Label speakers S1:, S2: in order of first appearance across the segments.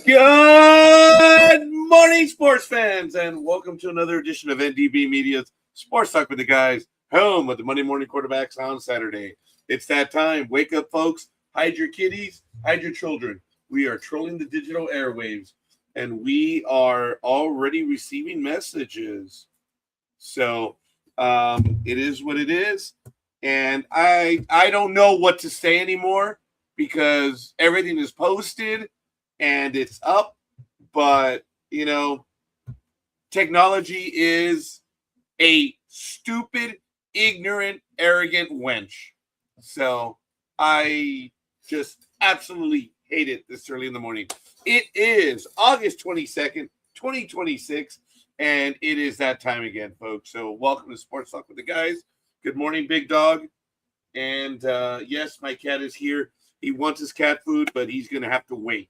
S1: Good morning, sports fans, and welcome to another edition of NDB Media's Sports Talk with the Guys, home of the Monday morning quarterbacks on Saturday. It's that time. Wake up, folks. Hide your kitties, hide your children. We are trolling the digital airwaves, and we are already receiving messages. So it is what it is, and I don't know what to say anymore because everything is posted and it's up, but technology is a stupid, ignorant, arrogant wench. So I just absolutely hate it this early in the morning. It is August 22nd, 2026, and it is that time again, folks. So welcome to Sports Talk with the Guys. Good morning, big dog. And yes, my cat is here. He wants his cat food, but he's going to have to wait.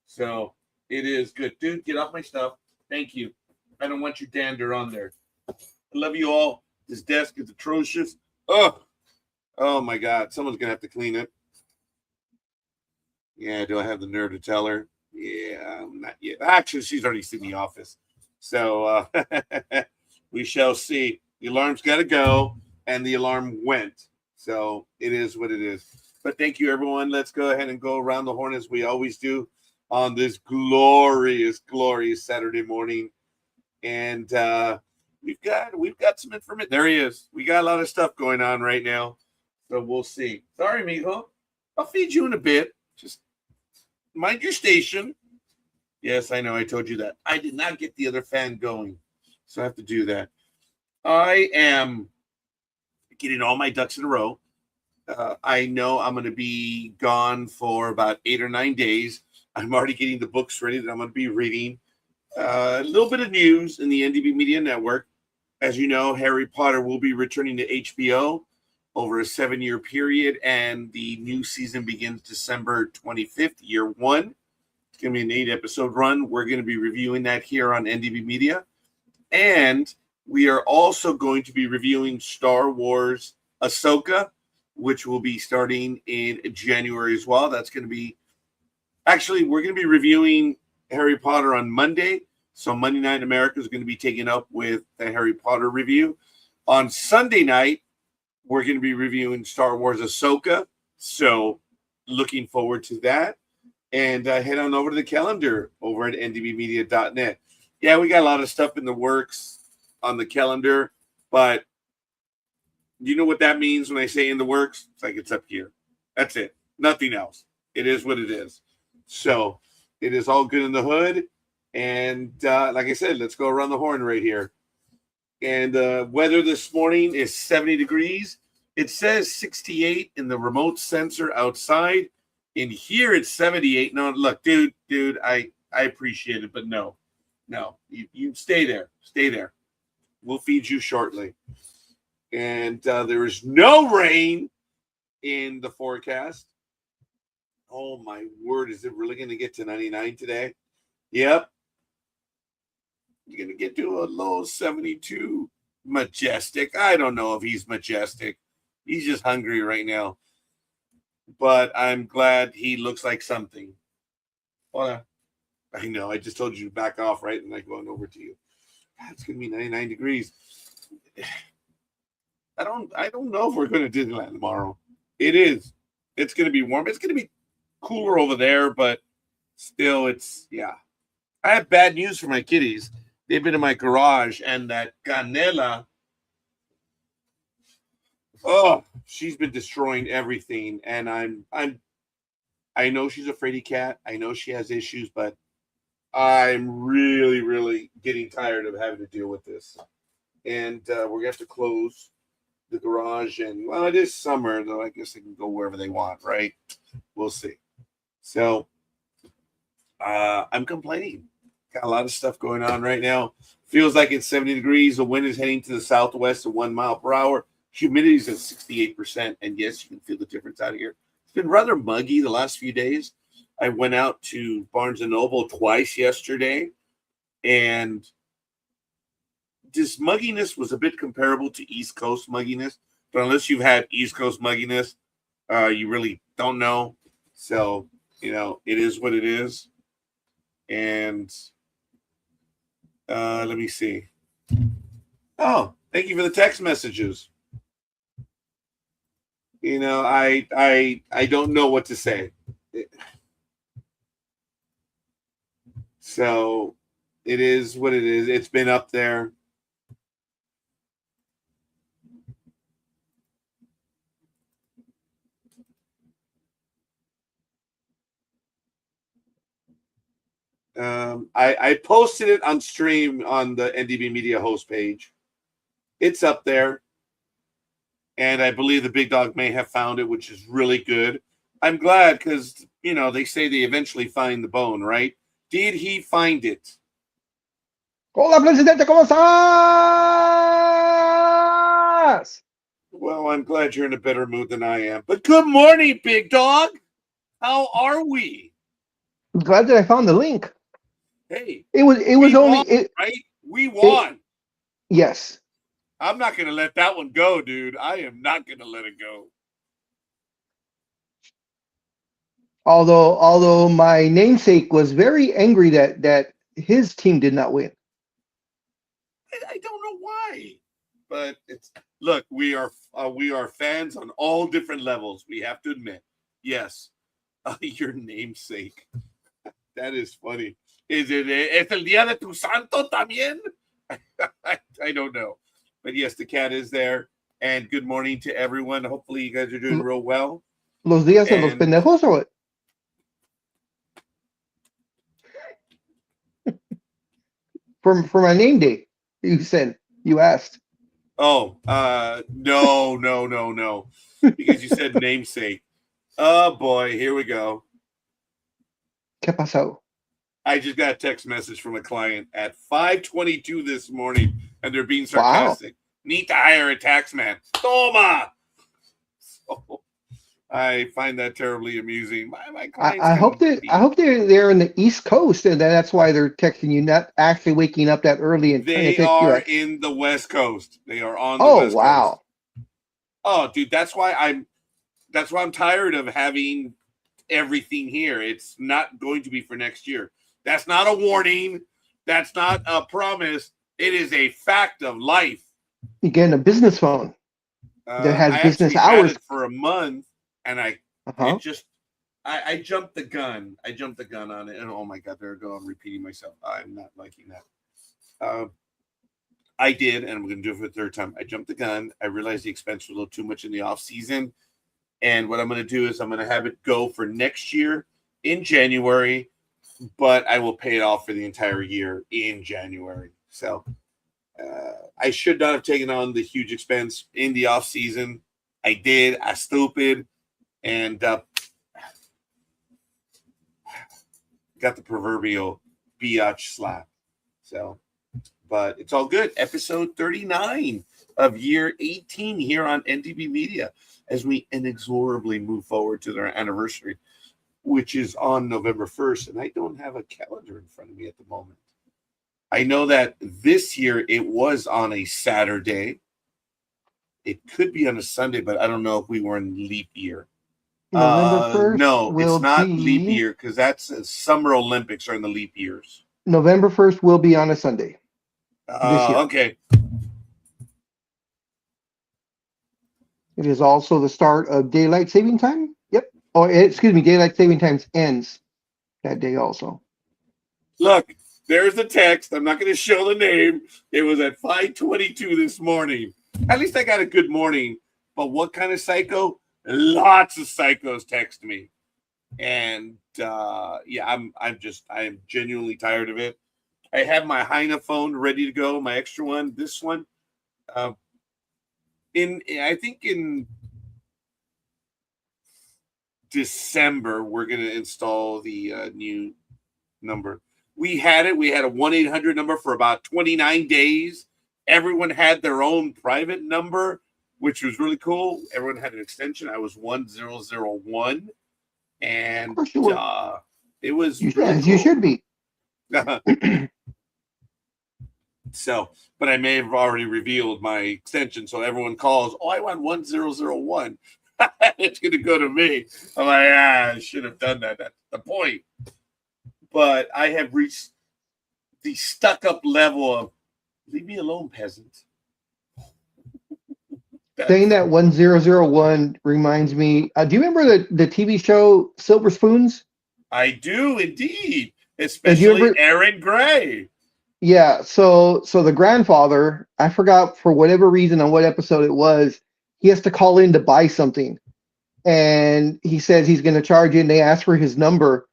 S1: So it is good. Dude, get off my stuff. Thank you. I don't want your dander on there. I love you all. This desk is atrocious. Oh my God. Someone's going to have to clean it. Yeah, do I have the nerve to tell her? Yeah, not yet. Actually, she's already seen the office. So we shall see. The alarm's got to go, and the alarm went. So it is what it is. But thank you, everyone. Let's go ahead and go around the horn as we always do on this glorious, glorious Saturday morning. And we've got some information. There he is. We got a lot of stuff going on right now. So we'll see. Sorry, mijo. I'll feed you in a bit. Just mind your station. Yes, I know. I told you that. I did not get the other fan going. So I have to do that. I am getting all my ducks in a row. I know I'm going to be gone for about 8 or 9 days. I'm already getting the books ready that I'm going to be reading. A little bit of news in the NDB Media Network. As you know, Harry Potter will be returning to HBO over a 7-year period, and the new season begins December 25th, year 1. It's going to be an 8-episode run. We're going to be reviewing that here on NDB Media. And we are also going to be reviewing Star Wars Ahsoka, which will be starting in January as well. That's going to be actually, we're going to be reviewing Harry Potter on Monday. So Monday Night America is going to be taken up with the Harry Potter review. On Sunday night, we're going to be reviewing Star Wars Ahsoka. So looking forward to that. And head on over to the calendar over at ndbmedia.net. Yeah, we got a lot of stuff in the works on the calendar, but you know what that means when I say in the works? It's like it's up here. That's it. Nothing else. It is what it is. So it is all good in the hood. And like I said, let's go around the horn right here. And weather this morning is 70 degrees. It says 68 in the remote sensor outside. In here, it's 78. No, look, dude, I appreciate it, but no, you stay there. Stay there. We'll feed you shortly. And there is no rain in the forecast. Oh, my word. Is it really going to get to 99 today? Yep. You're going to get to a low 72. Majestic. I don't know if he's majestic. He's just hungry right now. But I'm glad he looks like something. Well, I know. I just told you to back off, right? And I'm going over to you. It's going to be 99 degrees. I don't know if we're going to Disneyland tomorrow. It is. It's going to be warm. It's going to be cooler over there, but still, yeah. I have bad news for my kitties. They've been in my garage, and that Canela, she's been destroying everything. And I know she's a fraidy cat. I know she has issues, but I'm really, really getting tired of having to deal with this. And we're going to have to close the garage. And, well, it is summer, though I guess they can go wherever they want, right? We'll see. So I'm complaining. Got a lot of stuff going on right now. Feels like it's 70 degrees. The wind is heading to the southwest at 1 mile per hour. Humidity is at 68%. And, yes, you can feel the difference out here. It's been rather muggy the last few days. I went out to Barnes & Noble twice yesterday, and this mugginess was a bit comparable to East Coast mugginess. But unless you've had East Coast mugginess, you really don't know. So, it is what it is. And let me see. Oh, thank you for the text messages. You know, I don't know what to say. So it is what it is. It's been up there. I posted it on stream on the NDB Media host page. It's up there. And I believe the big dog may have found it, which is really good. I'm glad because, you know, they say they eventually find the bone, right? Did he find it?
S2: Hola, presidente, ¿cómo estás?
S1: Well, I'm glad you're in a better mood than I am. But good morning, big dog. How are we?
S2: I'm glad that I found the link.
S1: Hey,
S2: it was only
S1: won,
S2: it,
S1: right? We won.
S2: Yes.
S1: I'm not going to let that one go, dude. I am not going to let it go.
S2: Although my namesake was very angry that his team did not win.
S1: I don't know why, but it's look. We are fans on all different levels. We have to admit, yes. Your namesake. That is funny. Is it? ¿Es el día de tu santo también? I don't know, but yes, the cat is there. And good morning to everyone. Hopefully, you guys are doing real well.
S2: Los días de los pendejos or what? For my name day, you asked.
S1: Oh, no. Because you said namesake. Oh boy, here we go.
S2: ¿Qué pasó?
S1: I just got a text message from a client at 5:22 this morning, and they're being sarcastic. Wow. Need to hire a tax man. Toma! So, I find that terribly amusing. My
S2: I hope they're in the East Coast, and that's why they're texting you, not actually waking up that early and trying to take you.
S1: They are in the West Coast. They are on the West Coast. Oh, dude, that's why I'm tired of having everything here. It's not going to be for next year. That's not a warning. That's not a promise. It is a fact of life.
S2: You get a business phone that has business hours.
S1: Had it for a month, and I jumped the gun. I jumped the gun on it, and oh my god, there I go. I'm repeating myself. I'm not liking that. I did, and I'm going to do it for the third time. I jumped the gun. I realized the expense was a little too much in the off season, and what I'm going to do is I'm going to have it go for next year in January. But I will pay it off for the entire year in January. So I should not have taken on the huge expense in the off season. I did. I stupid, and got the proverbial biatch slap. So, but it's all good. Episode 39 of year 18 here on NDB Media as we inexorably move forward to their anniversary, which is on November 1st, and I don't have a calendar in front of me at the moment. I know that this year it was on a Saturday. It could be on a Sunday, but I don't know if we were in leap year.
S2: November 1st
S1: no, it's not leap year because that's Summer Olympics are in the leap years.
S2: November 1st will be on a Sunday. This year.
S1: Okay.
S2: It is also the start of daylight saving time. Yep. Oh, excuse me. Daylight saving times ends that day also.
S1: Look, there's the text. I'm not going to show the name. It was at 5:22 this morning. At least I got a good morning. But what kind of psycho? Lots of psychos text me. And yeah, I am genuinely tired of it. I have my Heine phone ready to go, my extra one, this one. I think in December, we're going to install the new number. We had a 1-800 number for about 29 days. Everyone had their own private number, which was really cool. Everyone had an extension. I was 1001. And it was really cool.
S2: You should be.
S1: So, but I may have already revealed my extension. So everyone calls, oh, I want 1001. It's going to go to me. I'm like, I should have done that. That's the point. but I have reached the stuck-up level of leave me alone, peasant.
S2: Saying that 1001 reminds me. Do you remember the TV show Silver Spoons?
S1: I do indeed,
S2: And do you
S1: especially
S2: remember?
S1: Aaron Gray.
S2: Yeah. So the grandfather, I forgot for whatever reason on what episode it was. He has to call in to buy something, and he says he's going to charge in. They ask for his number,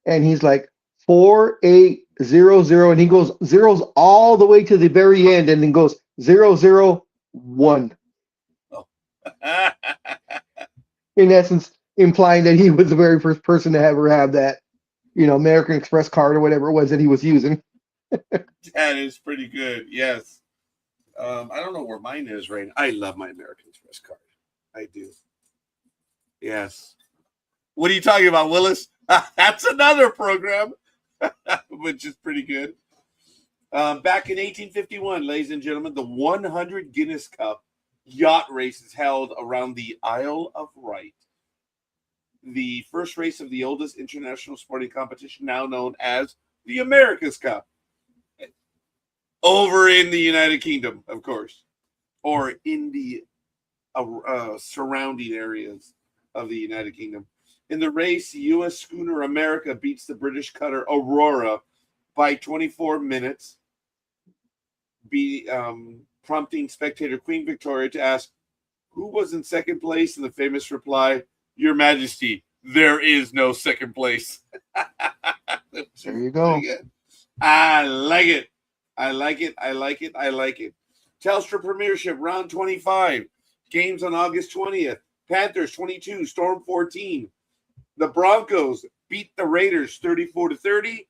S2: and he's like 4800, and he goes zeros all the way to the very end, and then goes 001.
S1: Oh.
S2: In essence, implying that he was the very first person to ever have that, American Express card or whatever it was that he was using.
S1: That is pretty good. Yes. I don't know where mine is right now. I love my American Express card. I do. Yes. What are you talking about, Willis? That's another program, which is pretty good. Back in 1851, ladies and gentlemen, the 100 Guinness Cup yacht race is held around the Isle of Wight. The first race of the oldest international sporting competition, now known as the America's Cup. Over in the United Kingdom, of course, or in the surrounding areas of the United Kingdom. In the race, the U.S. schooner America beats the British cutter Aurora by 24 minutes, prompting spectator Queen Victoria to ask who was in second place, and the famous reply, "Your Majesty, there is no second place."
S2: There you go.
S1: I like it. I like it. I like it. I like it. Telstra Premiership round 25. Games on August 20th. Panthers 22, Storm 14. The Broncos beat the Raiders 34-30.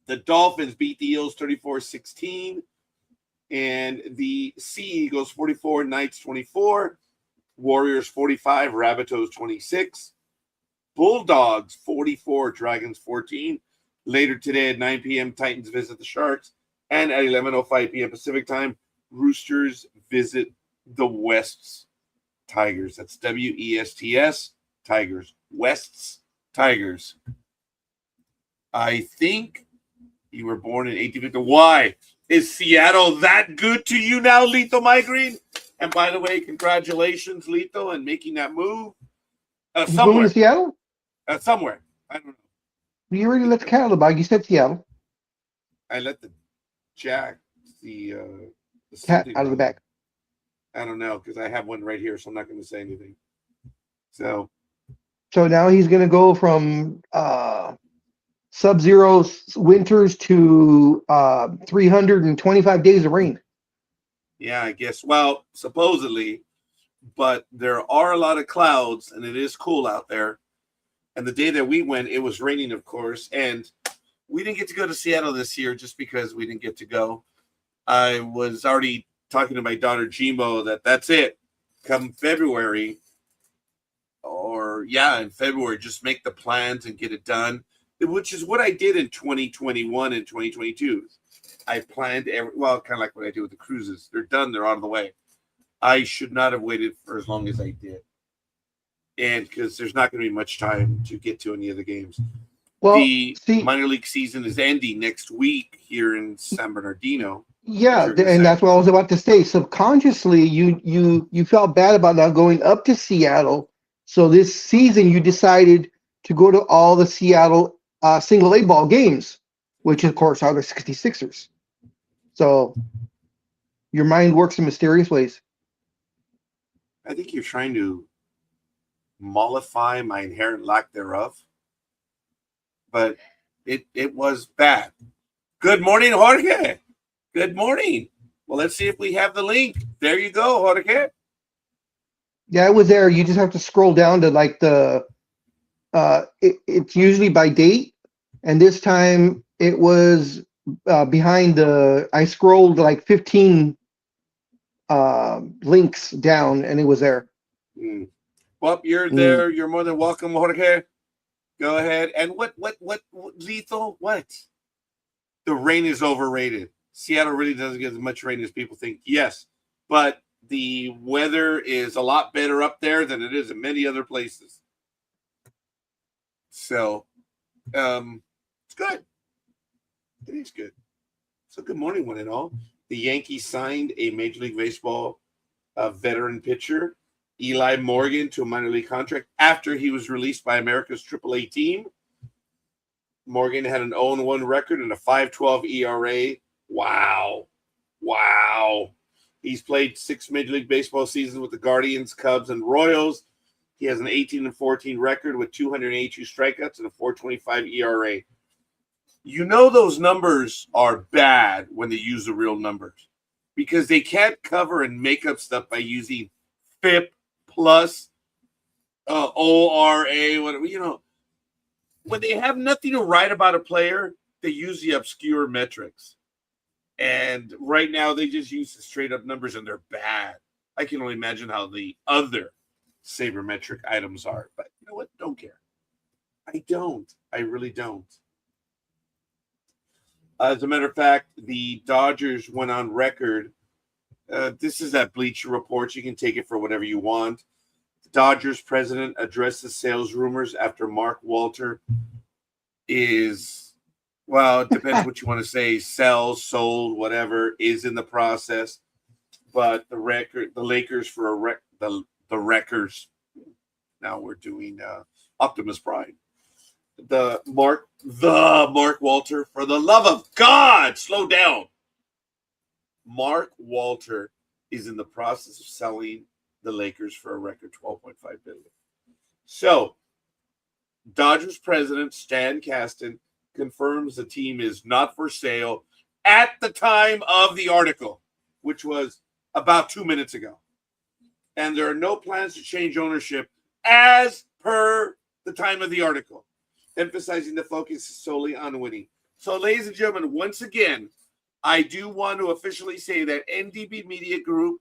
S1: The Dolphins beat the Eels 34-16. And the Sea Eagles 44, Knights 24. Warriors 45, Rabbitohs 26. Bulldogs 44, Dragons 14. Later today at 9 p.m., Titans visit the Sharks. And at 11:05 p.m. Pacific time, Roosters visit the Wests Tigers. That's Wests Tigers. Wests Tigers. I think you were born in 1850. Why? Is Seattle that good to you now, Lethal Migraine? And by the way, congratulations, Lethal, on making that move.
S2: You going to Seattle?
S1: Somewhere. I don't know.
S2: You already let the cat out of the bag. You said Seattle.
S1: I let the cat
S2: out of the bag.
S1: I don't know because I have one right here, so I'm not going to say anything. So
S2: now he's going to go from sub-zero winters to 325 days of rain.
S1: Yeah, I guess. Well, supposedly, but there are a lot of clouds, and it is cool out there. And the day that we went, it was raining, of course, and we didn't get to go to Seattle this year just because we didn't get to go. I was already talking to my daughter, Jimo, that's it. Come February, in February, just make the plans and get it done, which is what I did in 2021 and 2022. I planned kind of like what I do with the cruises. They're done. They're out of the way. I should not have waited for as long as I did. And because there's not going to be much time to get to any of the games. Well, the minor league season is ending next week here in San Bernardino.
S2: Yeah, and that's what I was about to say. Subconsciously, you felt bad about not going up to Seattle. So this season, you decided to go to all the Seattle single A ball games, which of course are the 66ers. So your mind works in mysterious ways.
S1: I think you're trying to mollify my inherent lack thereof. But it was bad. Good morning, Jorge. Good morning. Well, let's see if we have the link. There you go, Jorge.
S2: Yeah, it was there. You just have to scroll down to like it's usually by date. And this time it was behind I scrolled like 15 links down and it was there.
S1: Well, you're there. You're more than welcome, Jorge. Go ahead. And what Lethal? What? The rain is overrated. Seattle really doesn't get as much rain as people think. Yes, but the weather is a lot better up there than it is in many other places. So, good. It is good. So good morning, one and all. The Yankees signed a Major League Baseball veteran pitcher, Eli Morgan, to a minor league contract after he was released by America's AAA team. Morgan had an 0-1 record and a 5.12 ERA. Wow. He's played 6 Major League Baseball seasons with the Guardians, Cubs, and Royals. He has an 18-14 record with 282 strikeouts and a 4.25 ERA. You know those numbers are bad when they use the real numbers because they can't cover and make up stuff by using FIP plus ORA, whatever, When they have nothing to write about a player, they use the obscure metrics. And right now they just use the straight up numbers and they're bad. I can only imagine how the other sabermetric items are. But you know what? Don't care. I don't. I really don't. As a matter of fact, the Dodgers went on record. This is at Bleacher Reports. You can take it for whatever you want. The Dodgers president addressed the sales rumors after Mark Walter is, well, it depends what you want to say, sells, sold, whatever, is in the process. But the Lakers for the Wreckers. Now we're doing Optimus Prime. The Mark Walter, for the love of God, slow down. Mark Walter is in the process of selling the Lakers for a record $12.5 billion. So, Dodgers president Stan Kasten confirms the team is not for sale at the time of the article, which was about 2 minutes ago. And there are no plans to change ownership as per the time of the article, emphasizing the focus solely on winning. So, ladies and gentlemen, once again, I do want to officially say that NDB Media Group,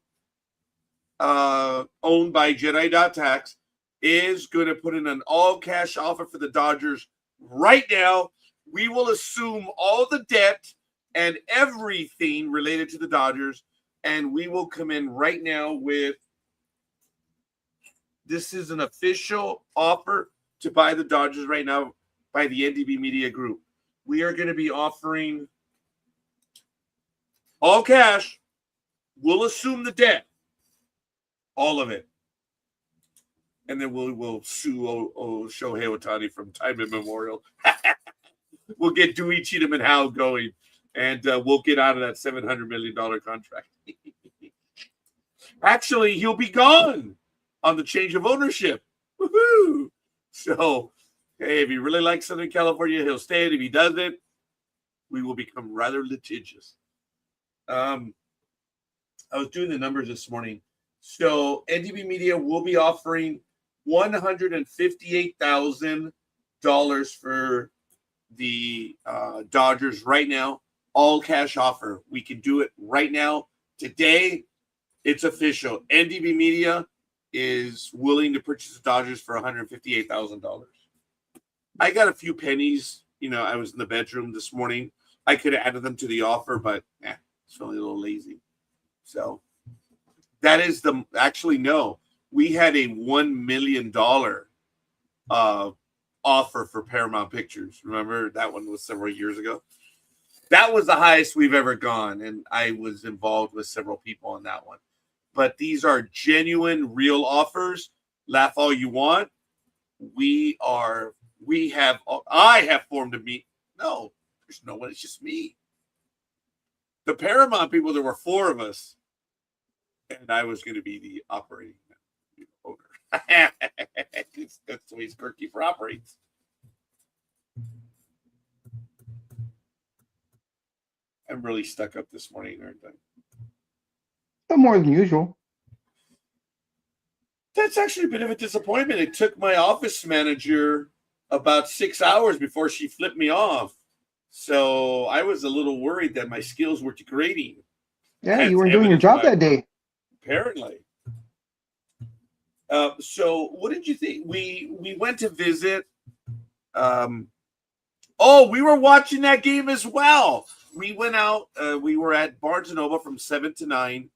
S1: owned by Jedi.tax, is going to put in an all-cash offer for the Dodgers right now. We will assume all the debt and everything related to the Dodgers, and we will come in right now with, this is an official offer to buy the Dodgers right now by the NDB Media Group. We are going to be offering all cash. We'll assume the debt, all of it. And then we'll sue Shohei Ohtani from time immemorial. We'll get Dewey, Cheatham, and Howe going, and we'll get out of that $700 million contract. Actually, he'll be gone on the change of ownership. Woohoo! So, hey, if he really likes Southern California, he'll stay. And if he doesn't, we will become rather litigious. I was doing the numbers this morning. So, NDB Media will be offering $158,000 for the Dodgers right now. All cash offer. We can do it right now. Today, it's official. NDB Media is willing to purchase the Dodgers for $158,000. I got a few pennies. I was in the bedroom this morning. I could have added them to the offer, but it's feeling a little lazy. So that is no. We had a $1 million offer for Paramount Pictures. Remember, that one was several years ago. That was the highest we've ever gone, and I was involved with several people on that one. But these are genuine, real offers. Laugh all you want. I have formed a meet. No, there's no one. It's just me. The Paramount people, there were 4 of us, and I was going to be the operating owner. That's the way Scorekeeper operates. I'm really stuck up this morning, aren't I?
S2: No more than usual.
S1: That's actually a bit of a disappointment. It took my office manager about 6 hours before she flipped me off. So I was a little worried that my skills were degrading.
S2: Yeah, you weren't doing your job that day.
S1: Apparently. So what did you think? We went to visit. We were watching that game as well. We went out. We were at Barnes & Noble from 7 to 9.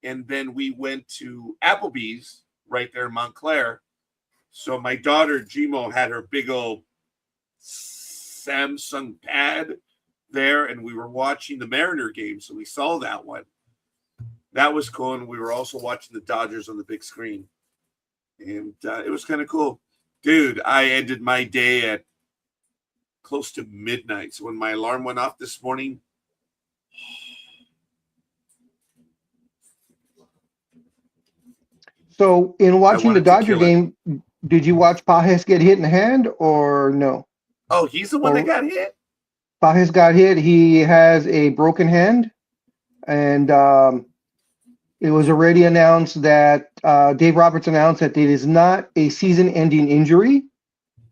S1: And then we went to Applebee's right there in Montclair. So my daughter, Gmo, had her big old Samsung pad there, and we were watching the Mariner game, so we saw that one. That was cool, and we were also watching the Dodgers on the big screen, and it was kind of cool. Dude, I ended my day at close to midnight. So when my alarm went off this morning,
S2: So in watching the
S1: wanted to
S2: Dodger
S1: kill it.
S2: game, did you watch Pages get hit in the hand or no?
S1: Oh, he's the one that
S2: Or
S1: got hit?
S2: Pages got hit. He has a broken hand, and it was already announced that Dave Roberts announced that it is not a season-ending injury,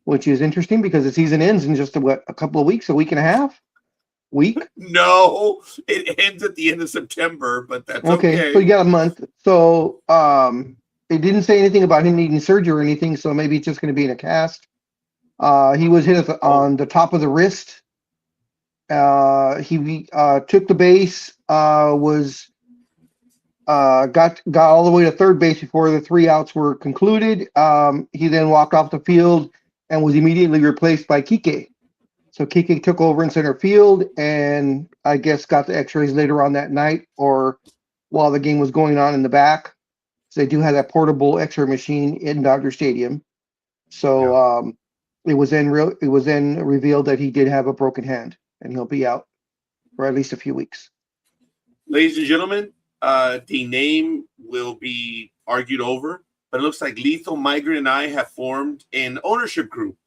S2: which is interesting because the season ends in just a couple of weeks, a week and a half, week.
S1: No, it ends at the end of September, but that's okay.
S2: So you got a month. So it didn't say anything about him needing surgery or anything, so maybe it's just going to be in a cast. He was hit on the top of the wrist. He took the base, was got all the way to third base before the 3 outs were concluded. He then walked off the field and was immediately replaced by Kike. So Kike took over in center field and I guess got the x-rays later on that night or while the game was going on in the back. So they do have that portable x-ray machine in Dodger Stadium. So it was then revealed that he did have a broken hand and he'll be out for at least a few weeks.
S1: Ladies and gentlemen, the name will be argued over, but it looks like Lethal Migrant and I have formed an ownership group,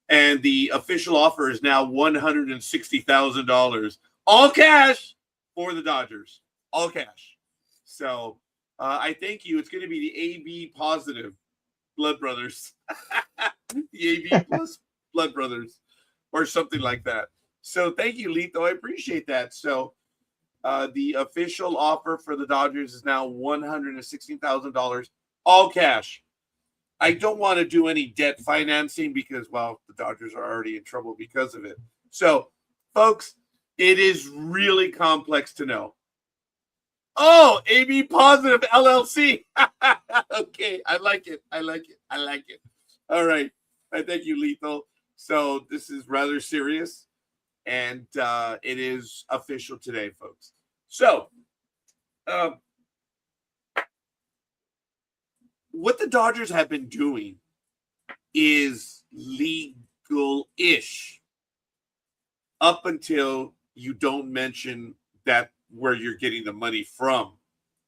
S1: and the official offer is now $160,000, all cash for the Dodgers, all cash. So I thank you. It's going to be the AB positive Blood Brothers, the AB plus Blood Brothers, or something like that. So thank you, Lethal. I appreciate that. So the official offer for the Dodgers is now $116,000, all cash. I don't want to do any debt financing because, well, the Dodgers are already in trouble because of it. So, folks, it is really complex to know. Oh, AB Positive LLC. Okay, I like it. All right. I thank you, Lethal. So this is rather serious, and it is official today, folks. So, what the Dodgers have been doing is legal-ish up until you don't mention that where you're getting the money from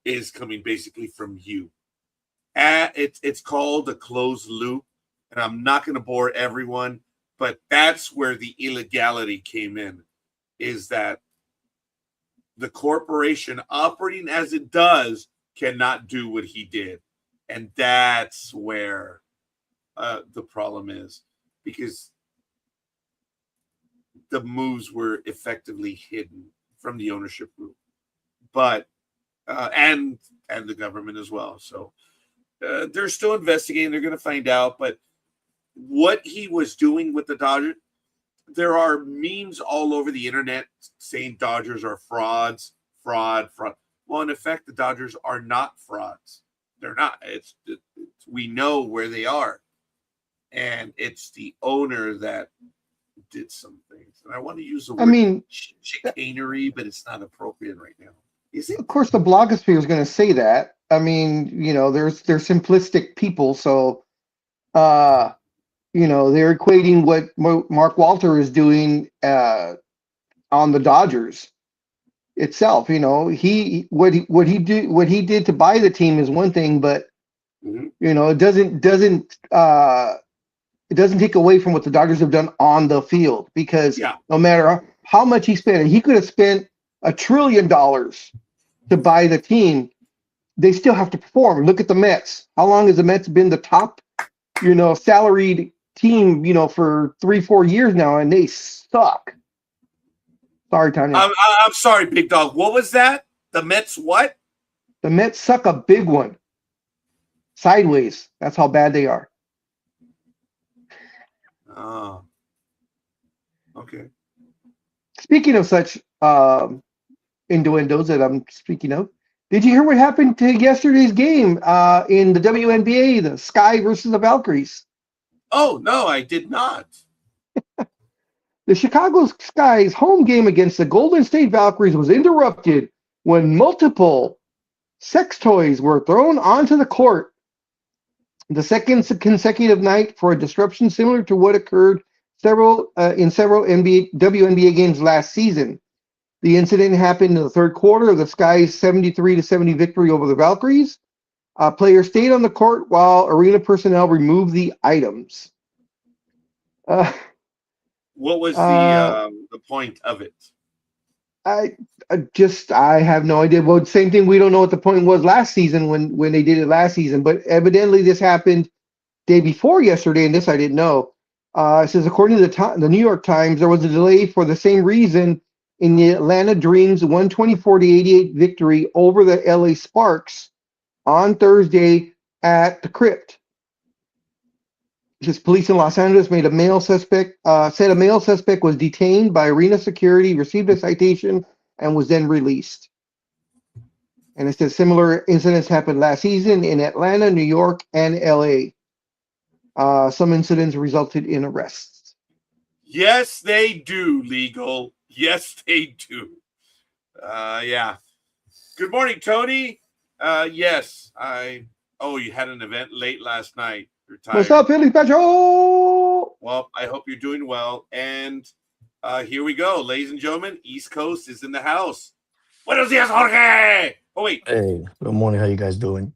S1: is coming basically from you. It's called a closed loop, and I'm not going to bore everyone, but that's where the illegality came in, is that the corporation operating as it does cannot do what he did. And that's where the problem is, because the moves were effectively hidden from the ownership group, but and the government as well. So they're still investigating. They're going to find out. But what he was doing with the Dodgers, there are memes all over the internet saying Dodgers are frauds, fraud. Well, in effect, the Dodgers are not frauds. They're not. It's we know where they are, and it's the owner that did some things. And I want to use the word chicanery, but it's not appropriate right now. Is it?
S2: Of course, the blogosphere is going to say that. I mean, they're simplistic people, so they're equating what Mark Walter is doing on the Dodgers itself. What he did to buy the team is one thing, but it doesn't take away from what the Dodgers have done on the field, because no matter how much he spent, and he could have spent $1 trillion to buy the team, they still have to perform. Look at the Mets. How long has the Mets been the top, salaried team, for 3-4 years now, and they suck. Sorry, Tanya.
S1: I'm sorry, Big Dog. What was that? The Mets what?
S2: The Mets suck a big one. Sideways. That's how bad they are.
S1: Oh. Okay.
S2: Speaking of such innuendos that I'm speaking of, did you hear what happened to yesterday's game in the WNBA, the Sky versus the Valkyries?
S1: Oh, no, I did not.
S2: The Chicago Sky's home game against the Golden State Valkyries was interrupted when multiple sex toys were thrown onto the court. The second consecutive night for a disruption similar to what occurred in several WNBA games last season. The incident happened in the third quarter of the Sky's 73-70 victory over the Valkyries. Players stayed on the court while arena personnel removed the items.
S1: What was
S2: Uh,
S1: the point of it?
S2: I I have no idea. Well, same thing. We don't know what the point was last season when they did it last season, but evidently this happened day before yesterday, and this I didn't know. It says according to the New York Times, there was a delay for the same reason in the Atlanta Dreams 124-88 victory over the LA Sparks on Thursday at the Crypt. Police in Los Angeles said a male suspect was detained by arena security, received a citation, and was then released. And it says similar incidents happened last season in Atlanta, New York, and LA. Some incidents resulted in arrests.
S1: Yes, they do, legal. Yes, they do. Yeah. Good morning, Tony. Yes, you had an event late last night. You're tired.
S2: What's up, Philly Special?
S1: Well, I hope you're doing well. And here we go, ladies and gentlemen. East Coast is in the house. Buenos dias, Jorge. Oh wait.
S3: Hey, good morning. How you guys doing?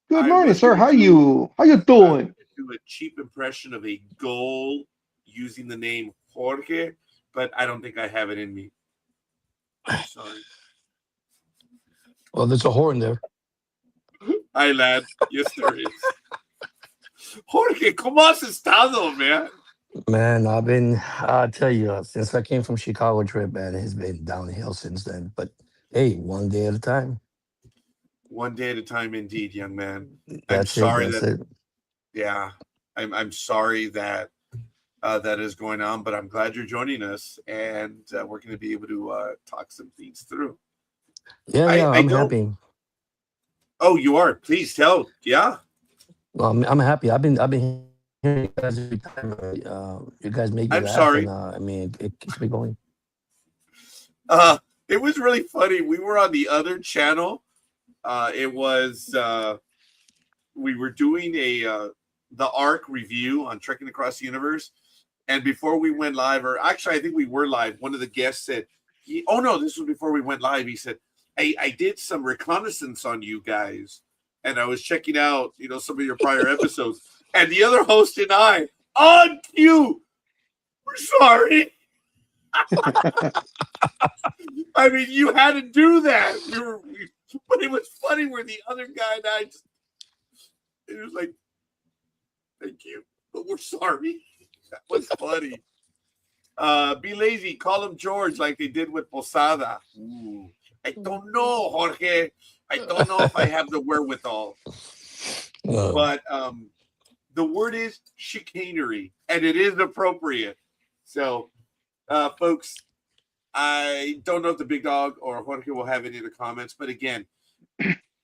S2: Good morning, sir. How you doing?
S1: Do a cheap impression of a goal using the name Jorge, but I don't think I have it in me. I'm sorry.
S3: Well, there's a horn there.
S1: Hi, lad. Yes, there is. Jorge, ¿cómo has estado, man?
S3: Man, I'll tell you, since I came from Chicago trip, man, it's been downhill since then. But hey, one day at a time.
S1: One day at a time, indeed, young man.
S3: That's it.
S1: Yeah, I'm sorry that that is going on, but I'm glad you're joining us, and we're going to be able to talk some things through.
S3: Yeah, I'm happy.
S1: Oh, you are? Please tell. Yeah.
S3: Well, I'm happy. I've been hearing you guys every time. You guys make me laugh.
S1: Sorry.
S3: And, it keeps me going.
S1: It was really funny. We were on the other channel. It was we were doing the ARC review on Trekking Across the Universe, and before we went live, or actually I think we were live, one of the guests said, this was before we went live. He said, I did some reconnaissance on you guys, and I was checking out some of your prior episodes, and the other host and I on cue, we're sorry. I mean, you had to do that. But it was funny where the other guy and I it was like, thank you, but we're sorry. That was funny. Be lazy. Call him George like they did with Posada. Ooh. I don't know, Jorge. I don't know if I have the wherewithal. But the word is chicanery, and it is appropriate. So, folks, I don't know if the big dog or Jorge will have any of the comments, but again,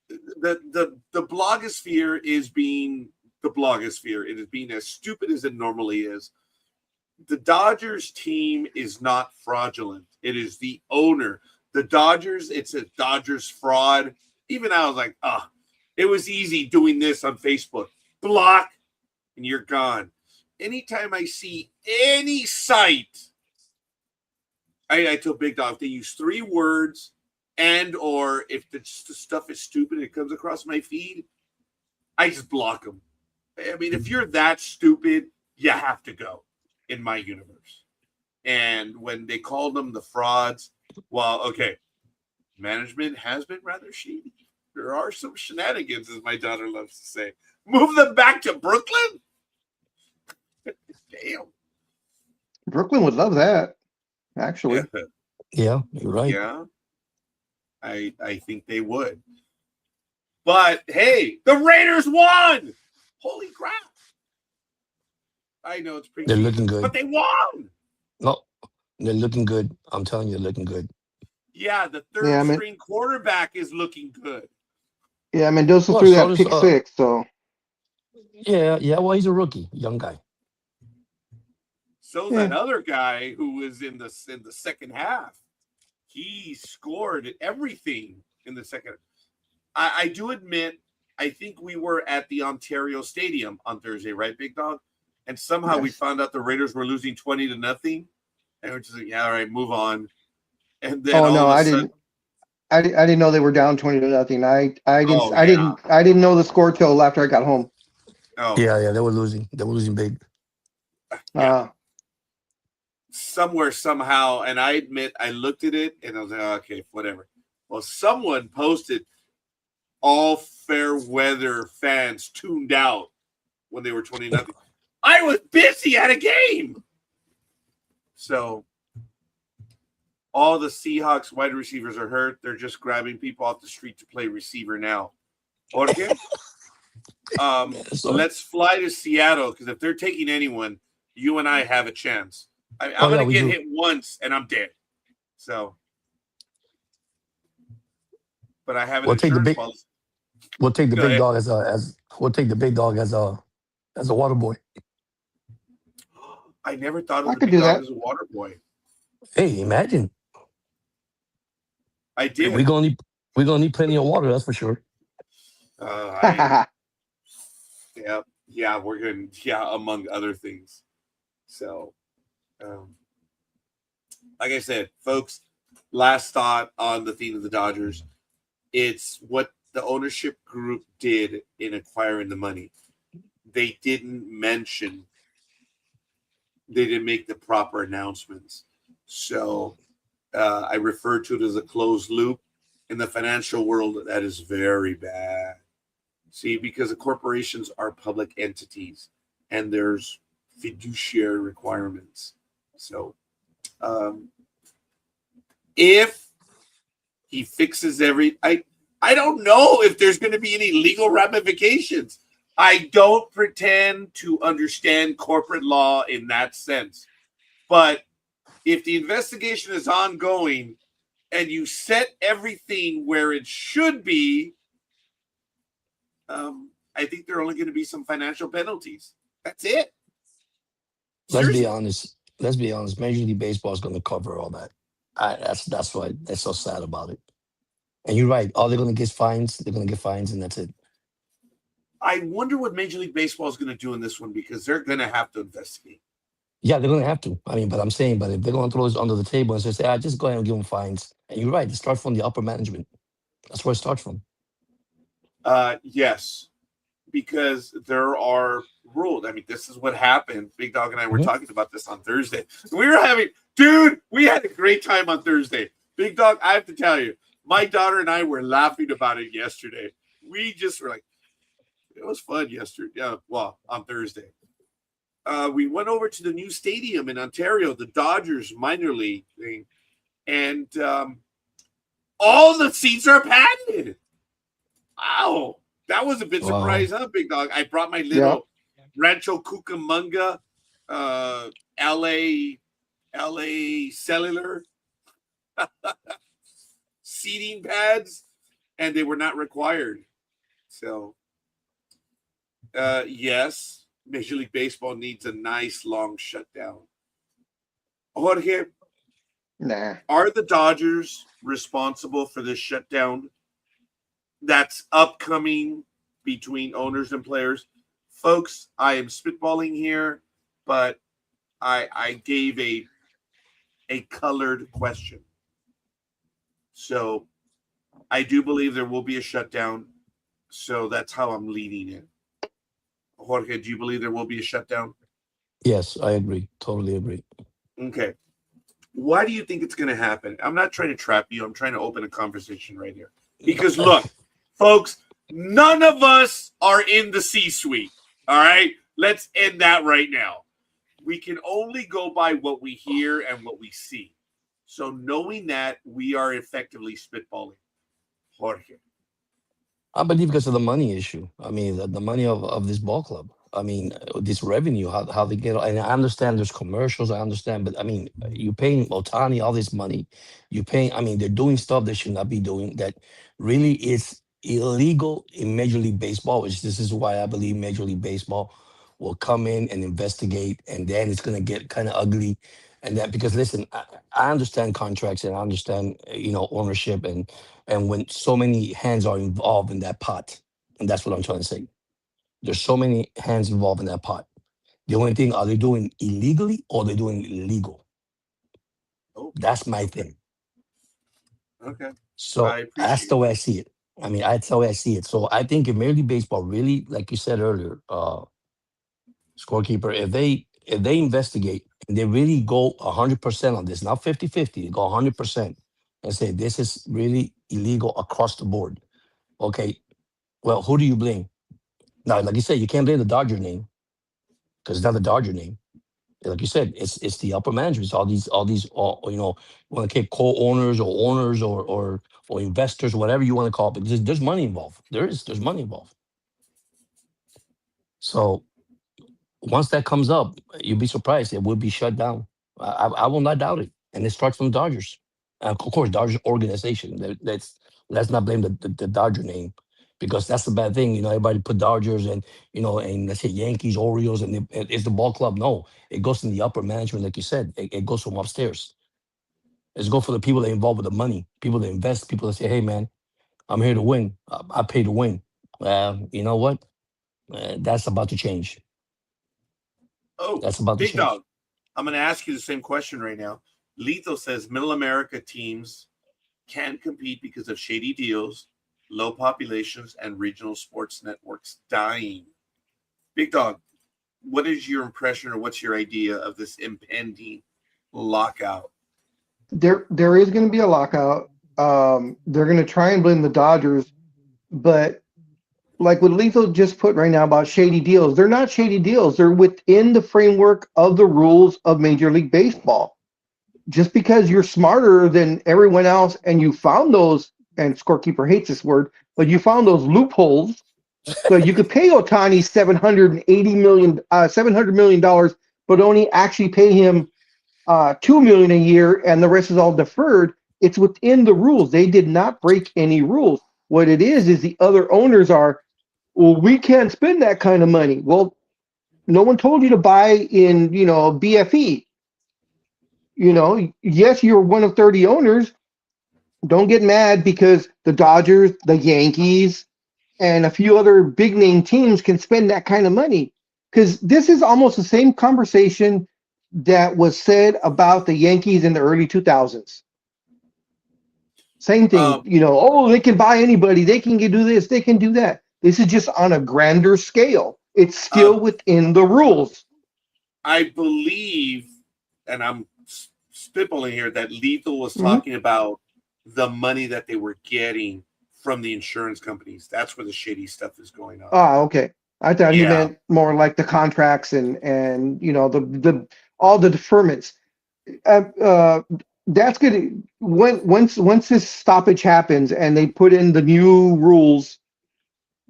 S1: the blogosphere is being the blogosphere. It is being as stupid as it normally is. The Dodgers team is not fraudulent. It is the owner. The Dodgers, it's a Dodgers fraud. Even I was like, it was easy doing this on Facebook. Block, and you're gone. Anytime I see any site, I tell Big Dog, if they use 3 words and or if the stuff is stupid and it comes across my feed, I just block them. I mean, if you're that stupid, you have to go in my universe. And when they called them the frauds, well, okay, management has been rather shady. There are some shenanigans, as my daughter loves to say. Move them back to Brooklyn? Damn.
S2: Brooklyn would love that, actually.
S3: Yeah, you're right.
S1: Yeah, I think they would. But, hey, the Raiders won! Holy crap. I know it's pretty.
S3: They're looking good.
S1: But they won!
S3: No, they're looking good. I'm telling you, they're looking good.
S1: Yeah, the third-string quarterback is looking good.
S2: Yeah, Mendoza threw that pick 6, so.
S3: Yeah, well, he's a rookie, young guy.
S1: So's that
S2: Yeah.
S1: other guy who was in the second half. He scored everything in the second. I do admit, I think we were at the Ontario Stadium on Thursday, right, Big Dog? And somehow we
S2: Yes.
S1: found out the Raiders were losing 20-0, and we're just like, yeah, all right, move on. And then
S2: Oh
S1: all
S2: no,
S1: of a
S2: I
S1: sudden,
S2: didn't. I didn't know they were down 20-0. I didn't
S1: oh yeah,
S2: I didn't know the score till after I got home.
S1: oh
S3: Yeah, they were losing. They were losing big.
S1: yeah,
S2: Uh,
S1: somewhere somehow, and I admit I looked at it and I was like, oh, okay, whatever. Well, someone posted all fair weather fans tuned out when they were 20-0. I was busy at a game. So all the Seahawks wide receivers are hurt. They're just grabbing people off the street to play receiver now. Jorge,
S3: So,
S1: let's fly to Seattle because if they're taking anyone, you and I have a chance. I'm
S3: oh yeah,
S1: going to
S3: we
S1: get
S3: do.
S1: hit once and I'm dead. So, but I have an
S3: We'll take the
S1: insurance
S3: big.
S1: policy.
S3: We'll take the
S1: Go
S3: big
S1: ahead.
S3: dog as we'll take the big dog as a water boy.
S1: I never thought of
S2: I
S1: the
S2: could
S1: big
S2: do
S1: dog
S2: that.
S1: as a water boy.
S3: Hey, imagine
S1: I
S3: we're
S1: did.
S3: gonna need plenty of water. That's for sure.
S1: I yeah, we're going to, yeah, among other things. So, um, like I said, folks, last thought on the theme of the Dodgers. It's what the ownership group did in acquiring the money. They didn't mention, they didn't make the proper announcements. So I refer to it as a closed loop. In the financial world, that is very bad. See, because the corporations are public entities and there's fiduciary requirements. So um, if he fixes I don't know if there's going to be any legal ramifications. I don't pretend to understand corporate law in that sense. But if the investigation is ongoing and you set everything where it should be, I think there are only going to be some financial penalties. That's it.
S3: Let's be
S1: Seriously.
S3: honest. Let's be honest. Major League Baseball is going to cover all that. That's why that's so sad about it. And you're right. All they're going to get fines. They're going to get fines, and that's it.
S1: I wonder what Major League Baseball is going to do in this one because they're going to have to investigate.
S3: Yeah, they're going to have to. I mean, but I'm saying, but if they're going to throw this under the table and say, just go ahead and give them fines. And you're right. It starts from the upper management. That's where it starts from.
S1: Yes, because there are rules. I mean, this is what happened. Big Dog and I were
S3: Mhm.
S1: talking about this on Thursday. We had a great time on Thursday. Big Dog, I have to tell you, my daughter and I were laughing about it yesterday. We just were like, it was fun yesterday. Yeah, well, on Thursday. We went over to the new stadium in Ontario, the Dodgers minor league thing, and all the seats are padded. Wow, that was a bit
S3: Wow.
S1: surprised, huh, Big Dog? I brought my
S2: yeah.
S1: little Rancho Cucamonga, uh, LA cellular seating pads, and they were not required. So, yes, Major League Baseball needs a nice long shutdown. Jorge,
S2: Nah.
S1: are the Dodgers responsible for this shutdown that's upcoming between owners and players? Folks, I am spitballing here, but I gave a colored question. So I do believe there will be a shutdown. So that's how I'm leading it. Jorge, do you believe there will be a shutdown?
S3: Yes, I agree. Totally agree.
S1: Okay. Why do you think it's going to happen? I'm not trying to trap you. I'm trying to open a conversation right here. Because look, folks, none of us are in the C-suite. All right? Let's end that right now. We can only go by what we hear and what we see. So knowing that, we are effectively spitballing. Jorge.
S3: I believe because of the money issue. I mean, the money of this ball club. I mean, this revenue, how they get. And I understand there's commercials. I understand, but I mean, you paying Otani all this money. You paying. I mean, they're doing stuff they should not be doing. That really is illegal in Major League Baseball. Which this is why I believe Major League Baseball will come in and investigate, and then it's going to get kind of ugly. And that, because listen, I understand contracts, and I understand ownership, and when so many hands are involved in that pot, and that's what I'm trying to say. There's so many hands involved in that pot. The only thing, are they doing illegally or are they doing illegal?
S1: Oh,
S3: That's my
S1: okay.
S3: thing.
S1: Okay. I
S3: So that's
S1: appreciate
S3: the way I
S1: that.
S3: see it. I mean, that's the way I see it. So I think if Major League Baseball really, like you said earlier, scorekeeper, if they investigate and they really go 100% on this, not 50-50, they go 100% and say this is really illegal across the board. Okay, well, who do you blame? Now, like you said, you can't blame the Dodger name because it's not the Dodger name. Like you said, it's the upper management, it's all these want to keep co-owners or owners or investors, whatever you want to call it. Because there's money involved. There's money involved. So once that comes up, you'll be surprised. It will be shut down. I will not doubt it. And it starts from the Dodgers. Of course, Dodgers organization. Let's not blame the Dodger name, because that's the bad thing. Everybody put Dodgers and let's say Yankees, Orioles, and it's the ball club. No, it goes in the upper management, like you said. It goes from upstairs. It's go for the people that are involved with the money, people that invest, people that say, "Hey, man, I'm here to win. I pay to win." You know what? That's about to change.
S1: Oh,
S3: That's about to
S1: Big
S3: change.
S1: Dog. I'm going to ask you the same question right now. Lethal says Middle America teams can compete because of shady deals, low populations, and regional sports networks dying. Big Dog, what is your impression or what's your idea of this impending lockout?
S2: There is going to be a lockout. They're going to try and blame the Dodgers, but like what Lethal just put right now about shady deals, they're not shady deals. They're within the framework of the rules of Major League Baseball. Just because you're smarter than everyone else and you found those, and Scorekeeper hates this word, but you found those loopholes, so you could pay Otani $700 million, but only actually pay him $2 million a year, and the rest is all deferred. It's within the rules. They did not break any rules. What it is the other owners are, well, we can't spend that kind of money. Well, no one told you to buy in, BFE. Yes, you're one of 30 owners. Don't get mad because the Dodgers, the Yankees, and a few other big name teams can spend that kind of money. Because this is almost the same conversation that was said about the Yankees in the early 2000s. Same thing,
S1: Um,
S2: oh, they can buy anybody, they can do this, they can do that. This is just on a grander scale. It's
S1: uh,
S2: still within the rules.
S1: I believe, and I'm spitballing here, that Lethal was
S2: Mhm.
S1: talking about the money that they were getting from the insurance companies. That's where the shady stuff is going on.
S2: Okay. I thought he
S1: Yeah.
S2: meant more like the contracts and the all the deferments. Uh, uh, that's good. Once this stoppage happens and they put in the new rules,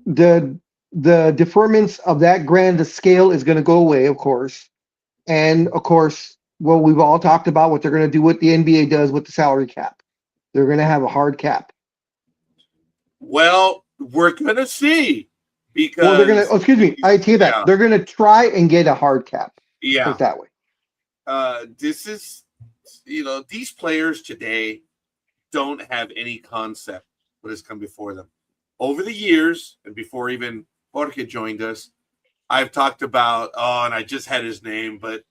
S2: the the deferments of that grand scale is going to go away, of course. And of course, well, we've all talked about what they're going to do, what the NBA does with the salary cap. They're going to have a hard cap.
S1: Well, we're going to see
S2: Well, they're going to,
S1: because,
S2: excuse me, I take that.
S1: yeah,
S2: They're going to try and get a hard cap. Put
S1: yeah.
S2: it that way.
S1: This is, these players today don't have any concept what has come before them. Over the years, and before even Jorge joined us, I've talked about, and I just had his name, but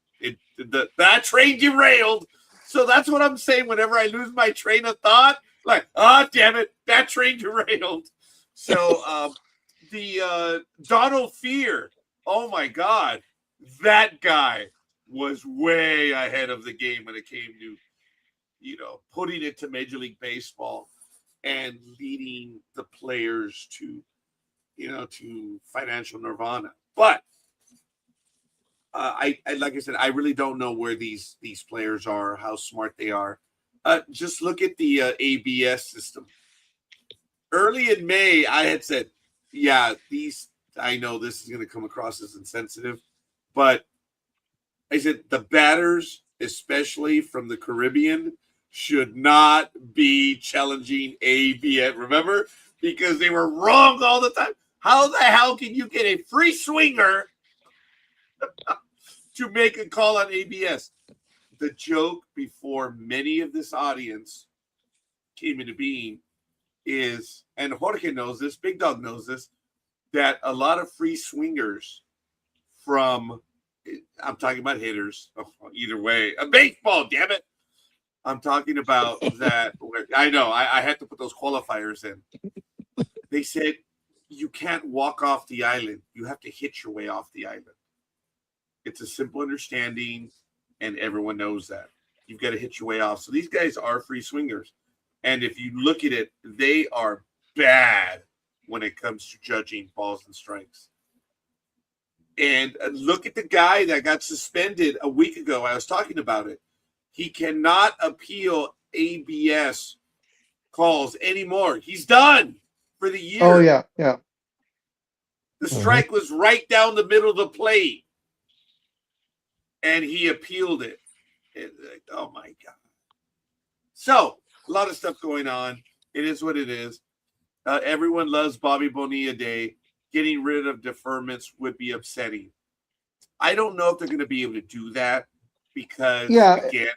S1: that train derailed. So that's what I'm saying whenever I lose my train of thought. Like, damn it, that train derailed. So the Donald Fear, oh my God, that guy was way ahead of the game when it came to, putting it to Major League Baseball and leading the players to financial nirvana. But I like I said, I really don't know where these players are, how smart they are. Just look at the ABS system. Early in May, I had said, yeah, these. I know this is going to come across as insensitive, but I said the batters, especially from the Caribbean, should not be challenging ABS. Remember, because they were wrong all the time. How the hell can you get a free swinger to make a call on ABS. The joke before many of this audience came into being is, and Jorge knows this, Big Dog knows this, that a lot of free swingers from, I'm talking about hitters, either way, a baseball, damn it. I'm talking about that. I know, I had to put those qualifiers in. They said, you can't walk off the island. You have to hit your way off the island. It's a simple understanding, and everyone knows that. You've got to hit your way off. So these guys are free swingers. And if you look at it, they are bad when it comes to judging balls and strikes. And look at the guy that got suspended a week ago. I was talking about it. He cannot appeal ABS calls anymore. He's done for the year.
S2: Oh, yeah, yeah.
S1: The strike was right down the middle of the plate. And he appealed it. Like, oh, my God. So, a lot of stuff going on. It is what it is. Everyone loves Bobby Bonilla Day. Getting rid of deferments would be upsetting. I don't know if they're going to be able to do that because, again.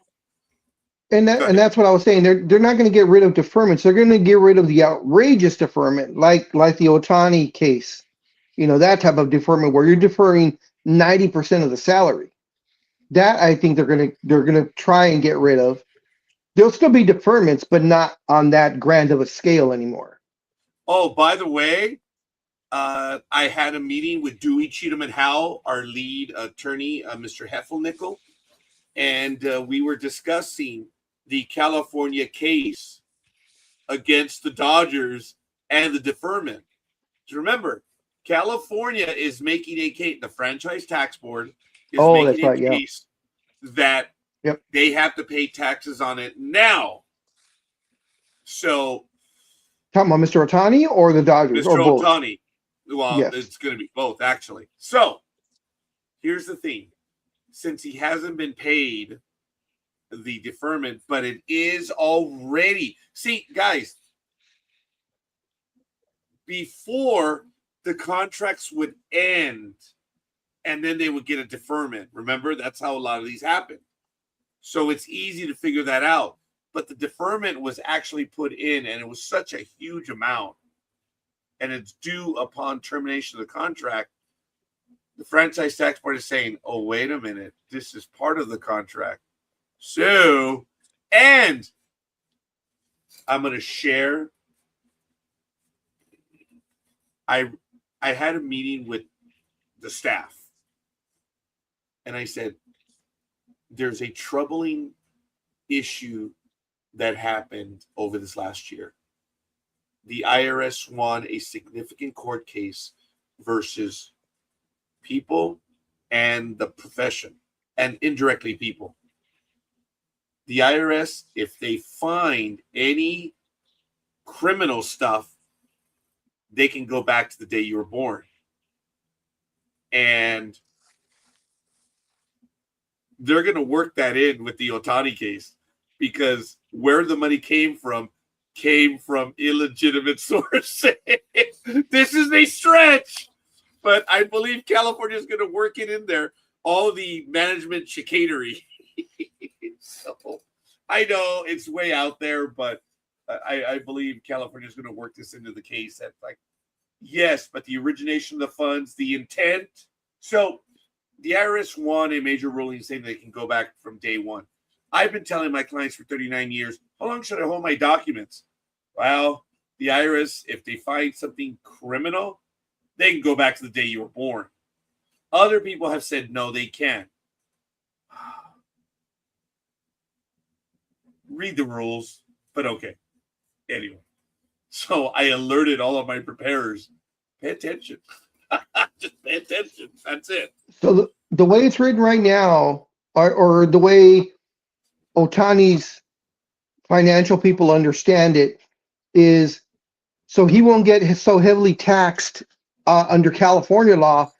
S2: And that's what I was saying. They're not going to get rid of deferments. They're going to get rid of the outrageous deferment, like the Otani case. You know, that type of deferment where you're deferring 90% of the salary. That I think they're gonna try and get rid of. There'll still be deferments, but not on that grand of a scale anymore.
S1: Oh, by the way, I had a meeting with Dewey Cheatham and Howe, our lead attorney, Mr. Heffelnickel, and we were discussing the California case against the Dodgers and the deferment. So remember, California is making a case, the Franchise Tax Board is making a case that they have to pay taxes on it now. So,
S2: talking about Mr. Otani or the Dodgers?
S1: Mr.
S2: Or both?
S1: Otani. Well, it's going to be both, actually. So, here's the thing. Since he hasn't been paid the deferment, but it is already. See, guys, before the contracts would end and then they would get a deferment. Remember, that's how a lot of these happen. So it's easy to figure that out. But the deferment was actually put in, and it was such a huge amount, and it's due upon termination of the contract. The Franchise Tax Board is saying, oh, wait a minute, this is part of the contract. So, and I'm going to share. I had a meeting with the staff, and I said, there's a troubling issue that happened over this last year. The IRS won a significant court case versus people and the profession, and indirectly people. The IRS, if they find any criminal stuff, they can go back to the day you were born. And they're going to work that in with the Otani case, because where the money came from illegitimate sources. This is a stretch, but I believe California is going to work it in there. All the management chicanery. So I know it's way out there, but I believe California is going to work this into the case. That's like, yes, but the origination of the funds, the intent. So the IRS won a major ruling saying they can go back from day one. I've been telling my clients for 39 years, how long should I hold my documents? Well, the IRS, if they find something criminal, they can go back to the day you were born. Other people have said, no, they can't. Read the rules, but okay. Anyway, so I alerted all of my preparers, pay attention. Just pay attention. That's it.
S2: So the way it's written right now, or the way Otani's financial people understand it, is so he won't get so heavily taxed under California law.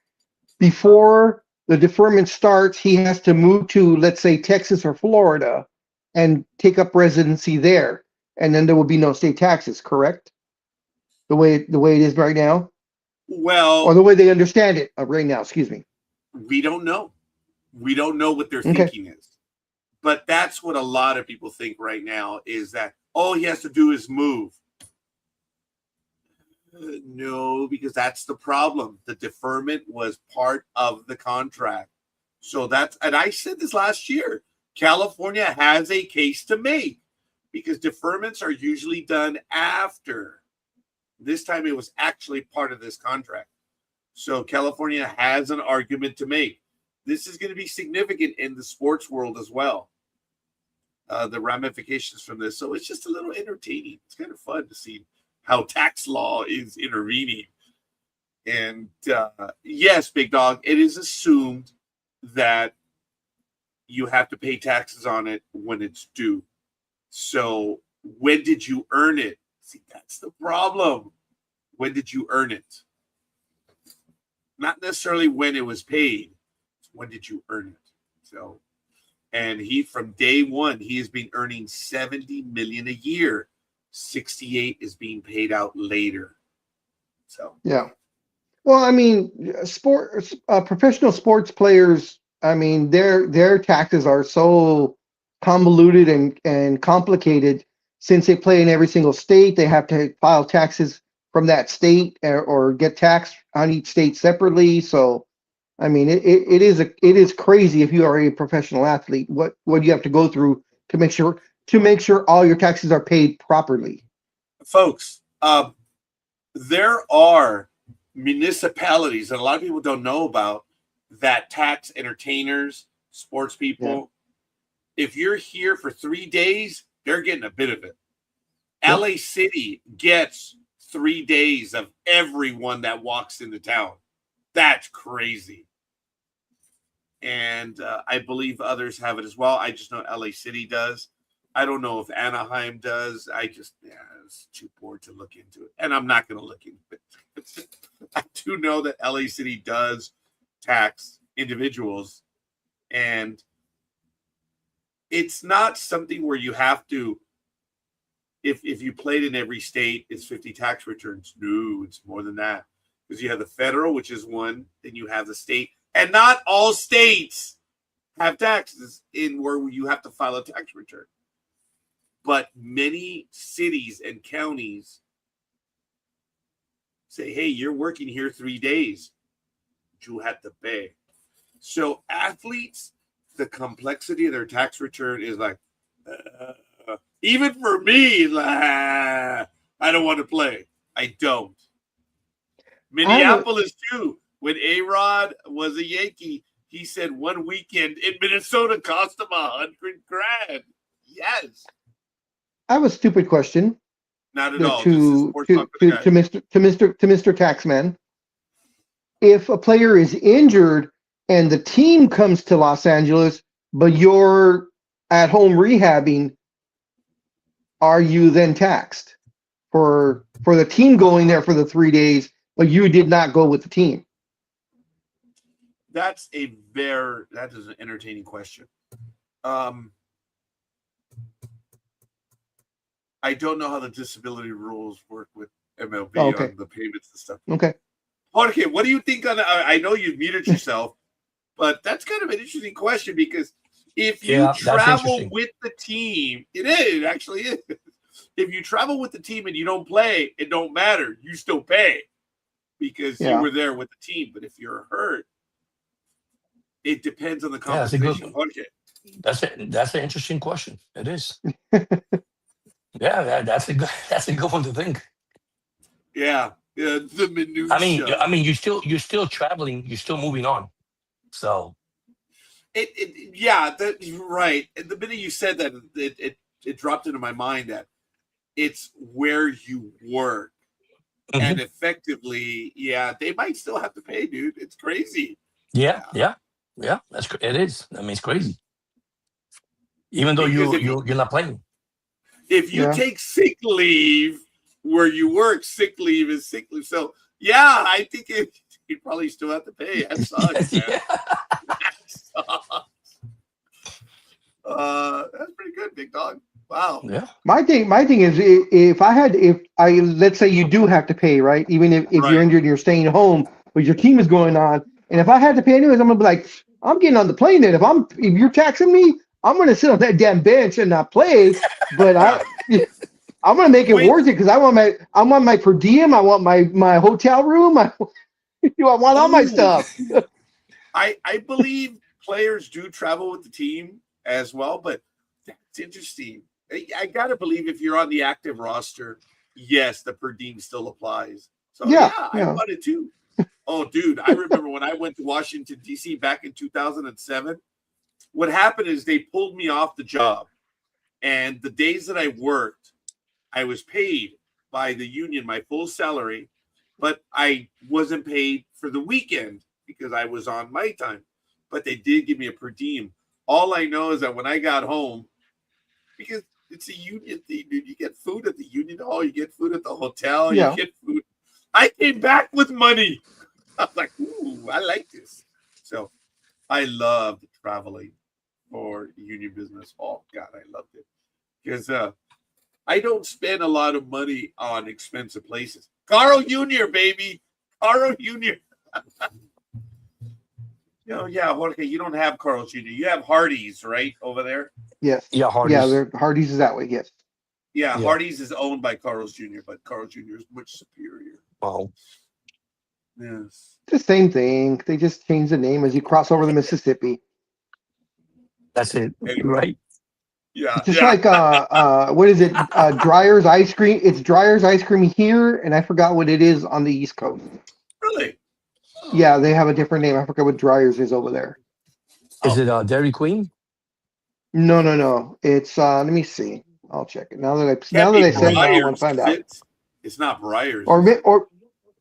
S2: Before the deferment starts, he has to move to, let's say, Texas or Florida and take up residency there. And then there will be no state taxes, correct? The way it is right now?
S1: Well,
S2: or the way they understand it right now, excuse me.
S1: We don't know. We don't know what their
S2: Okay.
S1: thinking is. But that's what a lot of people think right now is that all he has to do is move. No, because that's the problem. The deferment was part of the contract. So that's, and I said this last year, California has a case to make because deferments are usually done after. This time it was actually part of this contract. So California has an argument to make. This is going to be significant in the sports world as well. The ramifications from this. So it's just a little entertaining. It's kind of fun to see how tax law is intervening. And yes, Big Dog, it is assumed that you have to pay taxes on it when it's due. So when did you earn it? See, that's the problem. When did you earn it? Not necessarily when it was paid. When did you earn it? So, and he, from day one, he has been earning $70 million a year. 68 is being paid out later. So
S2: Yeah. Well, I mean, professional sports players, I mean, their taxes are so convoluted and complicated since they play in every single state. They have to file taxes from that state or get taxed on each state separately. So, I mean, it is crazy if you are a professional athlete, what you have to go through to make sure all your taxes are paid properly.
S1: Folks, there are municipalities that a lot of people don't know about that tax entertainers, sports people. Yeah. If you're here for 3 days, they're getting a bit of it. Yep. LA City gets 3 days of everyone that walks into town. That's crazy. And I believe others have it as well. I just know LA City does. I don't know if Anaheim does. It's too poor to look into it. And I'm not going to look into it. I do know that LA City does tax individuals. And it's not something where you have to, if you played in every state, it's 50 tax returns. No, it's more than that. Because you have the federal, which is one, then you have the state. And not all states have taxes in where you have to file a tax return. But many cities and counties say, hey, you're working here 3 days. You have to pay. So athletes, the complexity of their tax return is like, even for me, I don't want to play. I don't. Minneapolis, too. When A-Rod was a Yankee, he said one weekend in Minnesota cost him $100,000. Yes.
S2: I have a stupid question.
S1: Not at all.
S2: To Mr. Taxman. If a player is injured and the team comes to Los Angeles, but you're at home rehabbing, are you then taxed for the team going there for the 3 days, but you did not go with the team?
S1: That is an entertaining question. I don't know how the disability rules work with MLB on the payments and stuff.
S2: Okay.
S1: Jorge, what do you think on? I know you've muted yourself, but that's kind of an interesting question because if you travel with the team, it actually is. If you travel with the team and you don't play, it don't matter. You still pay because you were there with the team. But if you're hurt, it depends on the compensation.
S3: That's an interesting question. It is. Yeah, that's a good one to think.
S1: Yeah, the minutia.
S3: I mean, you're still traveling, you're still moving on. So,
S1: right. And the minute you said that, it dropped into my mind that it's where you work, and effectively, they might still have to pay, dude. It's crazy.
S3: Yeah. It is. I mean, it's crazy. Even though you're not playing.
S1: If you take sick leave where you work, sick leave is sick leave. So, I think you probably still have to pay. That sucks, man. That sucks. That's pretty good, big dog. Wow.
S2: Yeah. My thing is, if let's say you do have to pay, right? Even if you're injured and you're staying home, but your team is going on, And if I had to pay anyways, I'm gonna be like, I'm getting on the plane. Then if you're taxing me, I'm gonna sit on that damn bench and not play. But
S1: Yeah.
S2: I'm gonna make it
S1: Wait.
S2: worth it because I want my per diem. I want my hotel room. I want all my
S1: Ooh.
S2: stuff.
S1: I believe players do travel with the team as well, but that's interesting. I gotta believe if you're on the active roster, yes, the per diem still applies. So
S2: Yeah,
S1: yeah, I
S2: yeah,
S1: want it too. Oh, dude, I remember when I went to Washington D.C. back in 2007. What happened is they pulled me off the job, and the days that I worked, I was paid by the union my full salary, but I wasn't paid for the weekend because I was on my time. But they did give me a per diem. All I know is that when I got home, because it's a union thing, dude, you get food at the union hall, you get food at the hotel, you
S2: yeah.
S1: get food. I came back with money. I was like, ooh, I like this. So I loved traveling for union business. Oh God, I loved it because I don't spend a lot of money on expensive places. Carl Jr., baby. Carl Jr. Yeah, Jorge, you don't have Carl's Jr. You have Hardee's, right, over there?
S2: Yes.
S3: Yeah,
S2: Yeah,
S3: Hardy's.
S2: they're Hardee's is that way. Yes.
S1: Yeah,
S3: Yeah.
S1: Hardee's is owned by Carl's Jr., but Carl's Jr. is much superior.
S3: Wow.
S1: Yes.
S2: It's the same thing. They just change the name as you cross over the Mississippi.
S3: That's it.
S1: Anyway,
S3: Right?
S1: yeah,
S2: It's just
S1: yeah.
S2: like what is it? Dryer's ice cream. It's Dryer's ice cream here, and I forgot what it is on the East Coast.
S1: Really?
S2: Yeah, they have a different name. I forgot what Dryer's is over there.
S3: Is
S1: Oh,
S3: it Dairy Queen?
S2: No, no, no. It's let me see. I'll check it.
S1: can't
S2: Now that
S1: be
S2: I said that, I want to
S1: Briars,
S2: find
S1: is
S2: out.
S1: it? It's not Briars,
S2: Or
S1: is it?
S2: or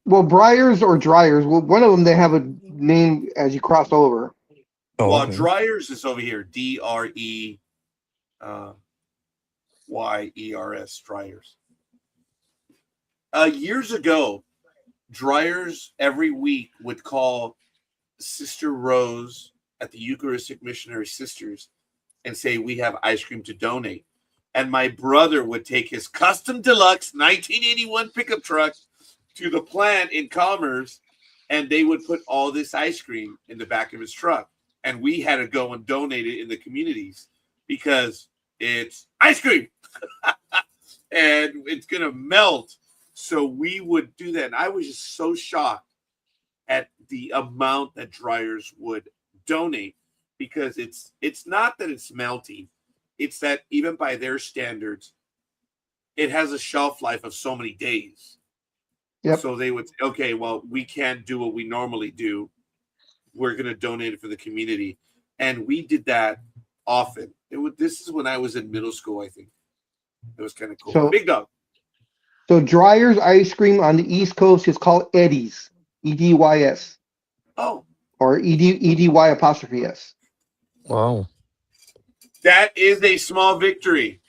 S2: well, Briars or Dryers. Well, one of them they have a name as you cross over.
S3: Oh,
S1: Well,
S3: okay.
S1: Dryers is over here. Uh, Dryers. Dryers. Years ago, Dryers every week would call Sister Rose at the Eucharistic Missionary Sisters and say, we have ice cream to donate. And my brother would take his custom deluxe 1981 pickup truck to the plant in Commerce, and they would put all this ice cream in the back of his truck. And we had to go and donate it in the communities because it's ice cream and it's going to melt. So we would do that. And I was just so shocked at the amount that Dryers would donate because it's not that it's melting, it's that even by their standards, it has a shelf life of so many days.
S2: Yep.
S1: So they would say, okay, well, we can't do what we normally do. We're going to donate it for the community, and we did that often. This is when I was in middle school, I think. It was kind of cool.
S2: So
S1: Big dog.
S2: so Dryer's ice cream on the East Coast is called Eddie's, Edys,
S1: Oh,
S2: or Edy apostrophe s.
S3: Wow.
S1: that is a small victory.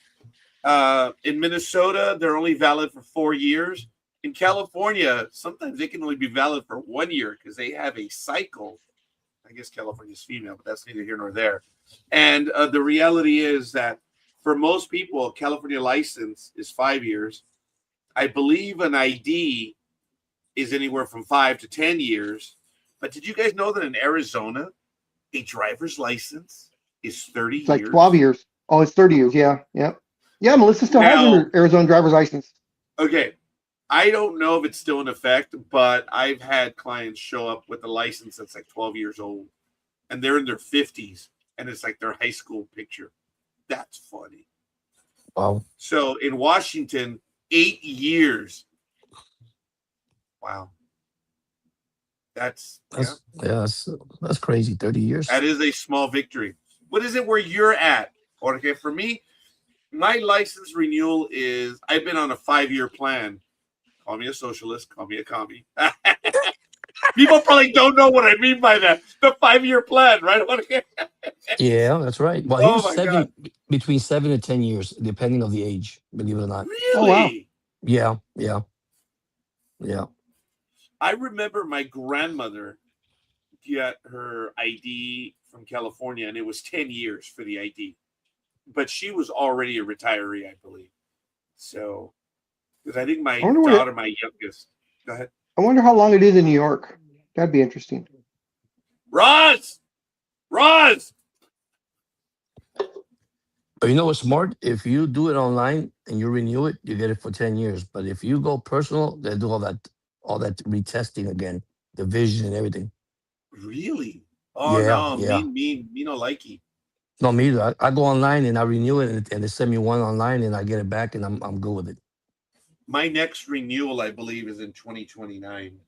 S1: In Minnesota, they're only valid for 4 years. In California, sometimes they can only be valid for 1 year because they have a cycle. I guess California's female, but that's neither here nor there. And the reality is that for most people, a California license is 5 years. I believe an ID is anywhere from 5 to 10 years. But did you guys know that in Arizona, a driver's license is 30
S2: It's like 12
S1: years?
S2: years. Oh, it's 30 years. Yeah, yeah, yeah. Melissa still has
S1: Now,
S2: her Arizona driver's license.
S1: okay, I don't know if it's still in effect, but I've had clients show up with a license that's like 12 years old and they're in their 50s and it's like their high school picture. That's funny.
S3: Wow.
S1: So in Washington, 8 years. Wow. That's, yeah,
S3: That's crazy. 30 years.
S1: that is a small victory. What is it where you're at? Okay, for me, my license renewal is I've been on a 5 year plan. Call me a socialist, call me a commie. People probably don't know what I mean by that. The 5 year plan, right?
S3: Yeah, that's right. Well,
S1: Oh
S3: here's
S1: my God.
S3: between 7 and 10 years, depending on the age. Believe it or not.
S2: Oh wow.
S1: Really?
S3: Yeah, yeah, yeah.
S1: I remember my grandmother get her ID from California, and it was 10 years for the ID. But she was already a retiree, I believe. So, because I think
S2: I
S1: my
S2: wonder what
S1: daughter, my youngest, go ahead.
S2: I wonder how long it is in New York. That'd be interesting.
S1: Roz! Roz!
S3: But you know what's smart? If you do it online and you renew it, you get it for 10 years. But if you go personal, they do all that retesting again, the vision and everything.
S1: Really? Oh
S3: Yeah,
S1: no,
S3: yeah.
S1: me no likey.
S3: No, me either. I go online and I renew it, and they send me one online, and I get it back, and I'm good with it.
S1: My next renewal, I believe, is in 2029.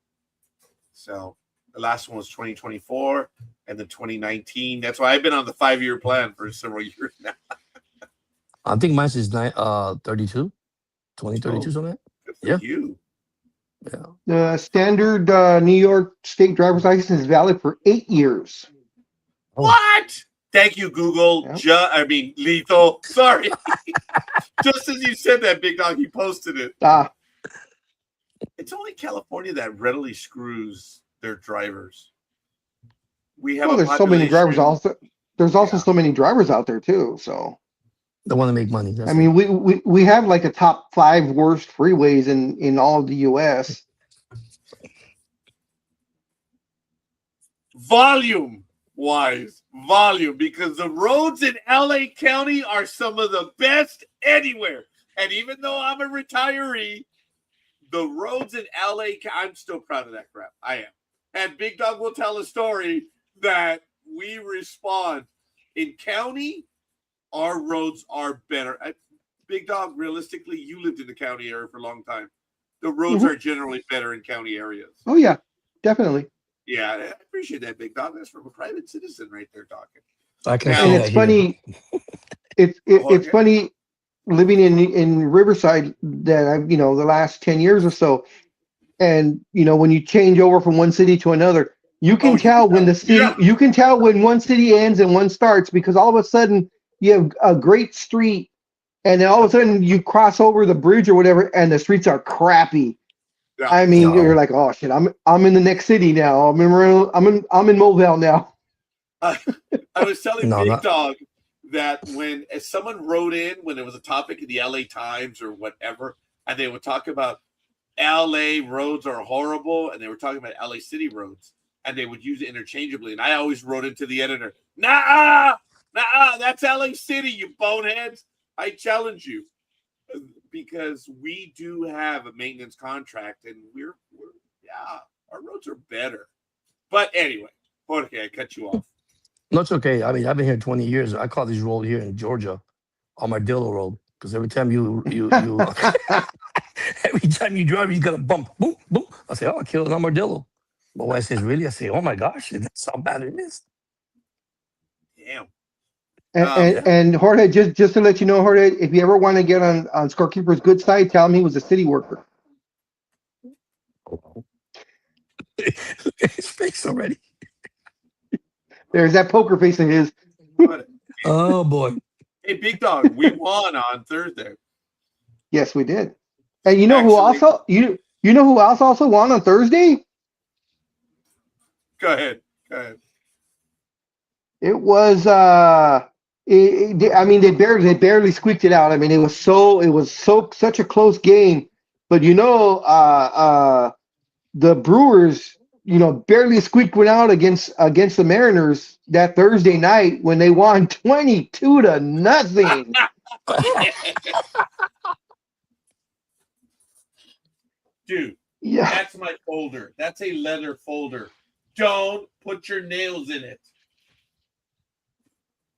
S1: So the last one was 2024 and then 2019. That's why I've been on the 5-year plan for several years now.
S3: I think mine is 32,
S1: Oh,
S3: 2032, something like
S1: good for
S3: that.
S1: you.
S3: Yeah, yeah.
S2: The standard New York State driver's license is valid for 8 years.
S3: Oh,
S1: What? Thank you, Google.
S2: Yeah.
S1: Lethal. Sorry. Just as you said that, Big Dog, he posted it.
S2: Ah,
S1: It's only California that readily screws their drivers. We have
S2: well,
S1: a
S2: there's so many drivers.
S1: population.
S2: Also, there's also
S1: Yeah.
S2: so many drivers out there too. So
S3: they want to make money.
S2: I
S3: That's it.
S2: mean, we have like a top 5 worst freeways in all of the U.S.
S1: Volume because the roads in LA County are some of the best anywhere. And even though I'm a retiree, the roads in LA, I'm still proud of that crap. I am. And Big Dog will tell a story that we respond. In county, our roads are better. Big Dog, realistically, you lived in the county area for a long time. The roads
S2: Mhm.
S1: are generally better in county areas.
S2: Oh yeah, definitely.
S1: Yeah, I appreciate that, Big Dog. That's from a private citizen right there talking.
S3: I can
S1: Now-
S3: see
S2: And
S3: that
S2: it's
S3: here.
S2: funny. It's
S1: Okay.
S2: funny living in Riverside that I've the last 10 years or so, and when you change over from one city to another, you can tell when the city
S1: Yeah.
S2: you can tell when one city ends and one starts, because all of a sudden you have a great street, and then all of a sudden you cross over the bridge or whatever, and the streets are crappy.
S1: Yeah.
S2: I mean,
S3: No.
S2: you're like, oh shit, I'm in the next city now. I'm in Mobile now.
S1: I was telling
S3: No,
S1: Big
S3: not.
S1: Dog that as someone wrote in when it was a topic in the LA Times or whatever, and they would talk about LA roads are horrible, and they were talking about LA City roads, and they would use it interchangeably. And I always wrote into the editor, nah, that's LA City, you boneheads. I challenge you, because we do have a maintenance contract, and we're our roads are better. But anyway, Jorge, I cut you off.
S3: No, it's okay. I mean, I've been here 20 years. I call this road here in Georgia Armadillo Road, because every time you every time you drive, you got a bump. Boom, boom. I say, oh, I killed an armadillo. My wife says, really? I say, oh my gosh, that's how bad it is.
S1: Damn.
S3: Yeah.
S2: And Jorge, just to let you know, Jorge, if you ever want to get on Scorekeeper's good side, tell him he was a city worker.
S3: His face already.
S2: There's that poker face of his.
S3: Oh boy.
S1: Hey, Big Dog, we won on Thursday.
S2: Yes, we did. And you know who
S1: Actually-
S2: also you know who else also won on Thursday?
S1: Go ahead.
S2: It was I mean, they barely squeaked it out. I mean, it was such a close game. But the Brewers, barely squeaked one out against the Mariners that Thursday night when they won 22-0.
S1: Dude,
S2: Yeah.
S1: that's my folder. That's a leather folder. Don't put your nails in it.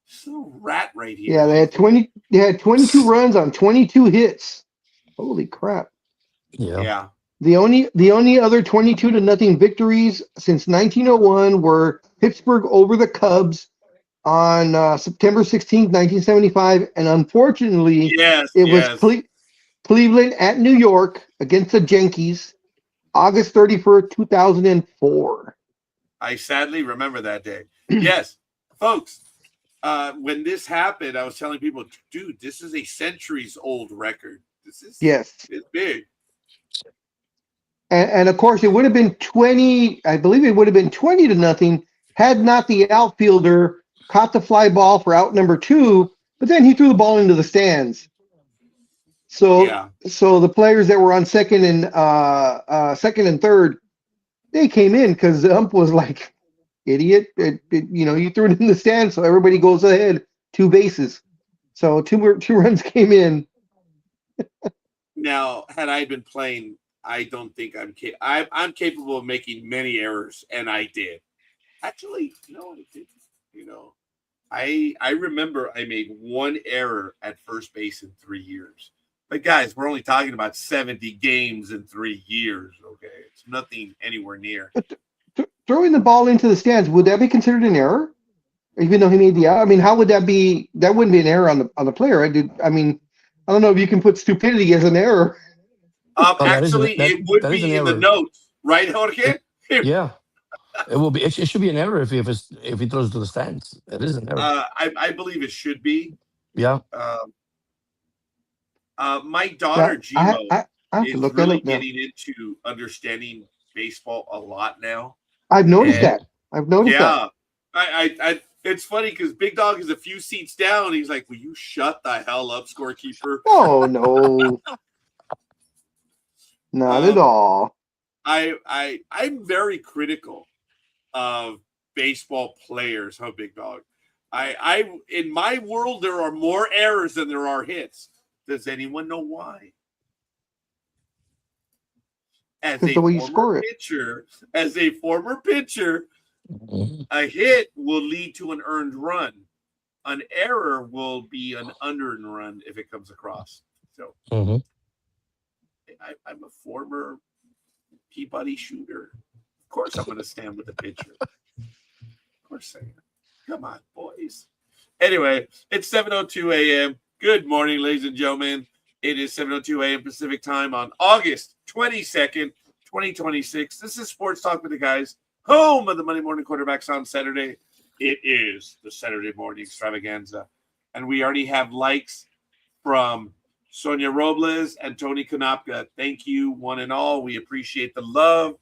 S1: This little rat right here.
S2: Yeah, they had 22 runs on 22 hits. Holy crap.
S3: Yeah.
S2: The only other 22-0 victories since 1901 were Pittsburgh over the Cubs on September 16th, 1975, and unfortunately, it was Cleveland at New York against the Yankees, August 31st, 2004.
S1: I sadly remember that day. Yes, folks. When this happened, I was telling people, dude, this is a centuries-old record.
S2: Yes.
S1: It's big.
S2: And of course, it would have been 20. I believe it would have been 20-0 had not the outfielder caught the fly ball for out number 2, but then he threw the ball into the stands. So the players that were on second and third, they came in because the ump was like, idiot. You threw it in the stand, so everybody goes ahead, two bases. So two runs came in.
S1: Now, had I been playing, I don't think I'm capable of making many errors, and I did. Actually, no, I didn't. You know, I remember I made one error at first base in 3 years. But guys, we're only talking about 70 games in 3 years. Okay, it's nothing anywhere near.
S2: But throwing the ball into the stands, would that be considered an error? Even though he made the out? I mean, how would that be? That wouldn't be an error on the player. I mean, I don't know if you can put stupidity as an error.
S3: Oh,
S1: Actually, it would
S3: that is an
S1: be in the
S3: error.
S1: notes, right, Jorge?
S3: Yeah, it will be. It should be an error if he throws to the stands. It is an error.
S1: I believe it should be.
S3: Yeah.
S1: Um, my
S2: Yeah,
S1: daughter Gmo
S2: I have to
S1: is
S2: look that
S1: really
S2: up now.
S1: getting into understanding baseball a lot now,
S2: I've noticed
S1: and
S2: that. I've noticed that.
S1: yeah, I it's funny because Big Dog is a few seats down. He's like, "Will you shut the hell up, scorekeeper?"
S2: Oh no, not at
S1: Um,
S2: all.
S1: I'm very critical of baseball players, huh, Big Dog? I in my world there are more errors than there are hits. Does anyone know why? As
S2: Because
S1: a
S2: the way you
S1: former
S2: score it.
S1: pitcher, as a former pitcher,
S3: Mhm.
S1: a hit will lead to an earned run. An error will be an unearned run if it comes across. So
S3: Mhm.
S1: I'm a former Peabody shooter. Of course, I'm going to stand with the pitcher. Of course I am. Come on, boys. Anyway, it's 7:02 a.m. Good morning, ladies and gentlemen. It is 7:02 a.m. Pacific time on August 22nd, 2026. This is Sports Talk with the Guys, home of the Monday Morning Quarterbacks on Saturday. It is the Saturday Morning Extravaganza. And we already have likes from Sonia Robles and Tony Konopka. Thank you, one and all. We appreciate the love.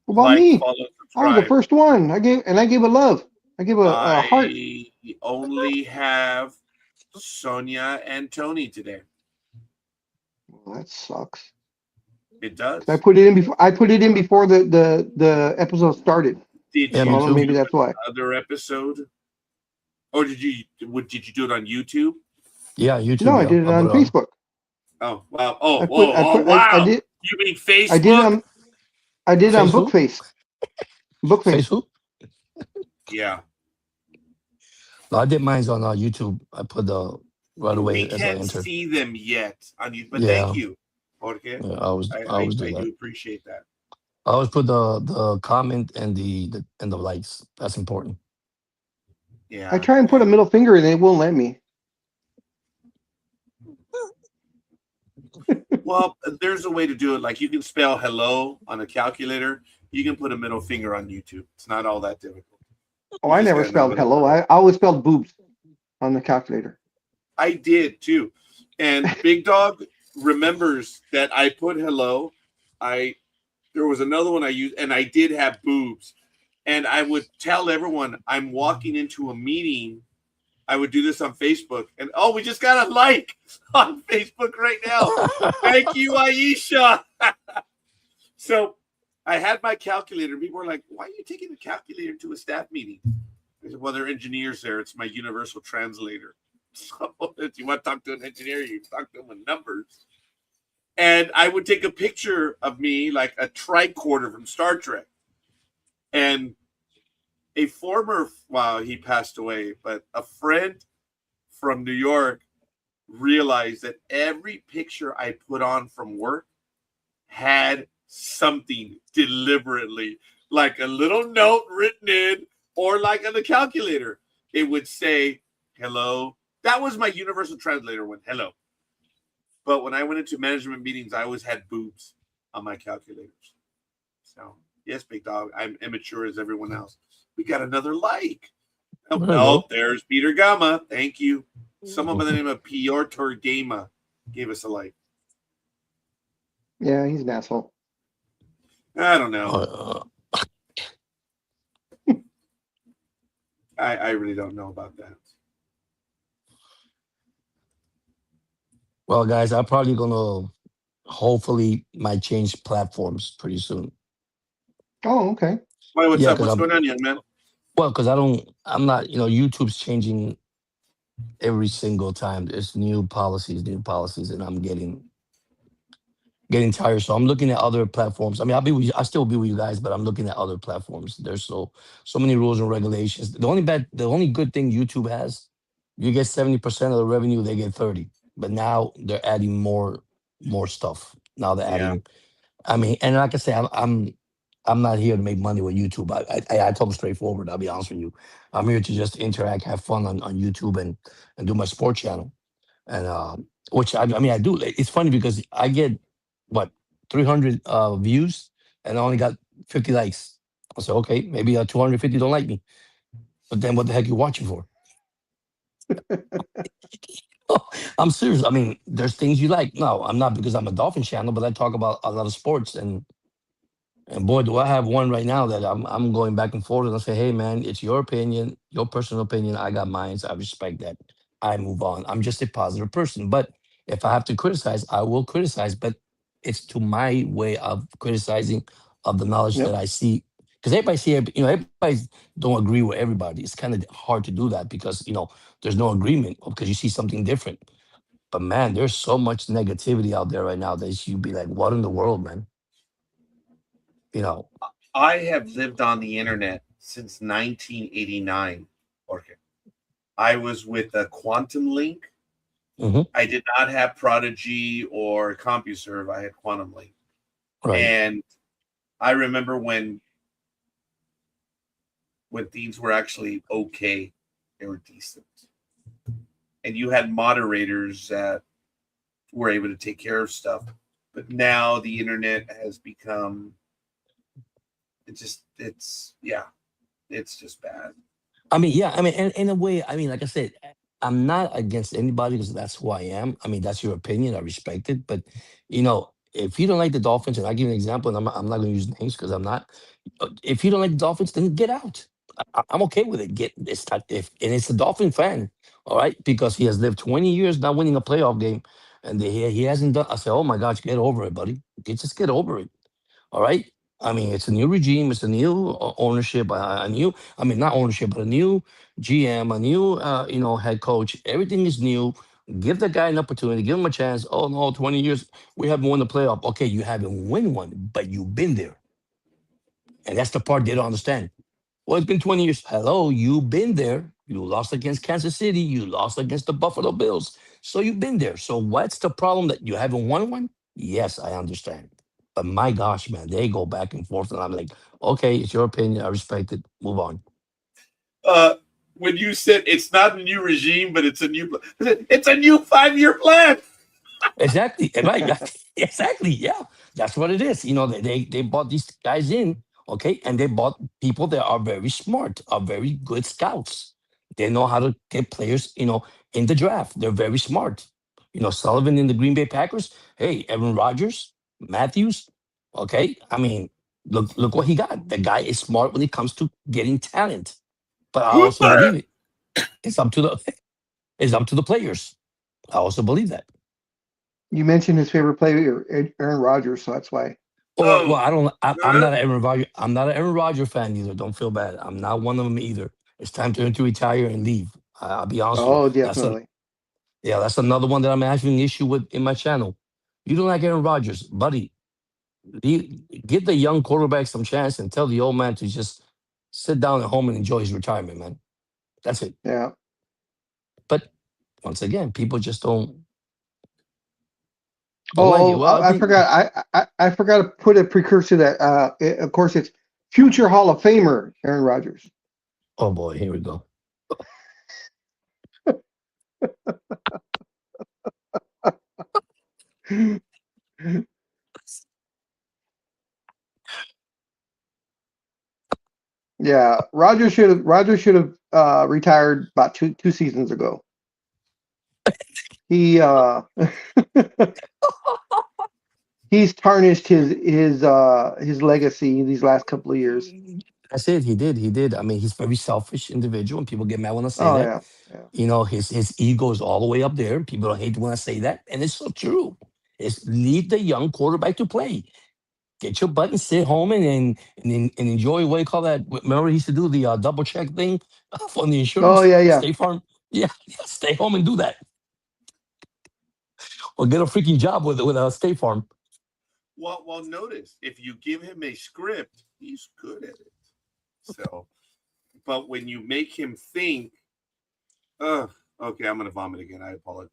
S2: What about
S1: Like,
S2: me?
S1: follow,
S2: I was the
S1: subscribe.
S2: first one. I gave a love. I gave a heart.
S1: I only have Sonia and Tony today.
S2: Well, that sucks.
S1: It
S2: 'Cause I
S1: does.
S2: put it in before. I put it in before the episode started.
S1: Did
S3: Yeah,
S2: So
S3: me
S1: you
S3: too.
S2: maybe
S1: do
S2: that's why.
S1: another episode, or did you do it on YouTube?
S3: Yeah,
S2: No,
S3: YouTube.
S2: I
S3: Yeah,
S2: did it
S3: I put
S2: on
S3: it on
S2: Facebook.
S1: Oh wow! Oh
S2: I put
S1: whoa!
S2: I
S1: Oh
S2: put I
S1: wow!
S2: did
S1: You mean
S2: I did it
S1: Facebook?
S2: on I did it on
S3: Facebook.
S2: Bookface. Bookface.
S3: Facebook.
S1: Yeah.
S3: No, I did mine's on YouTube. I put the right
S1: We
S3: away as I
S1: can't
S3: entered.
S1: see them yet on you, but thank
S3: Yeah,
S1: you, Jorge.
S3: yeah. I always do
S1: I
S3: that.
S1: do appreciate that.
S3: I always put the comment and the likes. That's important.
S2: I
S1: Yeah,
S2: try and put a
S1: and
S2: middle finger in it, it won't let me.
S1: well, there's a way to do it. Like you can spell hello on a calculator. You can put a middle finger on YouTube. It's not all that difficult.
S2: Oh,
S1: You
S2: I
S1: just
S2: never
S1: got to know
S2: spelled
S1: what it
S2: hello.
S1: does.
S2: I always spelled boobs on the calculator.
S1: I did too. And Big Dog remembers that I put hello. I There was another one I used, and I did have boobs. And I would tell everyone I'm walking into a meeting. I would do this on Facebook, and oh, we just got a like on Facebook right now. Thank you, Aisha. So I had my calculator. People were like, "Why are you taking the calculator to a staff meeting?" I said, "Well, there are engineers there. It's my universal translator. So if you want to talk to an engineer, you talk to them with numbers." And I would take a picture of me like a tricorder from Star Trek. And a former, well, he passed away, but a friend from New York realized that every picture I put on from work had something deliberately, like a little note written in, or like on the calculator. It would say, hello. That was my universal translator one, hello. But when I went into management meetings, I always had boobs on my calculators. So, yes, Big Dog, I'm immature as everyone else. We got another like. Oh,
S3: There you
S1: no,
S3: go.
S1: there's Peter Gama. Thank you. Someone by the name of Piotr Gama gave us a like.
S2: Yeah, he's an asshole.
S1: I don't know.
S3: Uh,
S1: I really don't know about that.
S3: well, guys, I'm probably gonna hopefully might change platforms pretty soon.
S2: Oh, okay.
S1: Why, what's
S3: Yeah,
S1: up?
S3: because
S1: What's
S3: I'm
S1: going on, young man?
S3: Well, because I'm not, YouTube's changing every single time. There's new policies, and I'm getting tired. So I'm looking at other platforms. I mean, I still be with you guys, but I'm looking at other platforms. There's so many rules and regulations. The only good thing YouTube has, you get 70% of the revenue, they get 30. But now they're adding more stuff. Now they're
S1: Yeah.
S3: adding. I mean, and like I say, I'm not here to make money with YouTube. I told them straightforward. I'll be honest with you. I'm here to just interact, have fun on YouTube, and do my sport channel. And which I mean, I do. It's funny because I get what 300 views, and I only got 50 likes. I said, okay, maybe 250 don't like me, but then what the heck you watching for? I'm serious. I mean, there's things you like. No, I'm not, because I'm a Dolphin channel, but I talk about a lot of sports. And boy, do I have one right now that I'm going back and forth, and I say, hey man, it's your opinion, your personal opinion. I got mine. So I respect that. I move on. I'm just a positive person. But if I have to criticize, I will criticize. But it's to my way of criticizing, of the knowledge that
S2: Yep.
S3: I see. Because everybody don't agree with everybody. It's kind of hard to do that because there's no agreement, because you see something different. But man, there's so much negativity out there right now that you'd be like, what in the world, man? You know.
S1: I have lived on the internet since 1989, Jorge. I was with a Quantum Link.
S3: Mhm.
S1: I did not have Prodigy or CompuServe. I had Quantum Link.
S3: Right.
S1: And I remember when things were actually okay, they were decent. And you had moderators that were able to take care of stuff. But now the internet has become it's just bad.
S3: I mean, yeah. I mean, in a way, I mean, like I said, I'm not against anybody because that's who I am. I mean, that's your opinion. I respect it. But if you don't like the Dolphins, and I give you an example, and I'm not going to use names because I'm not. If you don't like the Dolphins, then get out. I'm okay with it. It's not if and it's a Dolphin fan, all right, because he has lived 20 years not winning a playoff game, and he hasn't done. I say, oh my gosh, get over it, buddy. Just get over it. All right. I mean, it's a new regime. It's a new ownership. A new, I mean, not ownership, but a new GM, a new, head coach. Everything is new. Give the guy an opportunity. Give him a chance. Oh no, 20 years we haven't won the playoff. Okay, you haven't won one, but you've been there, and that's the part they don't understand. Well, it's been 20 years. Hello, you've been there. You lost against Kansas City. You lost against the Buffalo Bills. So you've been there. So what's the problem that you haven't won one? Yes, I understand. But my gosh, man, they go back and forth. And I'm like, okay, it's your opinion. I respect it. Move on.
S1: Uh, when you said it's not a new regime, but it's a new 5-year plan.
S3: Exactly. Right. Exactly. Yeah. That's what it is. They bought these guys in, okay, and they bought people that are very smart, are very good scouts. They know how to get players, in the draft. They're very smart. Sullivan in the Green Bay Packers. Hey, Aaron Rodgers, Matthews. Okay. I mean, look what he got. The guy is smart when it comes to getting talent. But I also
S1: Hooper.
S3: believe it's up to the it's up to the players. I also believe that.
S2: You mentioned his favorite player, Aaron Rodgers, so that's why.
S3: Well,
S1: Oh,
S3: I don't. I'm
S1: huh?
S3: not an Aaron Rodgers. I'm not an Aaron Rodgers fan either. Don't feel bad. I'm not one of them either. It's time for him to retire and leave. I'll be honest with you.
S2: Oh,
S3: That's a
S2: definitely.
S3: Yeah. That's another one that I'm having an issue with in my channel. You don't like Aaron Rodgers, buddy. Give the young quarterback some chance and tell the old man to just sit down at home and enjoy his retirement, man. That's it.
S2: Yeah.
S3: But once again, people just don't like it.
S2: Oh,
S3: Well, I
S2: I
S3: think.
S2: forgot. I forgot to put a precursor that. Of course, it's future Hall of Famer Aaron Rodgers.
S3: Oh boy, here we go.
S2: Yeah, Rodgers should have retired about two seasons ago. He he's tarnished his legacy these last couple of years.
S3: That's it. He did. He did. I mean, he's a very selfish individual, and people get mad when I say
S2: Oh
S3: that.
S2: yeah, yeah.
S3: His ego is all the way up there. People don't hate when I say that, and it's so true. It's leave the young quarterback to play. Get your butt and sit home and enjoy what you call that. Remember, he used to do the double check thing on the
S2: Oh
S3: insurance,
S2: yeah, yeah.
S3: State Farm. Yeah, yeah, stay home and do that, or get a freaking job with a State Farm.
S1: Well, notice if you give him a script, he's good at it. So, but when you make him think, okay, I'm gonna vomit again. I apologize.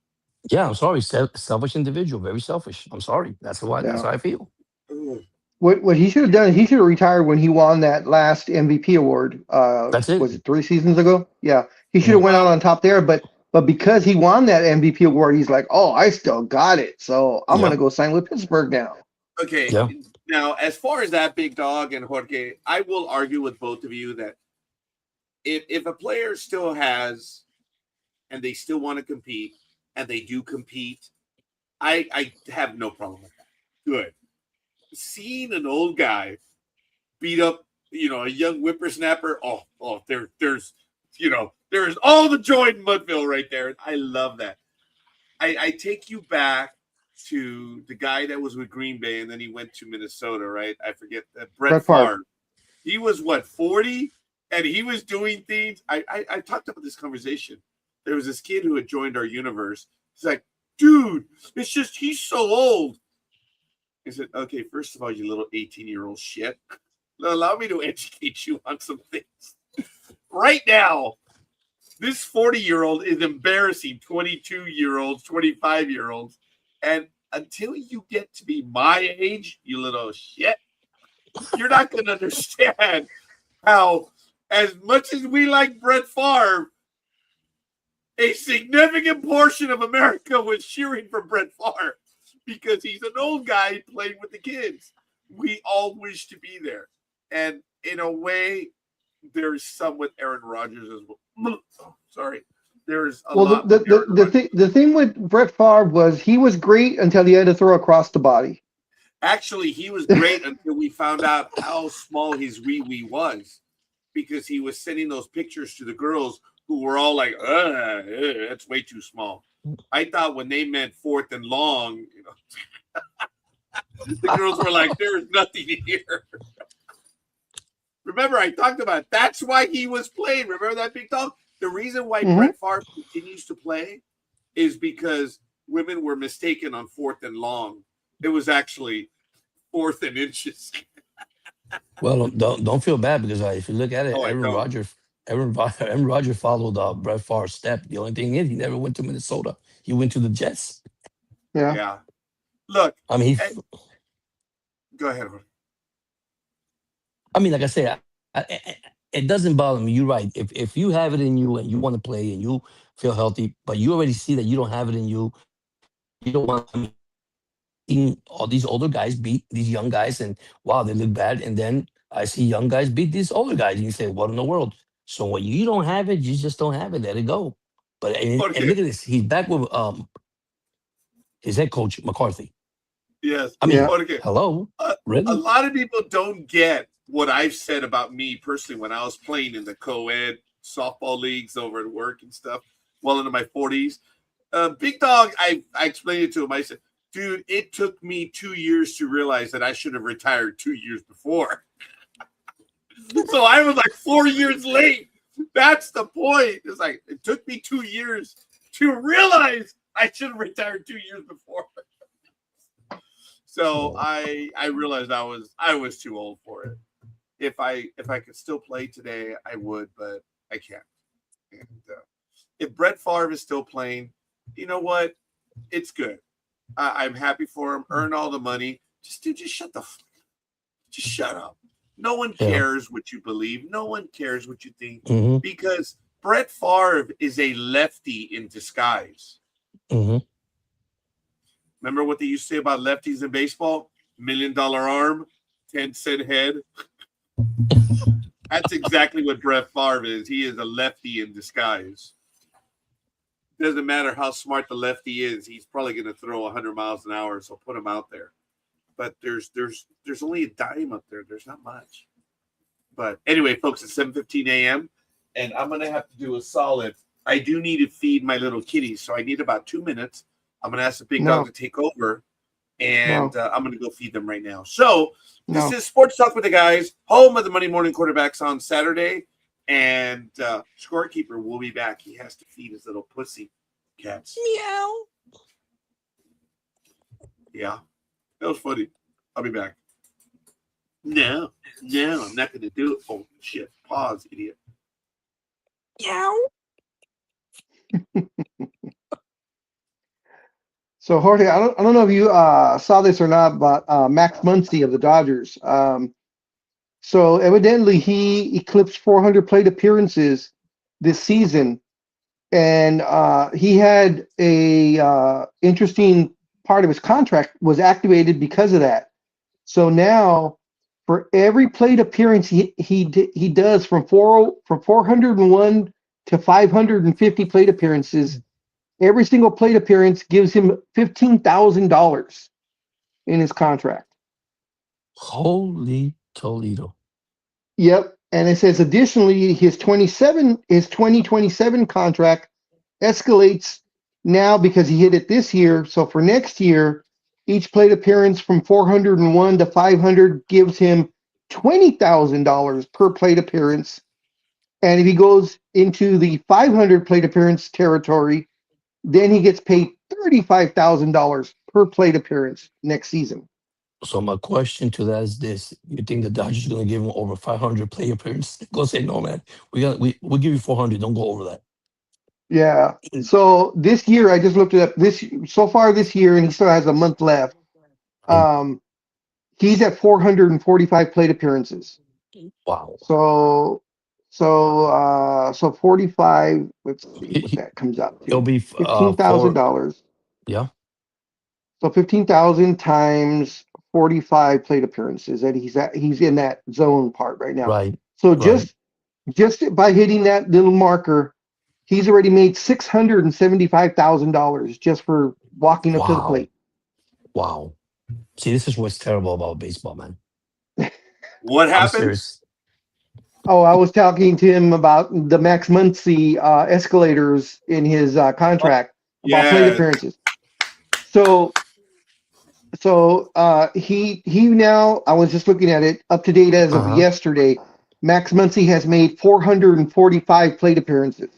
S3: Yeah, I'm sorry, selfish individual, very selfish. I'm sorry. That's why. That's
S2: Yeah.
S3: how I feel.
S1: Ugh.
S2: What he should have done, he should have retired when he won that last MVP award.
S3: That's it.
S2: Was it 3 seasons ago? Yeah, he should have
S3: Mhm.
S2: went out
S1: Well,
S2: on top there. But because he won that MVP award, he's like, oh, I still got it. So I'm
S3: Yeah,
S2: gonna go sign with Pittsburgh now.
S1: okay.
S3: yeah,
S1: Now, as far as that big dog and Jorge, I will argue with both of you that if a player still has and they still want to compete and they do compete, I have no problem with that. Good. Seeing an old guy beat up, a young whippersnapper. There's all the joy in Mudville right there. I love that. I take you back to the guy that was with Green Bay and then he went to Minnesota, right? I forget that Brett
S2: Brett Favre.
S1: Favre. He was what, 40? And he was doing things. I talked about this conversation. There was this kid who had joined our universe. He's like, dude, it's just he's so old. I said, okay, first of all, you little 18-year-old shit. Allow me to educate you on some things. Right now, this 40-year-old is embarrassing 22-year-olds, 25-year-olds. And until you get to be my age, you little shit, you're not going to understand how, as much as we like Brett Favre, a significant portion of America was cheering for Brett Favre because he's an old guy playing with the kids. We all wish to be there. And in a way, there's some with Aaron Rodgers as well. Sorry. There's a
S2: Well,
S1: lot with Aaron Rodgers.
S2: the thing with Brett Favre was he was great until he had to throw across the body.
S1: Actually, he was great until we found out how small his wee was, because he was sending those pictures to the girls who were all like, that's way too small. I thought when they meant fourth and long, the girls were like, there's nothing here. Remember, I talked about it. That's why he was playing. Remember that big dog? The reason why Brett Favre continues to play is because women were mistaken on fourth and long. It was actually fourth and inches.
S3: Well, don't feel bad because if you look at it,
S1: Oh, I don't.
S3: Aaron Rodgers followed Brett Favre's step. The only thing is, he never went to Minnesota. He went to the Jets.
S2: Yeah.
S1: Yeah. Look,
S3: I mean,
S1: go ahead.
S3: I mean, like I said, it doesn't bother me. You're right. If you have it in you and you want to play and you feel healthy, but you already see that you don't have it in you, you don't want. I mean, seeing all these older guys beat these young guys, and wow, they look bad. And then I see young guys beat these older guys, and you say, "What in the world?" So when you don't have it, you just don't have it. Let it go. But and
S1: Okay.
S3: look at this. He's back with his head coach McCarthy.
S1: Yes.
S3: I mean,
S1: Okay.
S3: hello,
S1: A
S3: really?
S1: lot of people don't get what I've said about me personally when I was playing in the co-ed softball leagues over at work and stuff, well into my 40s. Big Dog, I explained it to him. I said, dude, it took me 2 years to realize that I should have retired 2 years before. So I was like 4 years late. That's the point. It's like it took me 2 years to realize I should have retired 2 years before. So I realized I was too old for it. If I could still play today, I would, but I can't. And if Brett Favre is still playing, you know what? It's good. I'm happy for him. Earn all the money. Just just shut up. No one
S3: Yeah.
S1: cares what you believe. No one cares what you think,
S3: Mm-hmm.
S1: because Brett Favre is a lefty in disguise.
S3: Mm-hmm.
S1: Remember what they used to say about lefties in baseball? $1 million arm, 10-cent head. That's exactly what Brett Favre is. He is a lefty in disguise. Doesn't matter how smart the lefty is, he's probably going to throw 100 miles an hour, so put him out there. But there's only a dime up there. There's not much. But anyway, folks, it's 7:15 a.m. and I'm going to have to do a solid. I do need to feed my little kitties, so I need about 2 minutes. I'm going to ask the big dog to take over. And
S2: No.
S1: I'm going to go feed them right now. So this
S2: No.
S1: is Sports Talk with the Guys, home of the Monday Morning Quarterbacks on Saturday. And Scorekeeper will be back. He has to feed his little pussy cats.
S3: Meow.
S1: Yeah, that was funny. I'll be back. No, I'm not going to do it. Oh, shit. Pause, idiot.
S3: Meow.
S2: So Jorge, I don't know if you saw this or not, but Max Muncy of the Dodgers. So evidently he eclipsed 400 plate appearances this season, and he had a interesting part of his contract was activated because of that. So now, for every plate appearance he does from 401 to 550 plate appearances, every single plate appearance gives him $15,000 in his contract.
S3: Holy Toledo.
S2: Yep. And it says additionally, his 2027 contract escalates now because he hit it this year. So for next year, each plate appearance from 401 to 500 gives him $20,000 per plate appearance. And if he goes into the 500 plate appearance territory, then he gets paid $35,000 per plate appearance next season.
S3: So my question to that is this: you think the Dodgers are going to give him over 500 play appearances? Go say no, man. We'll give you 400. Don't go over that.
S2: Yeah. So this year, I just looked it up. This so far this year, and he still has a month left.
S3: Right.
S2: He's at 445 plate appearances.
S3: Wow.
S2: So 45. Let's see what
S3: He,
S2: that comes out
S3: it'll
S2: to.
S3: be four.
S2: $15,000.
S3: Yeah.
S2: So 15,000 times 45 plate appearances that he's in that zone part right now.
S3: Right.
S2: So
S3: Right.
S2: just by hitting that little marker, he's already made $675,000 just for walking up to the
S3: Wow.
S2: plate.
S3: Wow. See, this is what's terrible about baseball, man.
S1: What
S3: I'm
S1: happened?
S3: serious.
S2: Oh, I was talking to him about the Max Muncy escalators in his contract about plate
S1: Yeah.
S2: appearances. So he now, I was just looking at it up to date as of
S3: Uh-huh.
S2: yesterday. Max Muncy has made 445 plate appearances.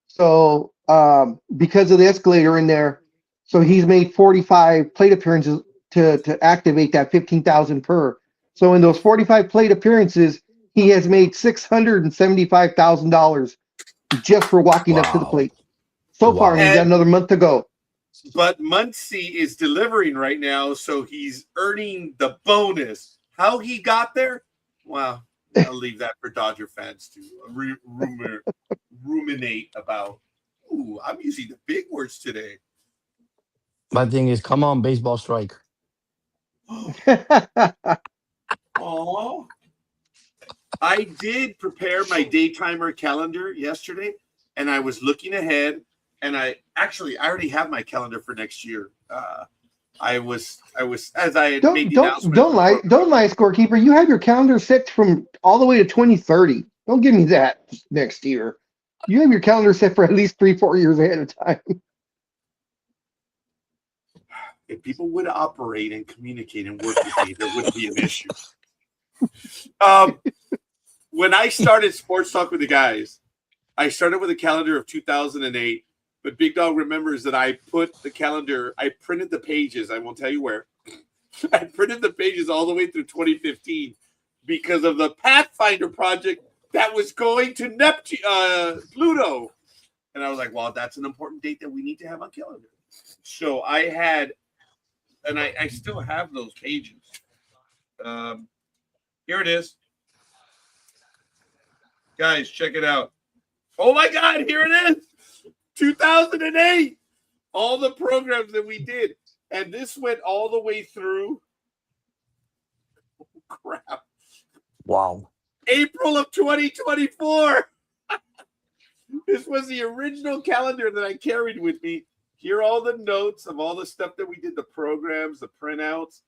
S2: So because of the escalator in there, so he's made 45 plate appearances to activate that 15,000 per. So in those 45 plate appearances, he has made $675,000 just for walking up to the
S3: Wow.
S2: plate so far, and
S3: Wow.
S2: he's got
S1: And
S2: another month to go.
S1: but Muncie is delivering right now, so he's earning the bonus. How he got there? Well, I'll leave that for Dodger fans to ruminate about. Ooh, I'm using the big words today.
S3: My thing is, come on, baseball strike.
S1: Oh, I did prepare my daytimer calendar yesterday, and I was looking ahead, and I already have my calendar for next year. I was as I had made the announcement of the program.
S2: don't lie, scorekeeper. You have your calendar set from all the way to 2030. Don't give me that next year. You have your calendar set for at least 3-4 years ahead of time.
S1: If people would operate and communicate and work with me, there wouldn't be an issue. When I started Sports Talk with the Guys, I started with a calendar of 2008. But Big Dog remembers that I put the calendar, I printed the pages. I won't tell you where. I printed the pages all the way through 2015 because of the Pathfinder project that was going to Pluto. And I was like, well, that's an important date that we need to have on calendar. So I had, and I still have those pages. Here it is. Guys, check it out. Oh my God, here it is. 2008. All the programs that we did. And this went all the way through. Oh, crap.
S3: Wow.
S1: April of 2024. This was the original calendar that I carried with me. Here are all the notes of all the stuff that we did, the programs, the printouts,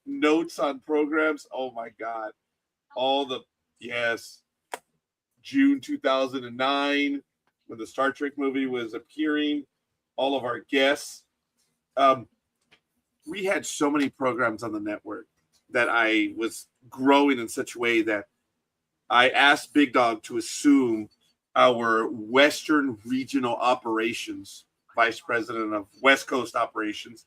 S1: notes on programs. Oh my God. Yes. June 2009, when the Star Trek movie was appearing, all of our guests. we had so many programs on the network that I was growing in such a way that I asked Big Dog to assume our Western regional operations, vice president of West Coast operations.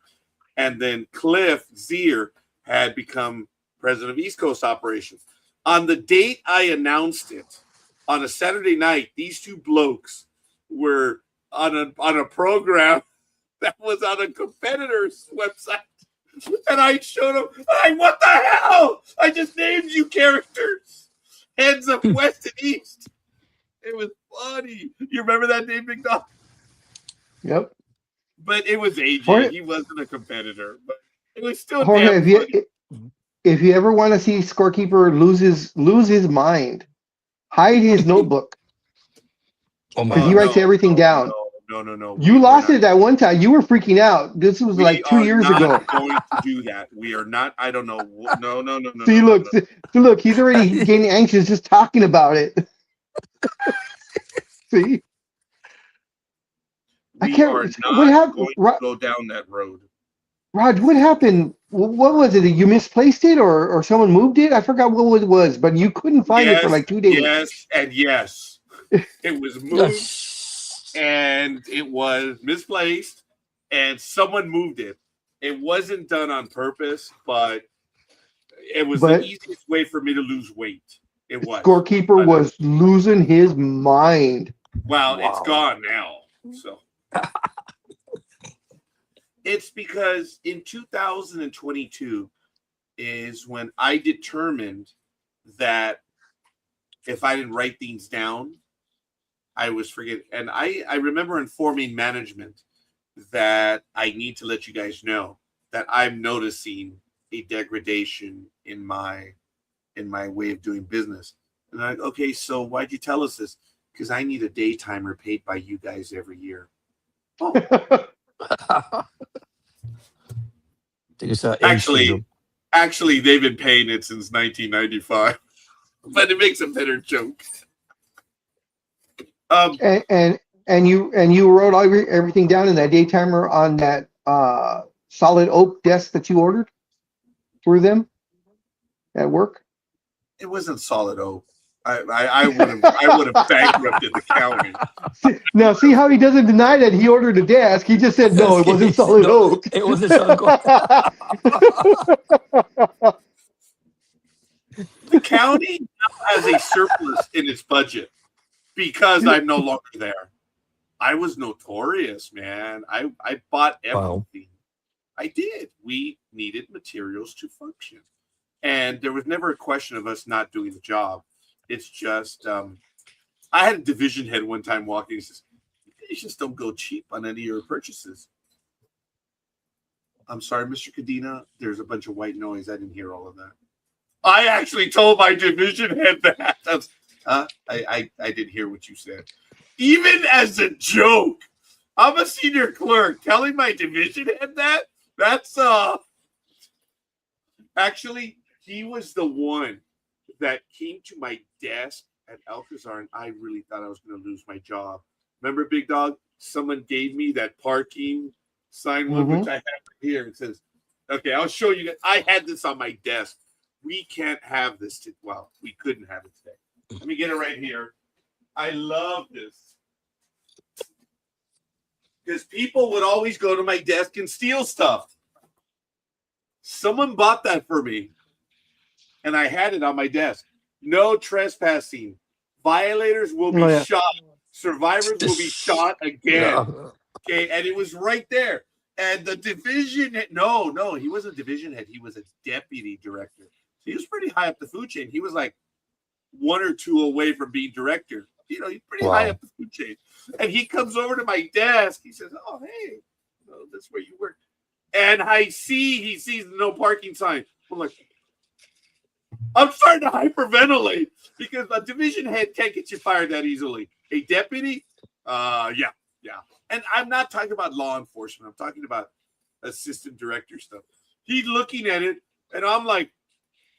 S1: And then Cliff Zier had become president of East Coast operations. On the date I announced it, on a Saturday night, these two blokes were on a program that was on a competitor's website. And I showed them, what the hell? I just named you characters. Heads of West and East. It was funny. You remember that name, Big Dog?
S2: Yep.
S1: But it was AJ.
S2: Jorge,
S1: He wasn't a competitor, but it was still
S2: Jorge,
S1: damn funny.
S2: if you ever want to see Scorekeeper lose his mind, hide his notebook
S3: Oh my
S2: because he
S3: gosh.
S2: writes everything down.
S1: No.
S2: You lost it that one time. You were freaking out. This was like 2 years ago.
S1: Going to do that. We are not. I don't know. No.
S2: See, look, he's already getting anxious just talking about it. See,
S1: We
S2: I can't.
S1: are
S2: What
S1: not
S2: happened,
S1: going to go down that road.
S2: Raj? What happened? What was it? You misplaced it, or someone moved it? I forgot what it was, but you couldn't find it for like 2 days.
S1: Yes, and yes. It was moved, and it was misplaced, and someone moved it. It wasn't done on purpose, but it was the easiest way for me to lose weight. It was.
S2: Scorekeeper was losing his mind.
S1: Well, it's gone now. So it's because in 2022 is when I determined that if I didn't write things down, I was forgetting. And I remember informing management that I need to let you guys know that I'm noticing a degradation in my way of doing business. And I'm like, okay, so why'd you tell us this? Because I need a day timer paid by you guys every year. Oh. Actually, they've been paying it since 1995, but it makes a better joke.
S2: And you wrote everything down in that day timer on that solid oak desk that you ordered for them at work.
S1: It wasn't solid oak. I would have bankrupted the county.
S2: Now, see how he doesn't deny that he ordered a desk. He just said no, it wasn't solid oak.
S3: It wasn't solid oak.
S1: The county now has a surplus in its budget because I'm no longer there. I was notorious, man. I bought everything. Wow. I did. We needed materials to function. And there was never a question of us not doing the job. It's just, I had a division head one time walking. He says, "You just don't go cheap on any of your purchases." I'm sorry, Mr. Cadena. There's a bunch of white noise. I didn't hear all of that. I actually told my division head that. I didn't hear what you said. Even as a joke, I'm a senior clerk. Telling my division head that's actually, he was the one that came to my desk at Alcazar, and I really thought I was going to lose my job. Remember, Big Dog? Someone gave me that parking sign one, which I have here. It says, okay, I'll show you. I had this on my desk. We can't have this. Well, we couldn't have it today. Let me get it right here. I love this. Because people would always go to my desk and steal stuff. Someone bought that for me. And I had it on my desk. No trespassing. Violators will be shot. Survivors will be shot again. Okay, and it was right there. And the division head, no, he wasn't a division head. He was a deputy director. So he was pretty high up the food chain. He was like 1 or 2 away from being director. You know, he's pretty high up the food chain. And he comes over to my desk. He says, "Oh, hey, that's where you work." And he sees the no parking sign. I'm like, I'm starting to hyperventilate because a division head can't get you fired that easily. A deputy, yeah. And I'm not talking about law enforcement. I'm talking about assistant director stuff. He's looking at it, and I'm like,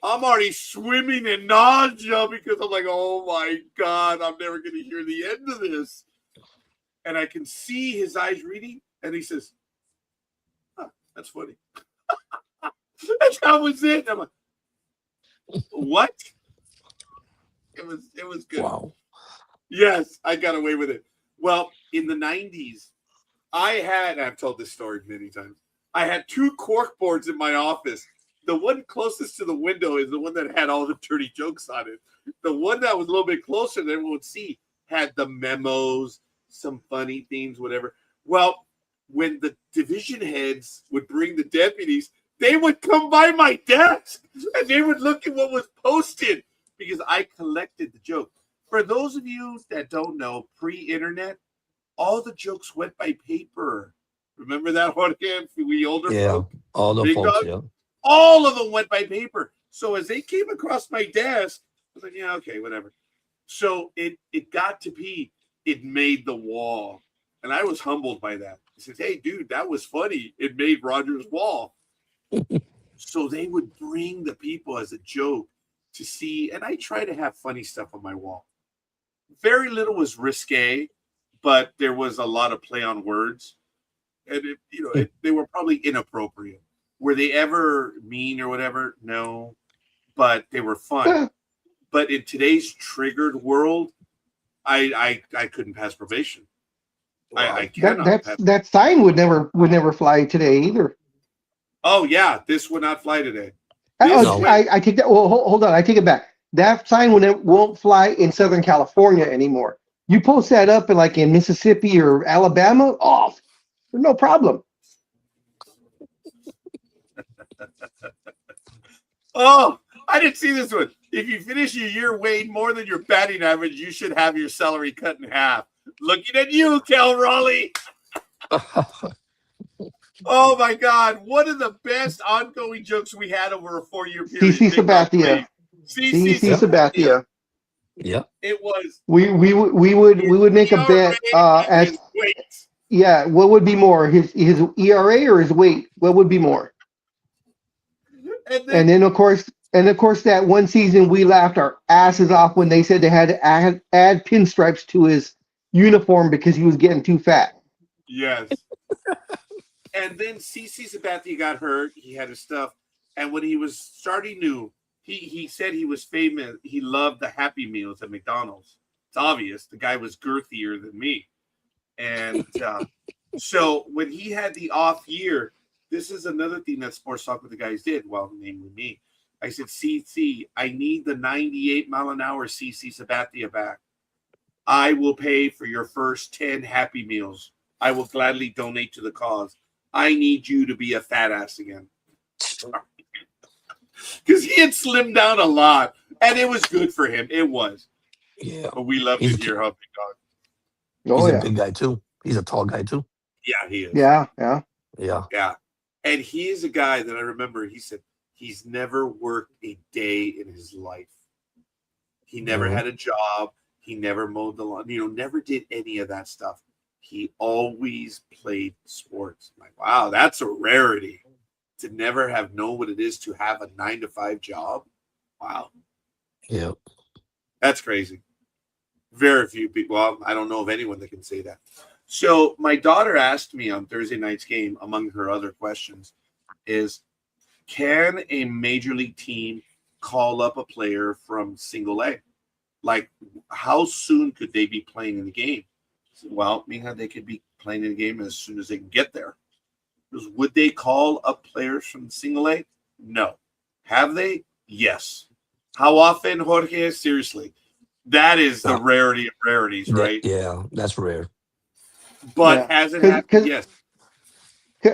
S1: I'm already swimming in nausea because I'm like, oh my God, I'm never going to hear the end of this. And I can see his eyes reading, and he says, "Huh, that's funny." That was it. I'm like, what? It was good.
S3: Wow.
S1: Yes, I got away with it. Well, in the 90s, I've told this story many times. I had 2 cork boards in my office. The one closest to the window is the one that had all the dirty jokes on it. The one that was a little bit closer that everyone would see had the memos, some funny things, whatever. Well, when the division heads would bring the deputies, they would come by my desk and they would look at what was posted because I collected the joke. For those of you that don't know, pre-internet, all the jokes went by paper. Remember that one, we older
S3: Yeah.
S1: folk?
S3: All the
S1: Big
S3: folks,
S1: dog?
S3: yeah.
S1: All of them went by paper. So as they came across my desk, I was like, yeah, okay, whatever. So it got to be, it made the wall. And I was humbled by that. He says, hey, dude, that was funny. It made Roger's wall. So they would bring the people as a joke to see. And I try to have funny stuff on my wall. Very little was risque, but there was a lot of play on words. And, they were probably inappropriate. Were they ever mean or whatever? No. But they were fun. But in today's triggered world, I couldn't pass probation.
S3: Wow.
S1: I cannot.
S2: That sign would never fly today either.
S1: Oh yeah, this would not fly today.
S3: No.
S2: I take that. Well, hold on. I take it back. That sign won't fly in Southern California anymore. You post that up in Mississippi or Alabama, off, no problem.
S1: Oh, I didn't see this one. If you finish your year weighing more than your batting average, you should have your salary cut in half. Looking at you, Cal Raleigh. Oh my God! One of the best ongoing jokes we had over a 4-year period.
S2: CC Sabathia.
S1: CC
S2: Sabathia.
S3: Yeah.
S1: It was.
S2: We would make a bet as
S1: weight.
S2: Yeah, what would be more, his ERA or his weight? What would be more? And then of course that one season we laughed our asses off when they said they had to add pinstripes to his uniform because he was getting too fat.
S1: Yes. And then CC Sabathia got hurt. He had his stuff. And when he was starting new, he said he was famous. He loved the Happy Meals at McDonald's. It's obvious. The guy was girthier than me. And so when he had the off year, this is another thing that Sports Talk with the guys did. Well, namely me. I said, CC, I need the 98-mile-an-hour CC Sabathia back. I will pay for your first 10 Happy Meals. I will gladly donate to the cause. I need you to be a fat ass again. Because he had slimmed down a lot, and it was good for him. It was.
S3: Yeah.
S1: But we love it here, huh, Big Dog?
S3: He's a big guy, too. He's a tall guy, too.
S1: Yeah, he is.
S2: Yeah.
S1: Yeah. And he is a guy that I remember, he said he's never worked a day in his life. He never had a job. He never mowed the lawn, never did any of that stuff. He always played sports. I'm like, wow, that's a rarity to never have known what it is to have a 9-to-5 job. Wow.
S3: Yeah.
S1: That's crazy. Very few people. Well, I don't know of anyone that can say that. So my daughter asked me on Thursday night's game, among her other questions, is can a major league team call up a player from single A? Like, how soon could they be playing in the game? Well, they could be playing in the game as soon as they can get there. Would they call up players from single A? No. Have they? Yes. How often, Jorge? Seriously. That is the rarity of rarities, right?
S3: Yeah, that's rare.
S1: But has it happened? Yes.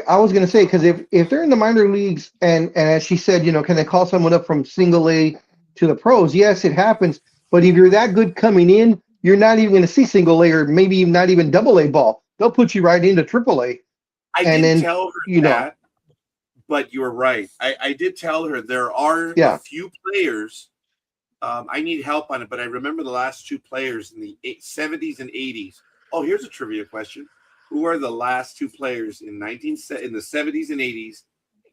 S2: I was going to say, because if they're in the minor leagues and as she said, can they call someone up from single A to the pros? Yes, it happens. But if you're that good coming in, you're not even going to see single A or maybe not even double A ball. They'll put you right into triple A.
S1: I didn't tell her that, but you're right. I did tell her there are a few players. I need help on it, but I remember the last 2 players in the 70s and 80s. Oh, here's a trivia question. Who are the last 2 players in the 70s and 80s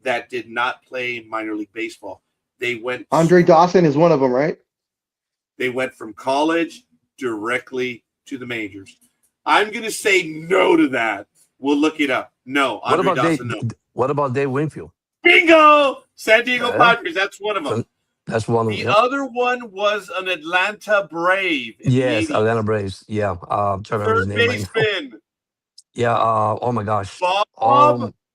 S1: that did not play minor league baseball? They went.
S2: Andre Dawson is one of them, right?
S1: They went from college directly to the majors. I'm going to say no to that. We'll look it up. No, Andre Dawson, no.
S3: What about Dave Winfield?
S1: Bingo! San Diego
S3: Yeah.
S1: Padres. That's one of them.
S3: So that's one of
S1: The
S3: them. Yep.
S1: other one was an Atlanta Brave in
S3: Yes,
S1: the 80s.
S3: Atlanta Braves. Yeah. I'm trying to remember his
S1: Third
S3: name right now.
S1: baseman,
S3: Yeah. Oh my gosh.
S1: Bob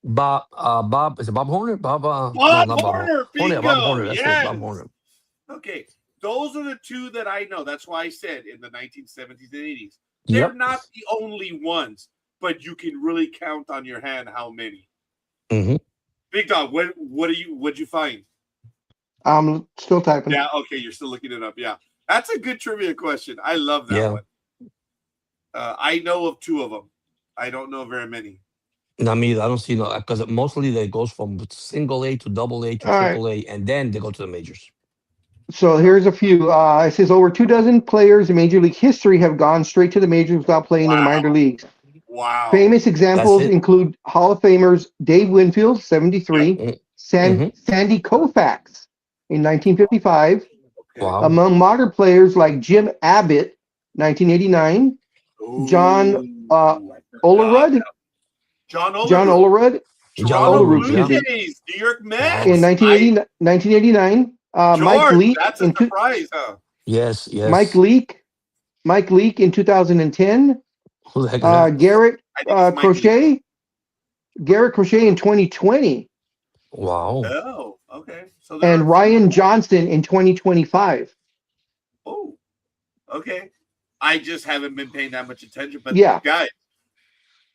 S3: Bob. Bob. Is it Bob Horner? Bob. No,
S1: Bob
S3: not Bob
S1: Horner.
S3: Horner. Yeah, Bob
S1: Bingo.
S3: Horner. That's it. Bob
S1: Yes.
S3: Horner.
S1: Okay. Those are the two that I know. That's why I said in the 1970s and 80s.
S3: Yep.
S1: They're not the only ones, but you can really count on your hand how many.
S3: Mm-hmm.
S1: Big Dog, what'd you find?
S2: I'm still typing.
S1: Yeah, okay, you're still looking it up. Yeah. That's a good trivia question. I love that
S3: Yeah.
S1: one. I know of two of them. I don't know very many.
S3: Not me either. I don't see no because mostly they goes from single A to double A to
S2: All right.
S3: triple A, and then they go to the majors.
S2: So here's a few. It says over 24 players in Major League history have gone straight to the majors without playing in the minor leagues.
S1: Wow.
S2: Famous examples
S3: it.
S2: include Hall of Famers Dave Winfield, 73,
S3: Mhm.
S2: Sandy Koufax in 1955.
S1: Okay.
S3: Wow.
S2: Among modern players like Jim Abbott, 1989, John Olerud,
S1: John
S2: John
S1: Olerud.
S2: Olerud
S1: Toronto
S3: Olerud,
S1: Blue
S3: yeah.
S1: Jays, New York Mets.
S2: in 1989. Mike
S1: George,
S2: Leake
S1: that's a surprise, huh?
S3: Yes.
S2: Mike Leake in 2010.
S3: Who the heck is that?
S2: Garrett
S1: I think it's Mike Leake.
S2: Crochet. Garrett Crochet in 2020.
S3: Wow.
S1: Oh, okay. So there
S2: And
S1: are-
S2: Ryan Johnson in 2025.
S1: Oh, okay. I just haven't been paying that much attention. But
S2: Yeah.
S1: guys,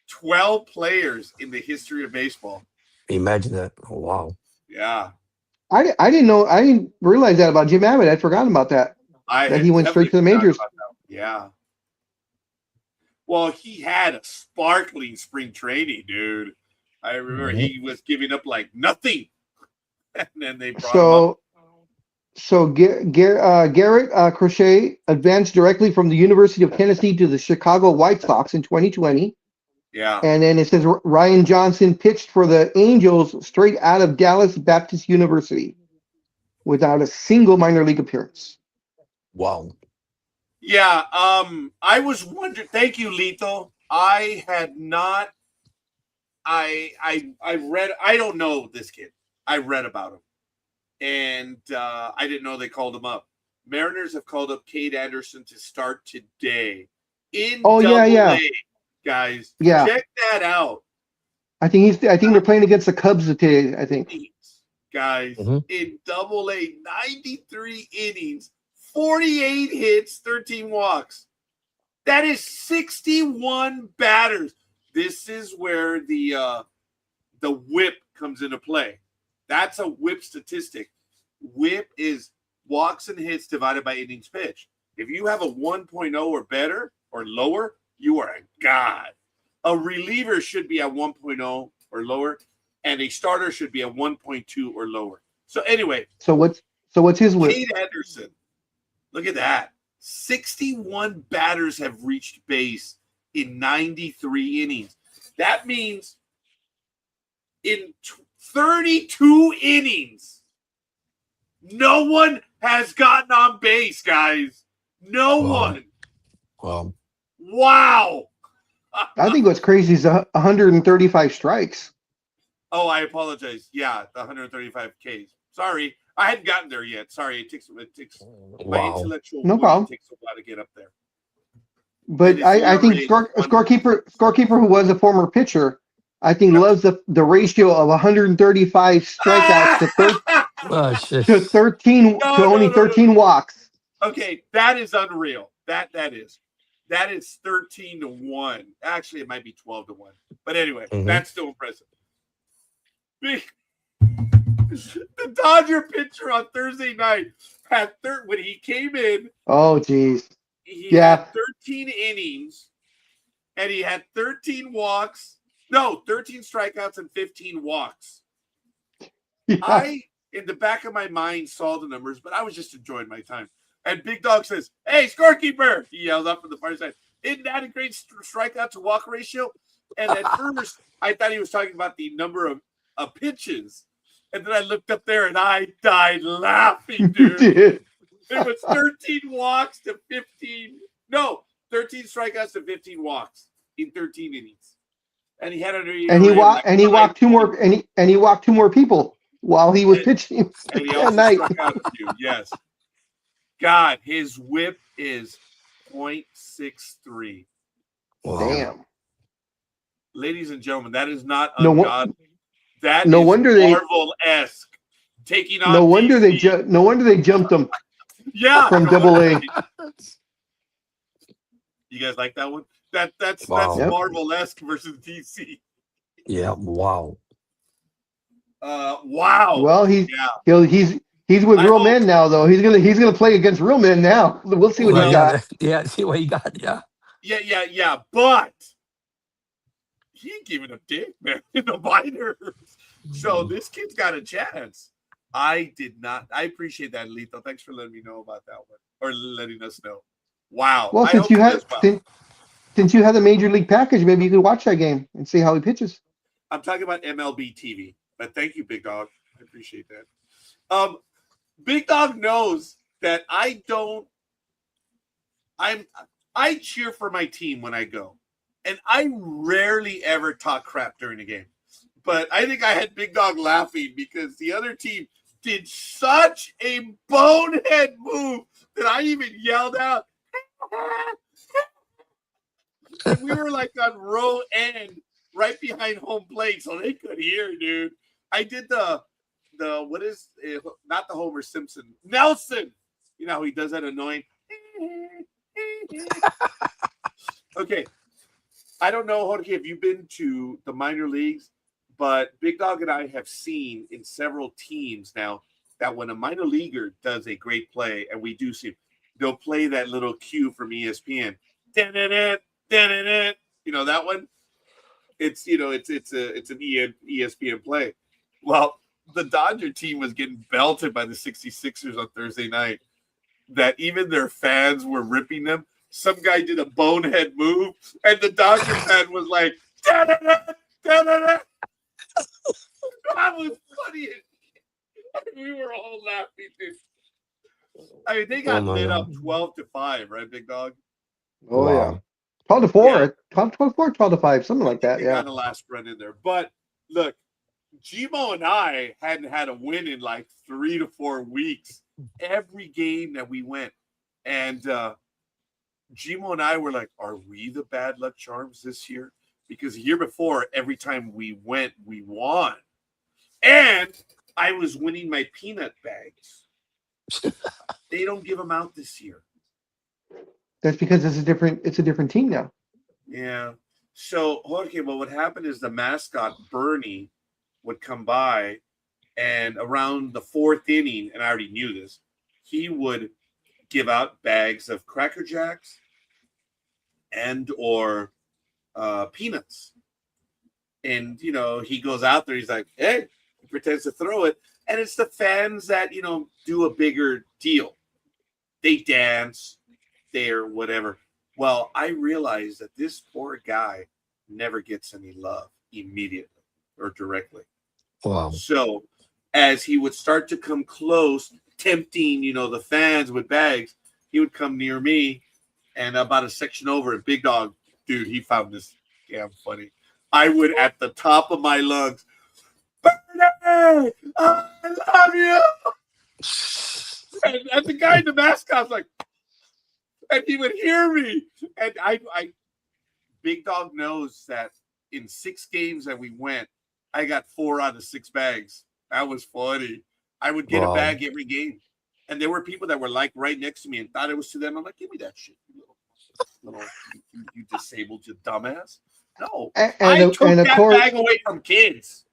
S1: 12 players in the history of baseball.
S3: Imagine that. Oh, wow.
S1: Yeah.
S2: I didn't know. I didn't realize that about Jim Abbott. I'd forgotten about that.
S1: I
S2: That
S1: had
S2: he went straight to the
S1: definitely
S2: majors.
S1: forgotten about that. Yeah. Well, he had a sparkling spring training, dude. I remember he was giving up like nothing. And then they brought him up.
S2: So Garrett Crochet advanced directly from the University of Tennessee to the Chicago White Sox in 2020.
S1: Yeah.
S2: And then it says Ryan Johnson pitched for the Angels straight out of Dallas Baptist University without a single minor league appearance.
S3: Wow.
S1: Yeah. I was wondering. Thank you, Lito. I had not. I read. I don't know this kid. I read about him, and I didn't know they called him up. Mariners have called up Cade Anderson to start today in Double-A, guys.
S2: Yeah.
S1: Check that out.
S2: I think they're playing against the Cubs today. I think.
S1: Guys, in Double-A, 93 innings, 48 hits, 13 walks. That is 61 batters. This is where the whip comes into play. That's a whip statistic. Whip is walks and hits divided by innings pitched. If you have a 1.0 or better or lower, you are a god. A reliever should be at 1.0 or lower, and a starter should be at 1.2 or lower. So anyway,
S2: So what's his whip?
S1: Cade Anderson. Look at that. 61 batters have reached base in 93 innings. That means in 32 innings, no one has gotten on base, guys. No one. Wow.
S2: I think what's crazy is 135 strikes.
S1: Oh, I apologize. Yeah, the 135 Ks. Sorry, I hadn't gotten there yet. Sorry, it takes my intellectual.
S2: No problem.
S1: Takes a while to get up there.
S2: But I think scorekeeper who was a former pitcher, I think loves the ratio of 135 strikeouts to 13 to only 13 walks.
S1: Okay, that is unreal. That is 13-1. Actually, it might be 12-1. But anyway, that's still impressive. The Dodger pitcher on Thursday night had when he came in.
S2: Oh, geez.
S1: He had 13 innings, and he had 13 walks. No, 13 strikeouts and 15 walks.
S2: Yeah.
S1: I, in the back of my mind, saw the numbers, but I was just enjoying my time. And Big Dog says, "Hey, scorekeeper!" He yelled up from the far side. Isn't that a great strikeout to walk ratio? And at first, I thought he was talking about the number of pitches. And then I looked up there and I died laughing, dude. It was 13 walks to 15. No, 13 strikeouts to 15 walks in 13 innings. And he had he walked two more people.
S2: while he was pitching
S1: And he
S2: that
S1: also
S2: night.
S1: struck out a few. Yes. God, his whip is .63.
S3: Wow.
S2: Damn.
S1: Ladies and gentlemen, that is not
S2: No,
S1: ungodly. That
S2: no
S1: is
S2: wonder they.
S1: Marvel-esque. Taking on
S2: No wonder they.
S1: DC.
S2: No wonder they jumped him
S1: Yeah.
S2: from
S1: no
S2: Double
S1: wonder.
S2: A.
S1: You guys like that one? That's
S3: Wow.
S2: Yep.
S1: Marvel-esque versus DC.
S3: Yeah. Wow.
S1: Wow.
S2: Well,
S1: Yeah.
S2: he's with
S1: I
S2: real
S1: hope.
S2: men now, though. He's gonna play against real men now. We'll see what
S3: Well,
S2: he's
S1: Well,
S2: got.
S3: yeah. See what he got. Yeah.
S1: Yeah. But he ain't giving a dick, man, in the minors. So this kid's got a chance. I did not. I appreciate that, Lito. Thanks for letting me know about that one, or letting us know. Wow.
S2: Well,
S1: I hope he does well.
S2: since you have the major league package, maybe you could watch that game and see how he pitches.
S1: I'm talking about MLB TV, but thank you, Big Dog. I appreciate that. Big Dog knows that I cheer for my team when I go, and I rarely ever talk crap during the game. But I think I had Big Dog laughing because the other team did such a bonehead move that I even yelled out. And we were like on row end, right behind home plate, so they could hear, dude. I did the what is it? Not the Homer Simpson, Nelson. You know how he does that annoying. Okay, I don't know, Jorge, if you've been to the minor leagues, but Big Dog and I have seen in several teams now that when a minor leaguer does a great play, and we do see, they'll play that little cue from ESPN. You know that one? It's an ESPN play. Well, the Dodger team was getting belted by the 66ers on Thursday night. That even their fans were ripping them. Some guy did a bonehead move, and the Dodger fan was like, that was funny. We were all laughing, dude. I mean, they got lit up 12-5, right, Big Dog?
S2: Oh yeah,
S3: Wow.
S2: 12-4, 12-4, 12-5, something like that.
S1: They
S2: Yeah.
S1: got a last run in there. But look, Gmo and I hadn't had a win in like 3 to 4 weeks. Every game that we went. And Gmo and I were like, are we the bad luck charms this year? Because the year before, every time we went, we won. And I was winning my peanut bags. They don't give them out this year.
S2: That's because it's a different team now.
S1: Yeah. So, Jorge, what would happen is the mascot, Bernie, would come by, and around the 4th inning, and I already knew this, he would give out bags of Cracker Jacks and or peanuts. And, he goes out there, he's like, hey, he pretends to throw it. And it's the fans that, do a bigger deal. They dance, they're whatever. Well, I realized that this poor guy never gets any love immediately or directly.
S3: Wow.
S1: So as he would start to come close, tempting, the fans with bags, he would come near me, and about a section over, and Big Dog, dude, he found this damn funny. I would, at the top of my lungs, Bernie, I love you. And the guy in the mascot's like, and he would hear me. And I Big Dog knows that in 6 games that we went, I got 4 out of 6 bags. That was funny. I would get a bag every game. And there were people that were like right next to me and thought it was to them. I'm like, give me that shit, you disabled, you dumbass. No. I took that bag away from kids.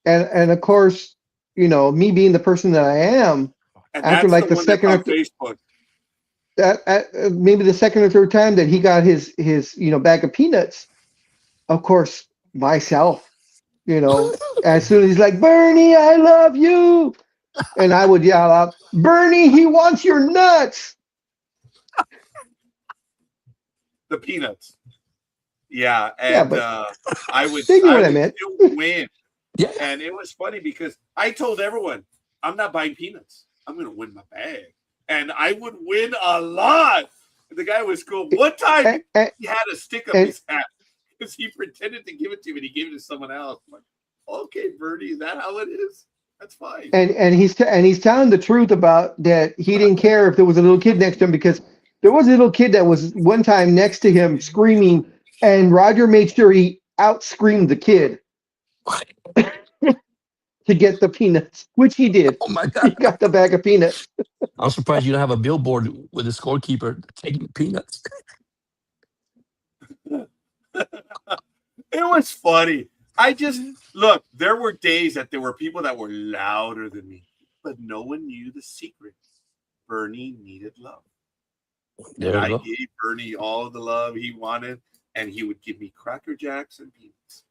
S2: And of course, me being the person that I am,
S1: And
S2: after like the second or
S1: Facebook.
S2: Maybe the second or third time that he got his bag of peanuts, of course, myself, as soon as he's like, Bernie, I love you. And I would yell out, Bernie, he wants your nuts.
S1: The peanuts. Yeah. And
S2: yeah, but
S1: I would
S2: still
S1: win.
S3: Yeah.
S1: And it was funny because I told everyone, I'm not buying peanuts. I'm going to win my bag. And I would win a lot. The guy was cool. One time, he had a stick up his hat because he pretended to give it to me, and he gave it to someone else. I'm like, okay, Bernie, is that how it is? That's fine.
S2: And he's telling the truth about that he didn't care if there was a little kid next to him because there was a little kid that was one time next to him screaming, and Roger made sure he out screamed the kid to get the peanuts, which he did.
S3: Oh my
S2: He
S3: God.
S2: got the bag of peanuts.
S3: I'm surprised you don't have a billboard with a scorekeeper taking peanuts.
S1: It was funny. I just look. There were days that there were people that were louder than me, but no one knew the secret. Bernie needed love, and
S3: There you
S1: I
S3: go.
S1: gave Bernie all the love he wanted, and he would give me Cracker Jacks and peanuts.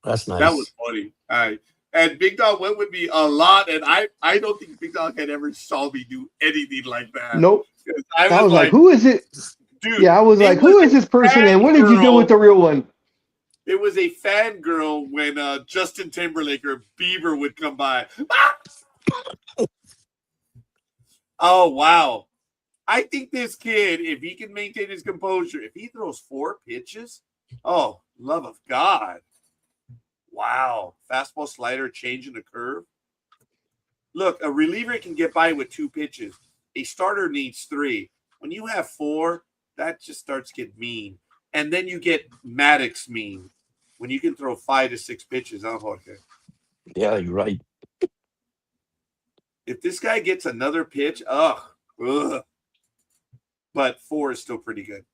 S3: That's
S1: That was
S3: nice.
S1: funny. And Big Dog went with me a lot, and I don't think Big Dog had ever saw me do anything like that.
S2: Nope.
S1: 'Cause I
S2: I
S1: was
S2: was like,
S1: like,
S2: who is it?
S1: dude,
S2: Yeah, I was
S1: it
S2: like,
S1: was
S2: who
S1: a
S2: is this person and what did you do with
S1: fangirl.
S2: the real one?
S1: It was a fangirl when Justin Timberlake or Bieber would come by. Oh wow! I think this kid, if he can maintain his composure, if he throws 4 pitches, oh love of God! Wow, fastball, slider, changing the curve. Look, a reliever can get by with 2 pitches. A starter needs 3. When you have 4, that just starts to get mean. And then you get Maddox mean when you can throw 5 to 6 pitches. Huh, Jorge?
S3: Yeah, you're right.
S1: If this guy gets another pitch, ugh. But 4 is still pretty good.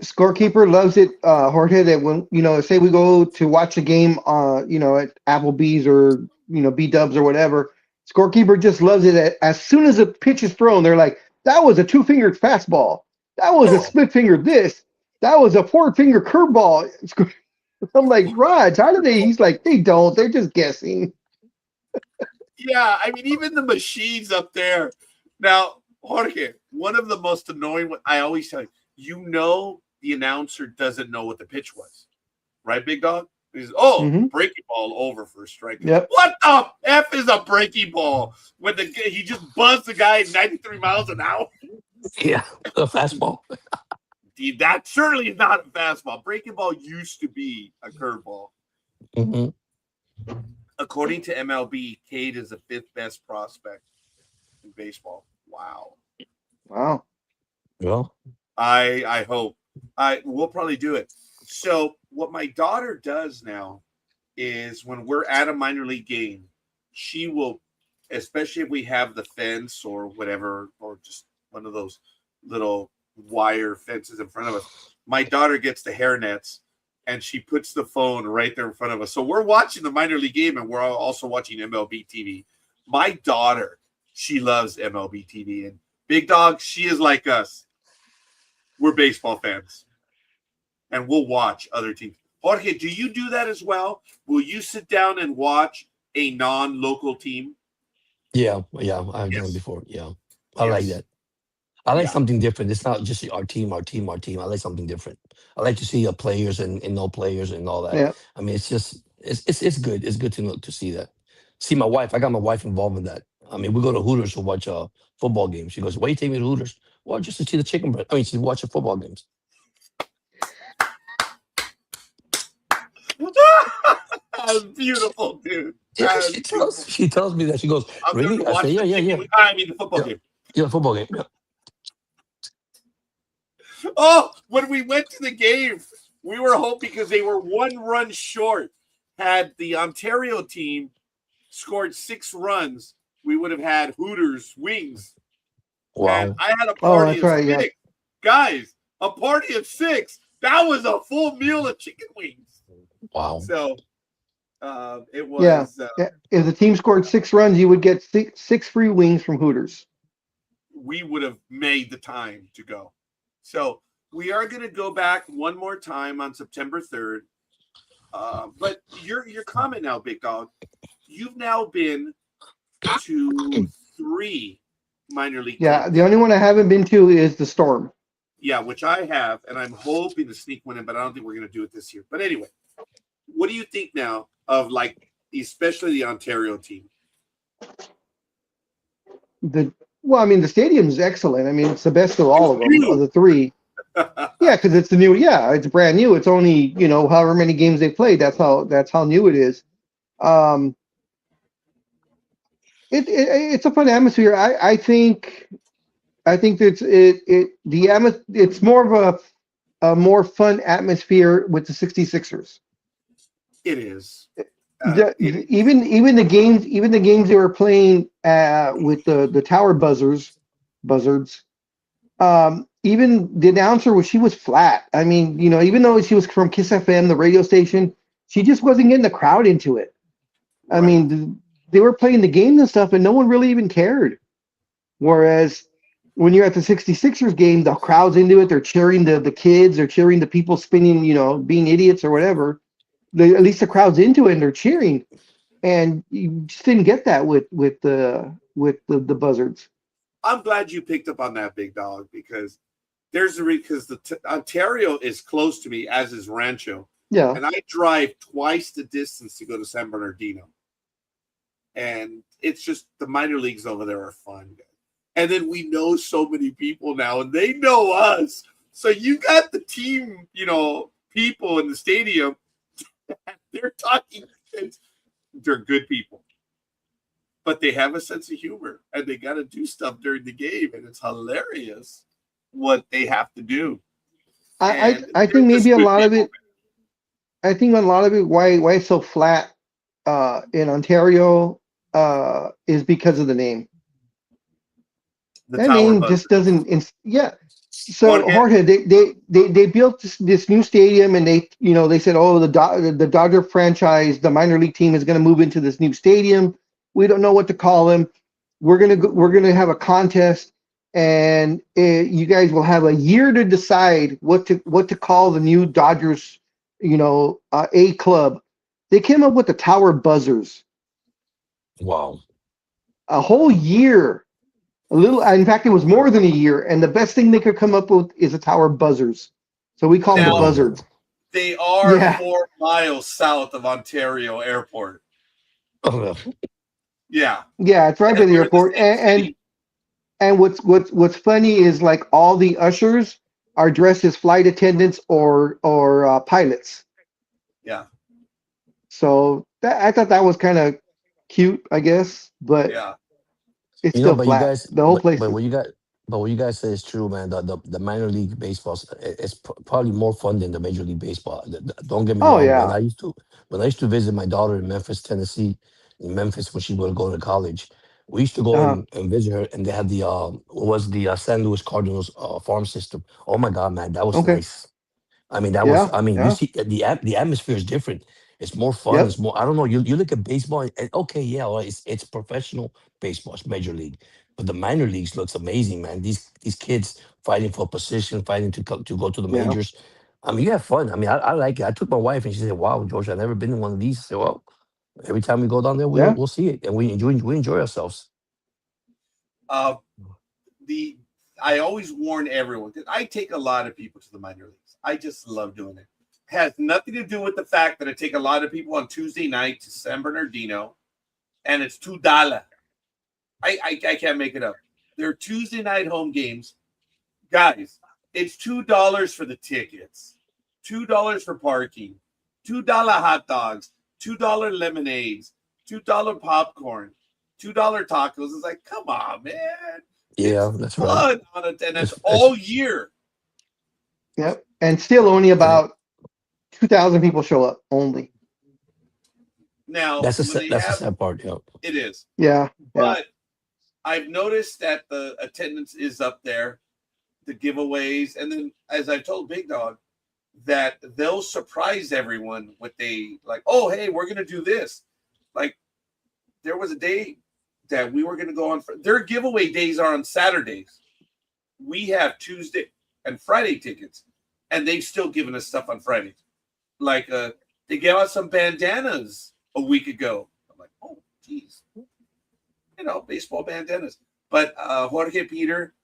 S2: Scorekeeper loves it, Jorge, that when, say we go to watch a game, at Applebee's or, B-Dubs or whatever, Scorekeeper just loves it. As soon as a pitch is thrown, they're like, that was a 2-fingered fastball. That was a split-fingered this. That was a 4-finger curveball. I'm like, Raj, how do they? He's like, they don't. They're just guessing.
S1: Yeah, I mean, even the machines up there. Now, Jorge, one of the most annoying, I always tell you, the announcer doesn't know what the pitch was. Right, Big Dog? He's,
S2: Mm-hmm.
S1: breaking ball over for a strike.
S2: Yep.
S1: What the F is a breaking ball? When he just buzzed the guy at 93 miles an hour?
S3: Yeah, a fastball.
S1: That certainly is not a fastball. Breaking ball used to be a curveball.
S3: Hmm.
S1: According to MLB, Cade is the 5th best prospect in baseball. Wow.
S2: Wow.
S3: Well,
S1: I hope. We'll probably do it. So what my daughter does now is when we're at a minor league game, she will, especially if we have the fence or whatever, or just one of those little wire fences in front of us, my daughter gets the hairnets and she puts the phone right there in front of us. So we're watching the minor league game and we're also watching MLB TV. My daughter, she loves MLB TV. And Big Dog, she is like us. We're baseball fans. And we'll watch other teams. Jorge, do you do that as well? Will you sit down and watch a non-local team?
S3: yeah, I've done it
S1: Yes.
S3: before. Yeah, I like
S1: Yes.
S3: that. I like
S1: Yeah.
S3: something different. It's not just our team, our team, our team. I like something different. I like to see players and no players and all that.
S2: Yeah.
S3: I mean, it's good. It's good to know to see that. See my wife. I got my wife involved in that. I mean, we go to Hooters to watch football games. She goes, "Why you take me to Hooters?" Well, just to see the chicken breast. I mean, to watch the football games.
S1: That's beautiful, dude.
S3: Yeah,
S1: That's beautiful.
S3: she tells me that. She goes,
S1: I'm going to
S3: "Really?" I say,
S1: watch
S3: "Yeah,
S1: the
S3: yeah, yeah,
S1: chicken. I mean, the football
S3: yeah,
S1: game.
S3: yeah, football game." Yeah.
S1: Oh, when we went to the game, we were hoping because they were 1 run short. Had the Ontario team scored 6 runs, we would have had Hooters wings. And
S3: Wow.
S1: I had a
S2: Oh,
S1: party
S2: that's
S1: of
S2: right.
S1: 6.
S2: Yeah.
S1: Guys, a party of 6. That was a full meal of chicken wings.
S3: Wow.
S1: So it
S2: Yeah.
S1: was.
S2: If the team scored 6 runs, you would get six free wings from Hooters.
S1: We would have made the time to go. So we are going to go back one more time on September 3rd. But your comment now, Big Dog, you've now been to 3 minor league
S2: Yeah.
S1: teams.
S2: The only one I haven't been to is the Storm.
S1: Yeah, which I have, and I'm hoping to sneak one in, but I don't think we're going to do it this year. But anyway, what do you think now of especially the Ontario team?
S2: The stadium is excellent. I mean, it's the best of all of them,
S1: New.
S2: of the 3. Yeah, because it's the new. Yeah, it's brand new. It's only however many games they played. That's how new it is. It's a fun atmosphere. I think it's more of a more fun atmosphere with the 66ers.
S1: It is. It
S2: The,
S1: is.
S2: even the games they were playing with the tower buzzards. Even the announcer was she was flat. I mean, even though she was from Kiss FM, the radio station, she just wasn't getting the crowd into it. I
S1: Right.
S2: mean, they were playing the games and stuff, and no one really even cared. Whereas when you're at the 66ers game, the crowd's into it. They're cheering the kids, they're cheering the people spinning, being idiots or whatever. At least the crowd's into it and they're cheering. And you just didn't get that with the buzzards.
S1: I'm glad you picked up on that, big dog, because because Ontario is close to me, as is Rancho,
S2: Yeah.
S1: and I drive twice the distance to go to San Bernardino, and it's just the minor leagues over there are fun. And then we know so many people now, and they know us. So you got the team, people in the stadium. They're talking. They're good people, but they have a sense of humor, and they got to do stuff during the game, and it's hilarious what they have to do. And
S2: I
S1: they're
S2: think maybe
S1: just
S2: a
S1: good
S2: lot of
S1: people.
S2: it. I think a lot of it why it's so flat in Ontario is because of the name.
S1: The
S2: That
S1: Tower
S2: name just
S1: Buzzards.
S2: doesn't. Yeah. So
S1: Jorge,
S2: Jorge, they built this new stadium, and they said, oh, the Dodger franchise, the minor league team is going to move into this new stadium. We don't know what to call them. We're gonna have a contest, and you guys will have a year to decide what to call the new Dodgers, A club. They came up with the Tower Buzzers.
S3: Wow.
S2: A whole year. In fact, it was more than a year, and the best thing they could come up with is a Tower Buzzers. So we call them the
S1: now
S2: Buzzards.
S3: Unbelievable.
S1: they are
S2: Yeah,
S1: 4 miles south of Ontario Airport.
S3: Oh,
S1: Yeah,
S2: yeah, it's right by
S1: and
S2: the
S1: we're in the
S2: airport.
S1: same city.
S2: And what's funny is like all the ushers are dressed as flight attendants or pilots.
S1: Yeah,
S2: So I thought that was kind of cute, I guess, but
S1: yeah.
S2: it's still
S3: but you
S2: flat.
S3: guys,
S2: The whole place is.
S3: but what you guys say is true, man. The minor league baseball is probably more fun than the major league baseball. Don't get me
S2: Oh
S3: wrong.
S2: yeah.
S3: When I used to visit my daughter in Memphis, Tennessee, in Memphis when she was going to college, we used to go
S2: Uh-huh.
S3: and visit her, and they had the what was the San Luis Cardinals farm system. Oh my God, man, that was
S2: Okay.
S3: nice. I mean, that was.
S2: Yeah.
S3: I mean, you
S2: Yeah.
S3: see, the atmosphere is different. It's more fun.
S2: Yep.
S3: It's more. I don't know. You look at baseball. Okay, yeah, well, it's professional baseball. It's major league, but the minor leagues looks amazing, man. These kids fighting for position, fighting to go to the
S2: Yeah.
S3: majors. I mean, you have fun. I mean, I like it. I took my wife, and she said, "Wow, George, I've never been in one of these." I said, "Well, every time we go down there,
S2: Yeah.
S3: we'll see it, and we enjoy ourselves."
S1: Uh, the I always warn everyone because I take a lot of people to the minor leagues. I just love doing it. Has nothing to do with the fact that I take a lot of people on Tuesday night to San Bernardino, and it's $2. I can't make it up. They're Tuesday night home games, guys. It's $2 for the tickets, $2 for parking, $2 hot dogs, $2 lemonades, $2 popcorn, $2 tacos. It's like, come on, man. It's
S3: Yeah, that's right.
S1: fun on it, and that's
S3: It's
S1: all year.
S2: Yep. And still only
S3: and
S2: about 2,000 people show up only.
S1: Now, when they
S3: that's the
S1: have
S3: sad part. Yeah.
S1: it is,
S2: Yeah. Yeah.
S1: but I've noticed that the attendance is up there, the giveaways, and then as I've told Big Dog, that they'll surprise everyone with they like, oh hey, we're gonna do this. Like there was a day that we were gonna go on. Their giveaway days are on Saturdays. We have Tuesday and Friday tickets, and they've still given us stuff on Fridays. Like they gave us some bandanas a week ago. I'm like, oh geez, baseball bandanas. But Jorge Peter,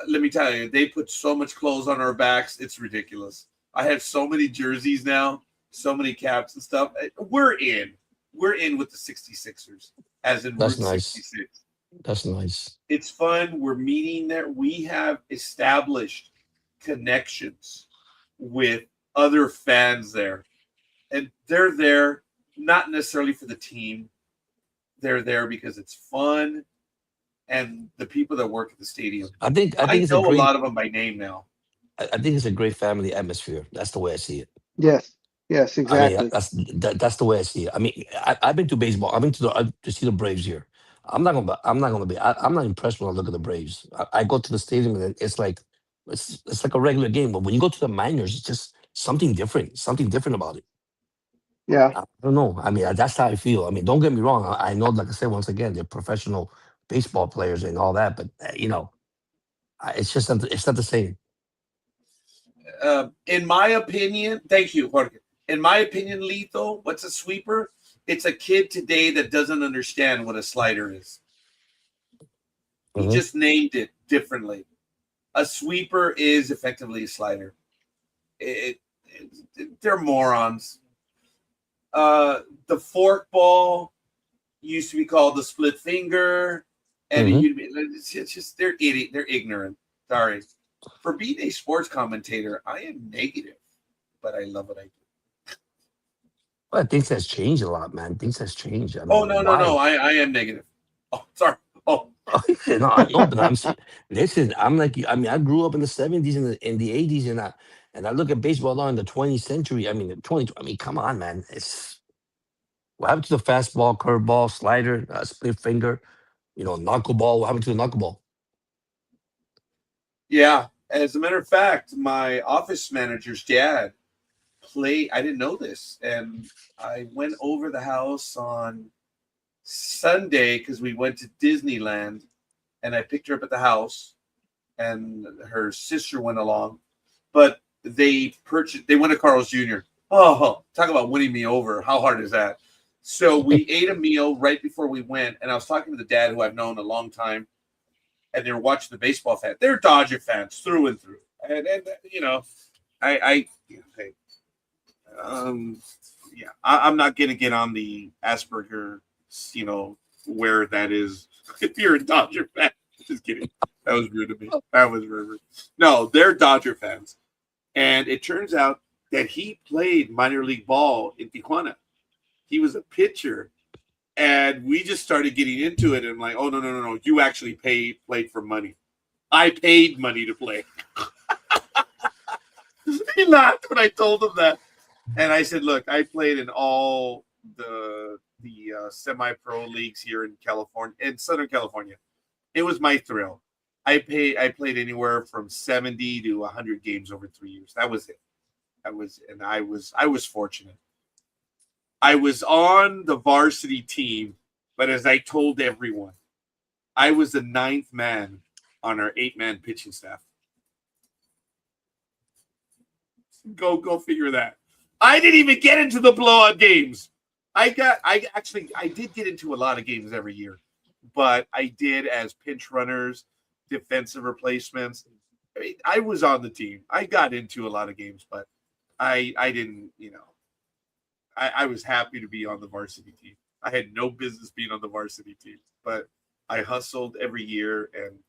S1: let me tell you, they put so much clothes on our backs. It's ridiculous. I have so many jerseys now, so many caps and stuff. We're in. We're in with the 66ers, as in
S3: That's
S1: Route
S3: nice.
S1: 66.
S3: That's nice.
S1: It's fun. We're meeting there. We have established connections with other fans there. And they're there not necessarily for the team. They're there because it's fun, and the people that work at the stadium.
S3: I
S1: I
S3: think it's a
S1: know a
S3: great
S1: lot of them by name now.
S3: I think it's a great family atmosphere. That's the way I see it.
S2: Yes. Yes,
S3: I mean,
S2: exactly.
S3: that's the way I see it. I mean, I've been to baseball. I've been to see the Braves here. I'm not impressed when I look at the Braves. I go to the stadium and it's like it's like a regular game. But when you go to the minors, it's just something different about it.
S2: Yeah.
S3: I don't know. I mean, that's how I feel. I mean, don't get me wrong. I know, like I said, once again, they're professional baseball players and all that, but it's just it's not the same.
S1: In my opinion, thank you, Jorge. In my opinion, Lito, what's a sweeper? It's a kid today that doesn't understand what a slider is. He
S3: Hmm.
S1: just named it differently. A sweeper is effectively a slider. They're morons. The fork ball used to be called the split finger, and
S3: Hmm.
S1: it's just they're idiot. They're ignorant. Sorry. For being a sports commentator, I am negative, but I love what I do.
S3: But things has changed a lot, man. Things has changed. I
S1: Oh
S3: mean,
S1: no, no, no!
S3: why?
S1: I am negative. Oh, sorry. Oh,
S3: No, I know, but listen. I'm like you. I mean, I grew up in the '70s and the '80s, and I look at baseball now in the 20th century. I mean, the 20. I mean, come on, man. It's what happened to the fastball, curveball, slider, split finger, knuckleball. What happened to the knuckleball?
S1: yeah. As a matter of fact, my office manager's dad play. I didn't know this, and I went over the house on Sunday because we went to Disneyland, and I picked her up at the house, and her sister went along, but they purchased. They went to Carl's Jr. Oh, talk about winning me over! How hard is that? So we ate a meal right before we went, and I was talking to the dad who I've known a long time, and they were watching the baseball fan. They're Dodger fans through and through, and I hey, um, yeah, I'm not gonna get on the Asperger, where that is. If you're a Dodger fan, just kidding. That was rude of me. That was rude. No, they're Dodger fans, and it turns out that he played minor league ball in Tijuana. He was a pitcher, and we just started getting into it. And I'm like, oh no, no, no, no! You actually played for money. I paid money to play. He laughed when I told him that. And I said, "Look, I played in all the semi-pro leagues here in California, in Southern California. It was my thrill. I played anywhere from 70 to 100 games over 3 years. That was it. I was fortunate. I was on the varsity team, but as I told everyone, I was the ninth man on our 8-man pitching staff. Go figure that. I didn't even get into the blowout games. I did get into a lot of games every year, but I did as pinch runners, defensive replacements. I mean, I was on the team. I got into a lot of games, but I didn't, I was happy to be on the varsity team. I had no business being on the varsity team, but I hustled every year and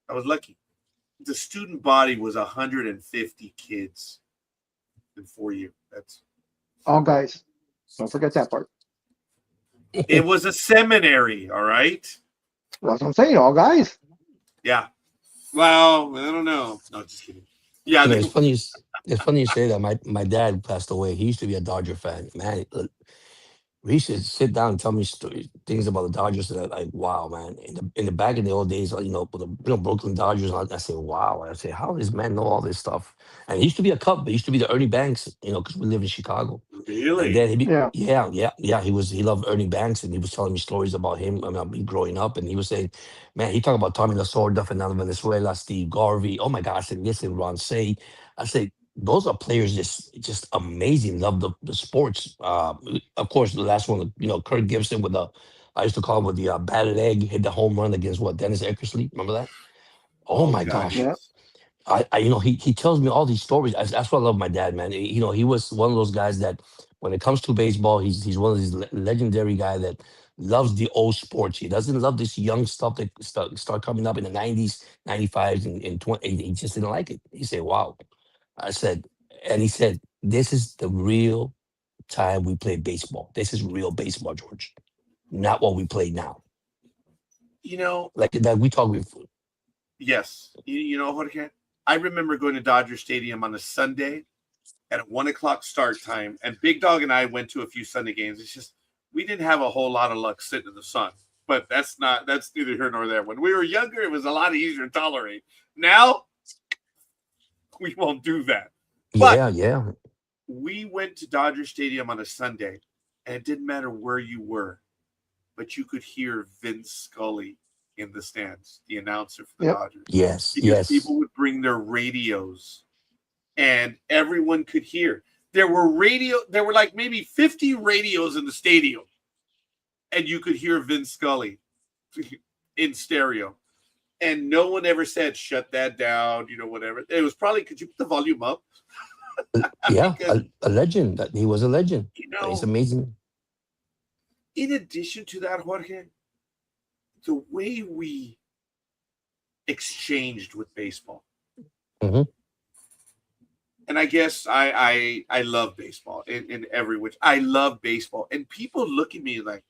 S1: I was lucky. The student body was 150 kids in 4 years. That's
S2: All guys. Don't forget that part.
S1: it was a seminary, all right.
S2: That's what I'm saying. All guys.
S1: Yeah. Well, I don't know. No, just kidding. Yeah,
S3: It's funny. It's funny you say that. My dad passed away. He used to be a Dodger fan. Man, he should sit down and tell me things about the Dodgers that like, wow, man. In the back in the old days, with the Brooklyn Dodgers, I say, wow. I say, how does this man know all this stuff? And he used to be a Cub. He used to be the Ernie Banks, because we live in Chicago. And
S1: really.
S3: then
S2: Yeah.
S3: yeah, yeah, yeah. He loved Ernie Banks, and he was telling me stories about him. I mean, me growing up, and he was saying, man, he talked about Tommy Lasorda, Fernando Venezuela, Steve Garvey. Oh my God! I said, listen, Ron Say, I said, those are players just amazing. Love the sports. Of course, the last one, Kirk Gibson with the, I used to call him with the batted egg, hit the home run against what, Dennis Eckersley. Remember that? Oh
S1: Oh
S3: my
S1: God,
S3: gosh.
S2: Yeah.
S1: yes.
S3: He tells me all these stories. That's why I love my dad, man. He was one of those guys that, when it comes to baseball, he's one of these legendary guy that loves the old sports. He doesn't love this young stuff that start coming up in the '90s, '95s, and 20. He just didn't like it. He said, "Wow." I said, and he said, "This is the real time we play baseball. This is real baseball, George." not what we play now.
S1: You know,
S3: Like that we talk before.
S1: yes. You know, Jorge, I remember going to Dodger Stadium on a Sunday at a 1 o'clock start time, and Big Dog and I went to a few Sunday games. It's just we didn't have a whole lot of luck sitting in the sun, but that's neither here nor there. When we were younger, it was a lot easier to tolerate. Now we won't do that. But
S3: Yeah.
S1: we went to Dodger Stadium on a Sunday, and it didn't matter where you were, but you could hear Vince Scully in the stands, the announcer for the
S2: Yep.
S1: Dodgers,
S3: Yes.
S1: because people would bring their radios, and everyone could hear. There were like maybe 50 radios in the stadium, and you could hear Vince Scully in stereo. And no one ever said, shut that down, whatever. It was probably, could you put the volume up?
S3: Yeah,
S1: Because,
S3: a legend. He was a legend. It's amazing.
S1: in addition to that, Jorge, the way we exchanged with baseball.
S3: Mm-hmm.
S1: And I guess I love baseball in every which. I love baseball. And people look at me like,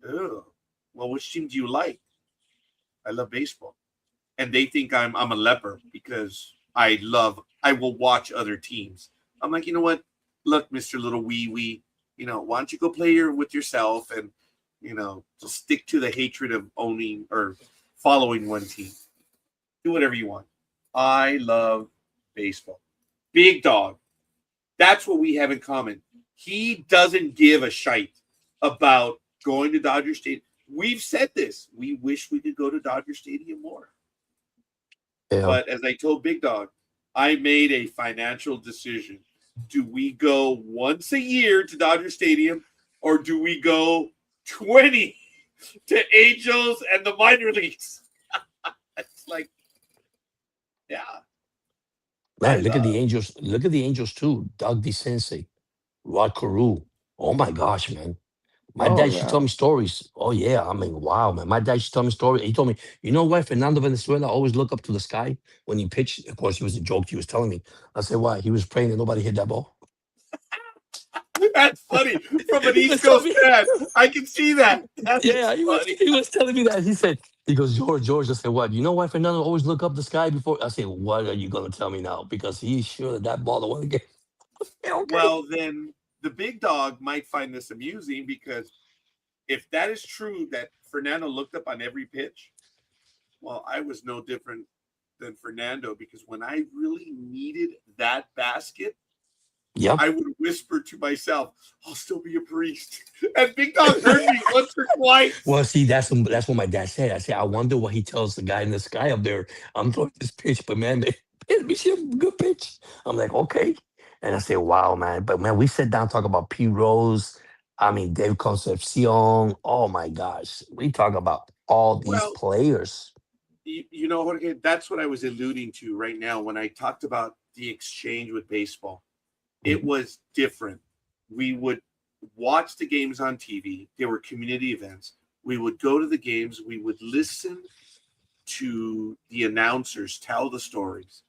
S1: oh, well, which team do you like? I love baseball. And they think I'm a leper because I will watch other teams. I'm like, you know what? Look, Mr. Little Wee, why don't you go play with yourself and, just stick to the hatred of owning or following one team. Do whatever you want. I love baseball. Big Dog. That's what we have in common. He doesn't give a shite about going to Dodger Stadium. We've said this. We wish we could go to Dodger Stadium more.
S3: Yeah.
S1: But as I told Big Dog, I made a financial decision. Do we go once a year to Dodger Stadium, or do we go 20 to Angels and the minor leagues? It's like, yeah.
S3: Man, look at the Angels. Look at the Angels too. Doug DeCincy, Rod Carew. Oh my gosh, man. My dad used to tell me stories. Oh yeah, I mean, wow, man. My dad used to tell me stories. He told me, you know why Fernando Venezuela always look up to the sky when he pitched? Of course, it was a joke he was telling me. I said, why? He was praying that nobody hit that ball.
S1: That's funny. From an
S3: He
S1: East
S3: was
S1: Coast
S3: telling me-
S1: fan, I can see that. That is
S3: Yeah,
S1: funny.
S3: he was telling me that. He goes, George. I said, what? You know why Fernando always look up the sky before? I said, what are you gonna tell me now? Because he's sure that ball don't want to get. Okay.
S1: Well, then the Big Dog might find this amusing because if that is true that Fernando looked up on every pitch, well, I was no different than Fernando because when I really needed that basket,
S3: Yeah.
S1: I would whisper to myself, I'll still be a priest. And Big Dog heard me once or twice.
S3: Well, see, that's what my dad said. I said, I wonder what he tells the guy in the sky up there. I'm throwing this pitch, but man, let me see a good pitch. I'm like, okay. And I said, wow, man. But man, we sat down talk about P. Rose. I mean, Dave Concepcion. Oh my gosh. We talk about all these
S1: Well,
S3: players.
S1: Jorge, that's what I was alluding to right now when I talked about the exchange with baseball. It was different. We would watch the games on TV. There were community events. We would go to the games. We would listen to the announcers tell the stories,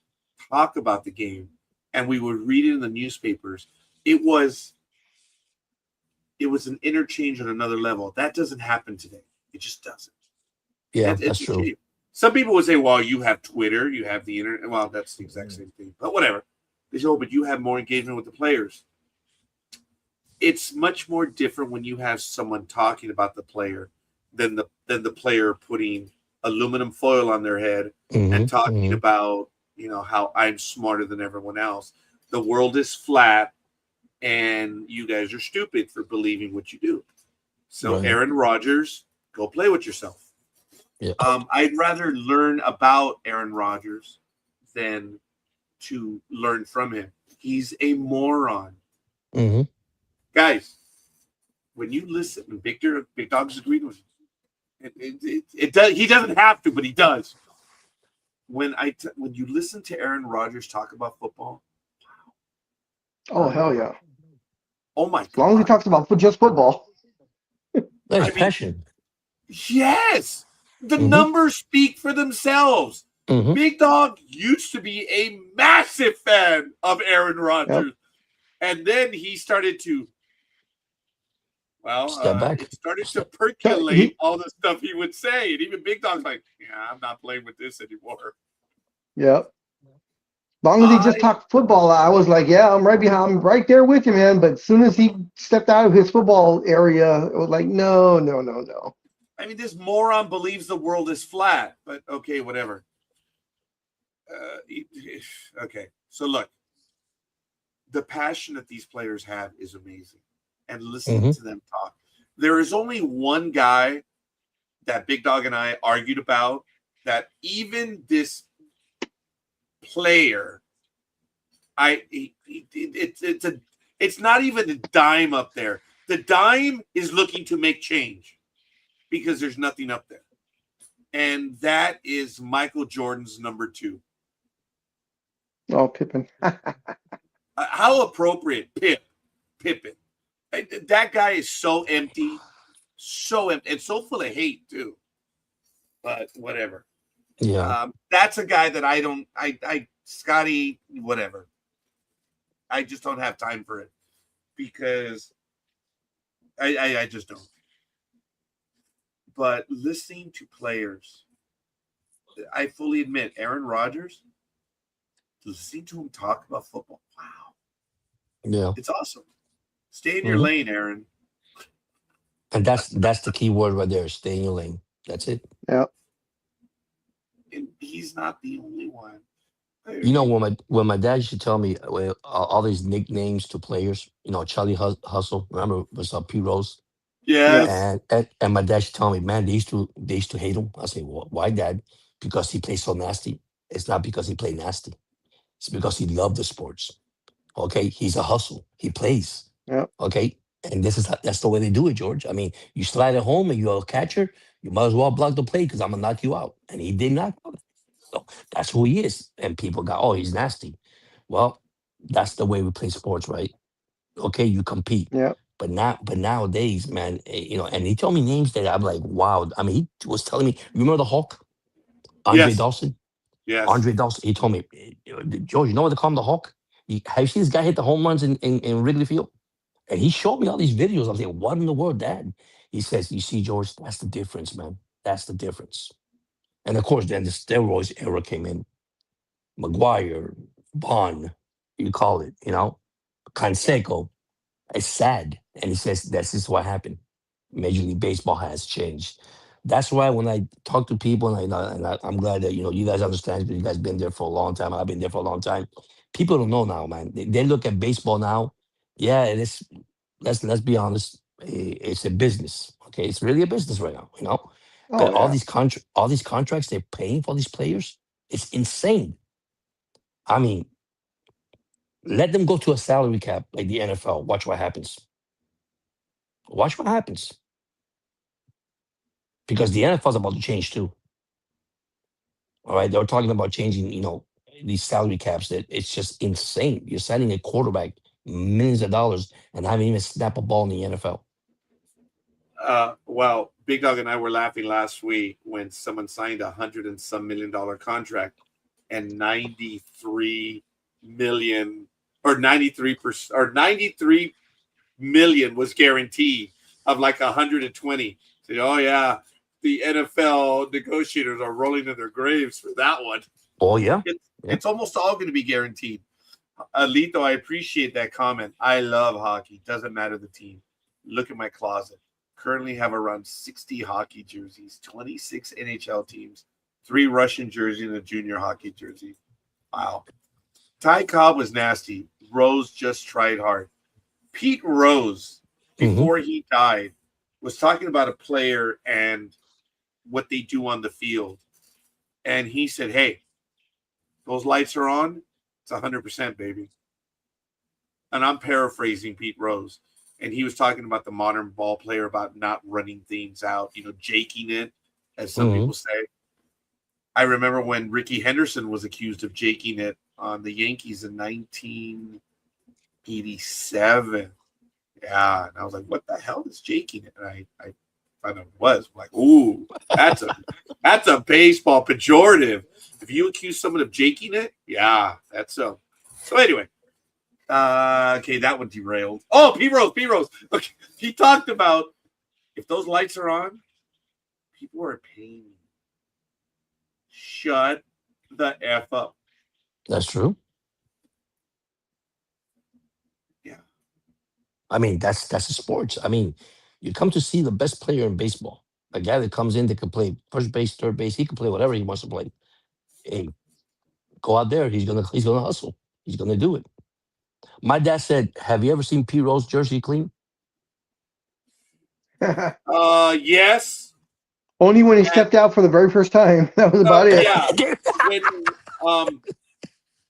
S1: talk about the game, and we would read it in the newspapers. It was an interchange on another level. That doesn't happen today. It just doesn't.
S3: Yeah, that's true.
S1: Some people would say, well, you have Twitter, you have the internet. Well, that's the exact same thing. But whatever. They say, oh, but you have more engagement with the players. It's much more different when you have someone talking about the player than the player putting aluminum foil on their head and talking about, how I'm smarter than everyone else. The world is flat and you guys are stupid for believing what you do. So
S3: Right.
S1: Aaron Rodgers, go play with yourself.
S3: Yeah.
S1: I'd rather learn about Aaron Rodgers than to learn from him. He's a moron.
S3: Mm-hmm.
S1: Guys, when you listen, and Big Dog's agreed with you. It does. He doesn't have to, but he does. When you listen to Aaron Rodgers talk about football,
S2: Oh hell yeah!
S1: oh my
S2: As long as he
S1: God,
S2: talks about just football.
S3: There's
S1: I mean,
S3: passion.
S1: yes, the
S3: Mhm.
S1: numbers speak for themselves.
S3: Mhm.
S1: Big Dog used to be a massive fan of Aaron
S2: Yep.
S1: Rodgers, and then he started to Well,
S3: Step back.
S1: it started to
S3: Step.
S1: percolate all the stuff he would say, and even Big Dog's like, "Yeah, I'm not playing with this anymore."
S2: Yep. As long as he just
S1: I
S2: talked football, I was like, yeah, I'm right behind, I'm right there with you, man. But as soon as he stepped out of his football area, it was like, no, no, no, no.
S1: I mean, this moron believes the world is flat, but okay, whatever. Okay, so look, the passion that these players have is amazing, and listening
S3: Mhm.
S1: to them talk. There is only one guy that Big Dog and I argued about that even this player, it's not even a dime up there. The dime is looking to make change because there's nothing up there, and that is Michael Jordan's number 2.
S2: Oh, Pippen.
S1: How appropriate, Pippen. That guy is so empty, and so full of hate too. But whatever.
S3: Yeah.
S1: That's a guy that Scotty, whatever. I just don't have time for it because I just don't. But listening to players, I fully admit, Aaron Rodgers, listening to him talk about football, wow,
S3: Yeah.
S1: it's awesome. Stay in your lane, Aaron.
S3: And that's the key word right there. Stay in your lane. That's it.
S2: Yeah.
S1: And he's not the only one.
S3: You know, when my dad used to tell me all these nicknames to players, Charlie Hustle, remember, was Pete Rose,
S2: Yeah.
S1: Yes.
S3: and my dad used to tell me, man, they used to hate him. I say, why, Dad? Because he plays so nasty. It's not because he played nasty. It's because he loved the sports. Okay, he's a hustle. He plays.
S2: Yeah.
S3: Okay, and that's the way they do it, George. I mean, you slide at home and you're a catcher, you might as well block the play because I'm gonna knock you out. And he did not. So that's who he is. And people go, oh, he's nasty. Well, that's the way we play sports, right? Okay, you compete.
S2: Yeah.
S3: But nowadays, man, and he told me names that I'm like, wow. I mean, he was telling me, remember the Hulk, Andre
S1: Yes.
S3: Dawson,
S1: Yes.
S3: Andre Dawson. He told me, George, you know what they call him, the Hulk? Have you seen this guy hit the home runs in Wrigley Field? And he showed me all these videos. I was like, what in the world, Dad? He says, you see, George, that's the difference, man. That's the difference. And of course, then the steroids era came in. McGuire, Vaughn, you call it, Canseco. It's sad. And he says, this is what happened. Major League Baseball has changed. That's why when I talk to people, I'm glad that, you guys understand, because you guys been there for a long time. I've been there for a long time. People don't know now, man. They look at baseball now. Yeah, it is. Let's be honest. It's a business. Okay, it's really a business right now. But
S2: Oh, yeah.
S3: all these contracts they're paying for these players, it's insane. I mean, let them go to a salary cap like the NFL. Watch what happens. Watch what happens. Because the NFL is about to change too. All right, they're talking about changing, these salary caps. That it's just insane. You're signing a quarterback millions of dollars and haven't even snapped a ball in the NFL.
S1: Well, Big Dog and I were laughing last week when someone signed $100 and some $million contract, and 93 million or 93% or 93 million was guaranteed of like 120. So, oh yeah, the NFL negotiators are rolling in their graves for that one.
S3: Oh yeah,
S1: It's almost all going to be guaranteed. Alito, I appreciate that comment. I love hockey. Doesn't matter the team. Look at my closet. Currently have around 60 hockey jerseys, 26 NHL teams, 3 Russian jerseys, and a junior hockey jersey. Wow. Ty Cobb was nasty. Rose just tried hard. Pete Rose, before he died, was talking about a player and what they do on the field. And he said, hey, those lights are on. It's 100%, baby. And I'm paraphrasing Pete Rose. And he was talking about the modern ball player, about not running things out, jaking it, as some people say. I remember when Ricky Henderson was accused of jaking it on the Yankees in 1987. Yeah, and I was like, "What the hell is jaking it?" And I found out it was. I'm like, "Ooh, that's a baseball pejorative. If you accuse someone of jaking it, yeah, that's so." So anyway, Okay, that one derailed. Oh, P Rose. Okay, he talked about if those lights are on, people are paying. Shut the F up.
S3: That's true.
S1: Yeah.
S3: I mean, that's a sports. I mean, you come to see the best player in baseball. A guy that comes in that can play first base, third base, he can play whatever he wants to play. Hey, go out there. He's gonna hustle. He's gonna do it. My dad said, "Have you ever seen P Rose jersey clean?"
S1: Yes.
S2: Only when he
S1: And
S2: stepped out for the very first time. That was about it.
S1: yeah, when um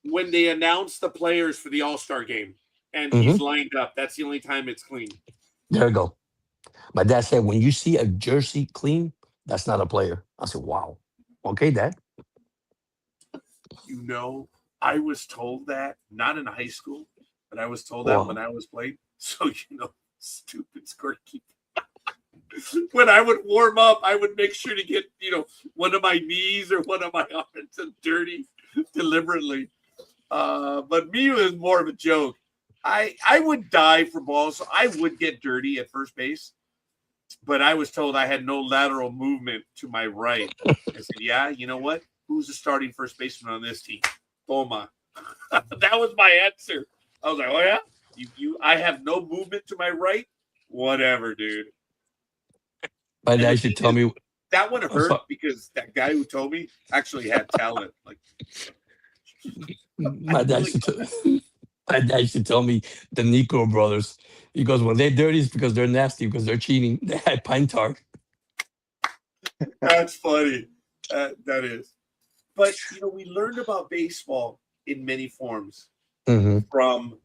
S1: when they announced the players for the All-Star game and he's
S3: Hmm.
S1: lined up, that's the only time it's clean.
S3: There you go. My dad said, "When you see a jersey clean, that's not a player." I said, "Wow, okay, Dad."
S1: You know, I was told that not in high school, but I was told that when
S3: Wow.
S1: I was playing. So stupid scorekeeper. When I would warm up, I would make sure to get one of my knees or one of my arms dirty deliberately. But me was more of a joke. I would dive for balls, so I would get dirty at first base. But I was told I had no lateral movement to my right. I said, "Yeah, you know what? Who's the starting first baseman on this team? Toma." That was my answer. I was like, "Oh yeah, I have no movement to my right. Whatever, dude."
S3: My
S1: And
S3: dad
S1: the
S3: used to
S1: thing
S3: tell
S1: is,
S3: me,
S1: that one
S3: I'm sorry.
S1: hurt because that guy who told me actually had talent. Like, I
S3: My dad
S1: really
S3: used to my dad used to tell me the Nico brothers. He goes, when they're dirty, it's because they're nasty, because they're cheating. They had pine tar.
S1: that's funny. That is. But we learned about baseball in many forms,
S3: Hmm.
S1: from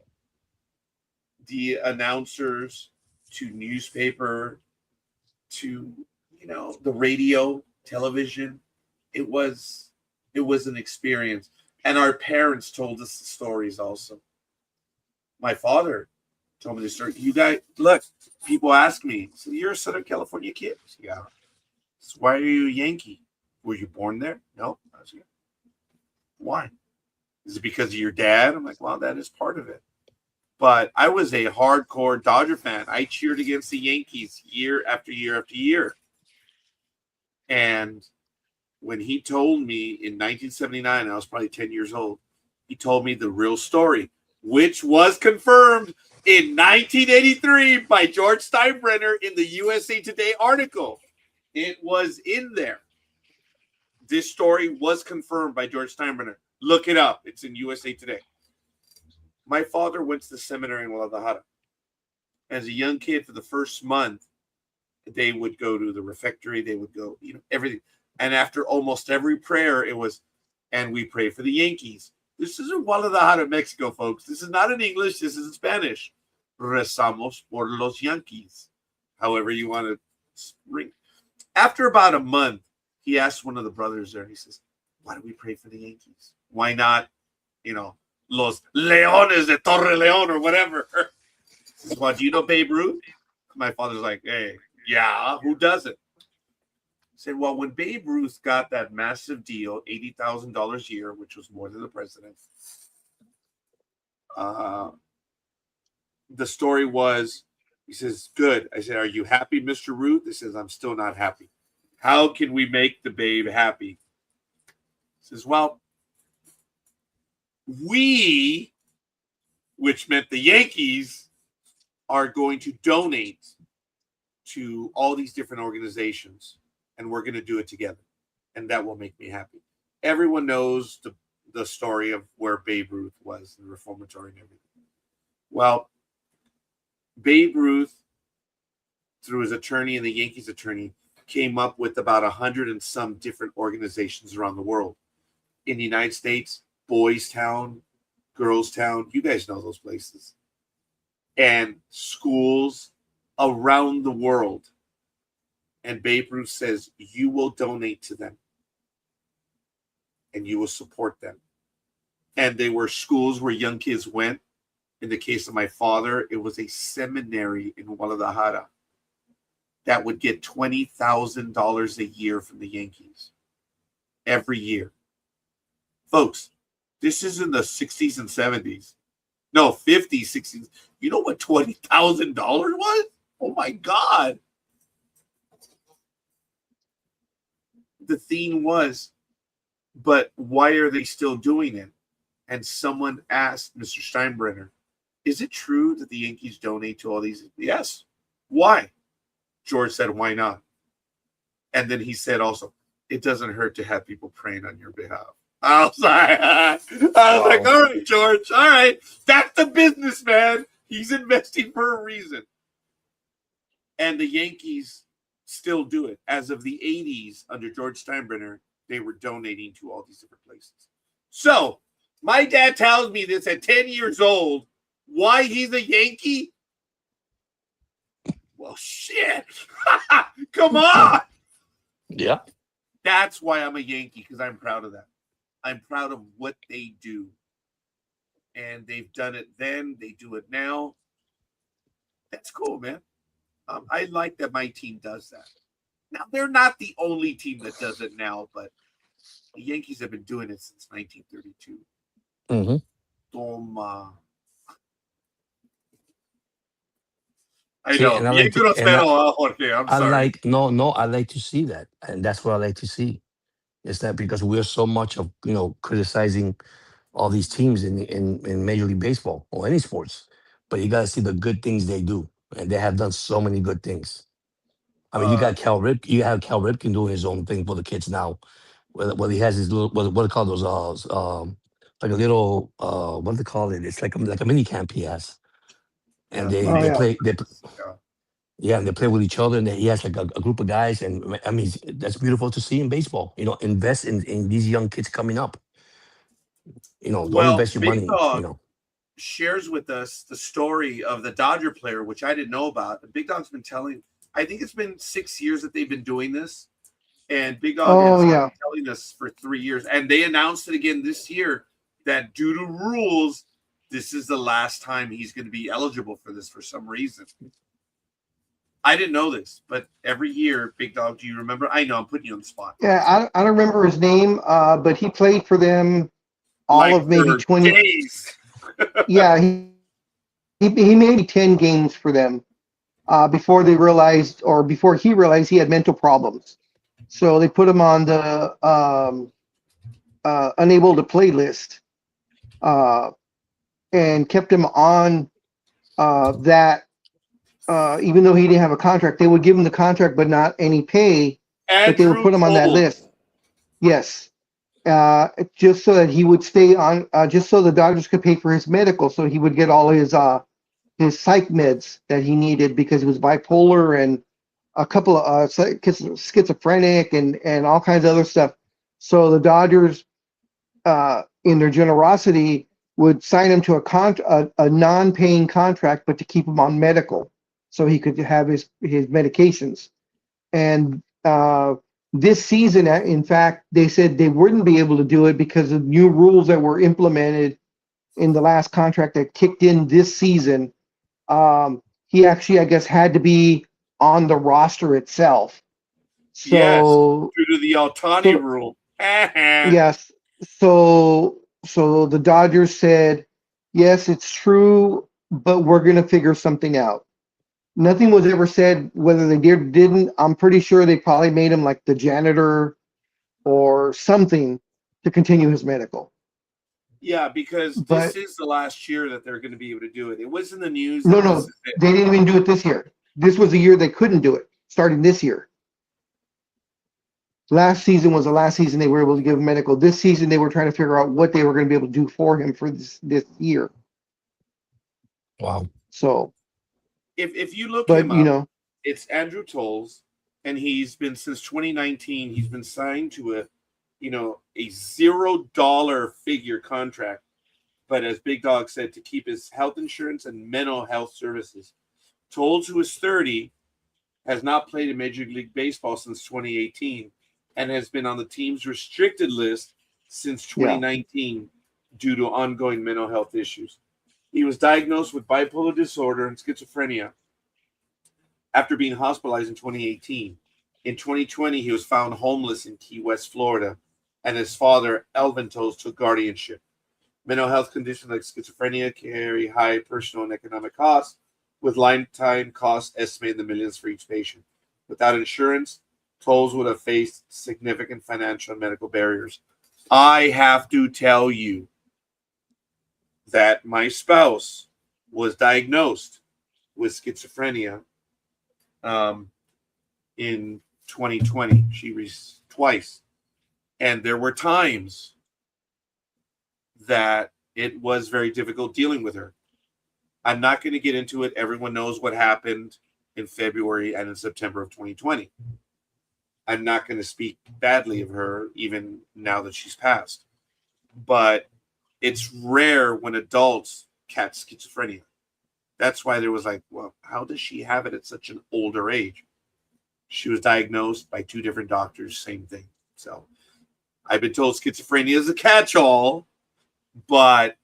S1: the announcers to newspaper to the radio, television. It was it was an experience, and our parents told us the stories also. My father told me the story. You guys, look, people ask me, so you're a Southern California kid? I said, yeah. So why are you a Yankee? Were you born there? No. I said, why? Is it because of your dad? I'm like, well, that is part of it. But I was a hardcore Dodger fan. I cheered against the Yankees year after year after year. And when he told me in 1979, I was probably 10 years old, he told me the real story, which was confirmed in 1983 by George Steinbrenner in the USA Today article. It was in there. This story was confirmed by George Steinbrenner. Look it up. It's in USA Today. My father went to the seminary in Guadalajara. As a young kid, for the first month, they would go to the refectory. They would go, everything. And after almost every prayer, it was, and we pray for the Yankees. This is in Guadalajara, Mexico, folks. This is not in English. This is in Spanish. Rezamos por los Yankees. However you want to ring. After about a month, he asked one of the brothers there, he says, why do we pray for the Yankees? Why not, Los Leones de Torre León or whatever? He says, well, do you know Babe Ruth? My father's like, hey, yeah, who doesn't? Said, well, when Babe Ruth got that massive deal, $80,000 a year, which was more than the president, uh, the story was, he says, good. I said, are you happy, Mr. Ruth? He says, I'm still not happy. How can we make the Babe happy? He says, well, we, which meant the Yankees, are going to donate to all these different organizations, and we're going to do it together, and that will make me happy. Everyone knows the story of where Babe Ruth was, the reformatory and everything. Well, Babe Ruth, through his attorney and the Yankees attorney, came up with about 100 and some different organizations around the world. In the United States, Boys Town, Girls Town, you guys know those places, and schools around the world. And Babe Ruth says, you will donate to them and you will support them. And they were schools where young kids went. In the case of my father, it was a seminary in Guadalajara that would get $20,000 a year from the Yankees every year. Folks, this is in the 60s and 70s. No, 50, 60. You know what $20,000 was? Oh my God. The theme was, but why are they still doing it? And someone asked Mr. Steinbrenner, is it true that the Yankees donate to all these? Yes. Why? George said, why not? And then he said also, it doesn't hurt to have people praying on your behalf. I was like, all right, George, all right. That's the businessman. He's investing for a reason. And the Yankees still do it. As of the 80s, under George Steinbrenner, they were donating to all these different places. So my dad tells me this at 10 years old. Why he's a Yankee? Well, shit. Come on.
S3: Yeah.
S1: That's why I'm a Yankee, because I'm proud of that. I'm proud of what they do. And they've done it then. They do it now. That's cool, man. I like that my team does that. Now, they're not the only team that does it now, but the Yankees have been doing it since 1932.
S3: Mm-hmm.
S1: Toma. I
S3: See,
S1: know.
S3: and I
S1: Bien
S3: like to, and
S1: grosero, Jorge. I'm
S3: I
S1: sorry.
S3: like no, I like to see that, and that's what I like to see. Is that because we're so much of criticizing all these teams in Major League Baseball or any sports, but you got to see the good things they do, and they have done so many good things. I mean, you got you have Cal Ripken doing his own thing for the kids now. Well, he has his little what do they call those like a little what do they call it? It's like a mini camp he has, and
S1: Yeah.
S2: Oh
S3: they
S2: yeah.
S3: play
S1: Yeah.
S3: yeah, and they play with each other, and he has like a group of guys, and I mean that's beautiful to see in baseball. Invest in these young kids coming up. Don't
S1: Well,
S3: invest your
S1: Big
S3: money.
S1: Dog shares with us the story of the Dodger player, which I didn't know about. The Big Dog's been telling, I think it's been 6 years that they've been doing this. And Big Dog has
S2: Oh
S1: been
S2: yeah.
S1: telling us for 3 years. And they announced it again this year that due to rules, this is the last time he's going to be eligible for this for some reason. I didn't know this, but every year, Big Dog, do you remember? I know I'm putting you on the spot.
S2: Yeah, I don't remember his name, but he played for them all
S1: Like
S2: of maybe
S1: for
S2: 20.
S1: days.
S2: Yeah, he made 10 games for them before they realized, or before he realized he had mental problems. So they put him on the unable to play list uh, and kept him on that. Even though he didn't have a contract, they would give him the contract, but not any pay. But they would
S1: Andrew
S2: put him on that
S1: Toles.
S2: list. Yes, just so that he would stay on, just so the doctors could pay for his medical, so he would get all his psych meds that he needed because he was bipolar and a couple of schizophrenic and all kinds of other stuff. So the Dodgers, in their generosity, would sign him to a non-paying contract, but to keep him on medical, so he could have his medications. And this season, in fact, they said they wouldn't be able to do it because of new rules that were implemented in the last contract that kicked in this season. He actually, I guess, had to be on the roster itself.
S1: Yes,
S2: So,
S1: due to the Altani
S2: so
S1: rule.
S2: yes, so the Dodgers said, yes, it's true, but we're gonna figure something out. Nothing was ever said whether they did or didn't. I'm pretty sure they probably made him like the janitor or something to continue his medical.
S1: Yeah, because this
S2: But
S1: is the last year that they're going to be able to do it. It was in the news
S2: no,
S1: that this
S2: no,
S1: is it.
S2: they didn't even do it this year. This was the year they couldn't do it, starting this year. Last season was the last season they were able to give him medical. This season they were trying to figure out what they were going to be able to do for him for this year.
S3: Wow.
S2: So,
S1: If you look
S2: but
S1: him up, it's Andrew Tolles, and he's been since 2019. He's been signed to a $0 figure contract, but as Big Dog said, to keep his health insurance and mental health services. Tolles, who is 30, has not played in Major League Baseball since 2018 and has been on the team's restricted list since 2019 due to ongoing mental health issues. He was diagnosed with bipolar disorder and schizophrenia after being hospitalized in 2018. In 2020, he was found homeless in Key West, Florida, and his father, Elvin Toles, took guardianship. Mental health conditions like schizophrenia carry high personal and economic costs, with lifetime costs estimated in the millions for each patient. Without insurance, tolls would have faced significant financial and medical barriers. I have to tell you that my spouse was diagnosed with schizophrenia in 2020. She was twice. And there were times that it was very difficult dealing with her. I'm not going to get into it. Everyone knows what happened in February and in September of 2020. I'm not going to speak badly of her, even now that she's passed. But it's rare when adults catch schizophrenia. That's why there was like, well, how does she have it at such an older age? She was diagnosed by 2 different doctors, same thing. So I've been told schizophrenia is a catch-all, but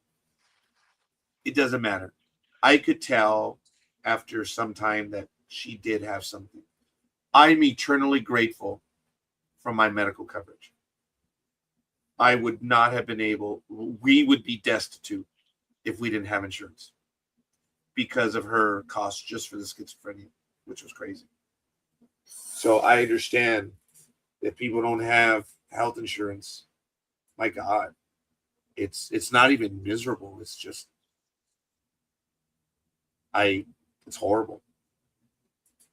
S1: it doesn't matter. I could tell after some time that she did have something. I'm eternally grateful for my medical coverage. I would not have been able, we would be destitute if we didn't have insurance because of her costs just for the schizophrenia, which was crazy. So I understand that people don't have health insurance. My God, it's not even miserable. It's just, it's horrible.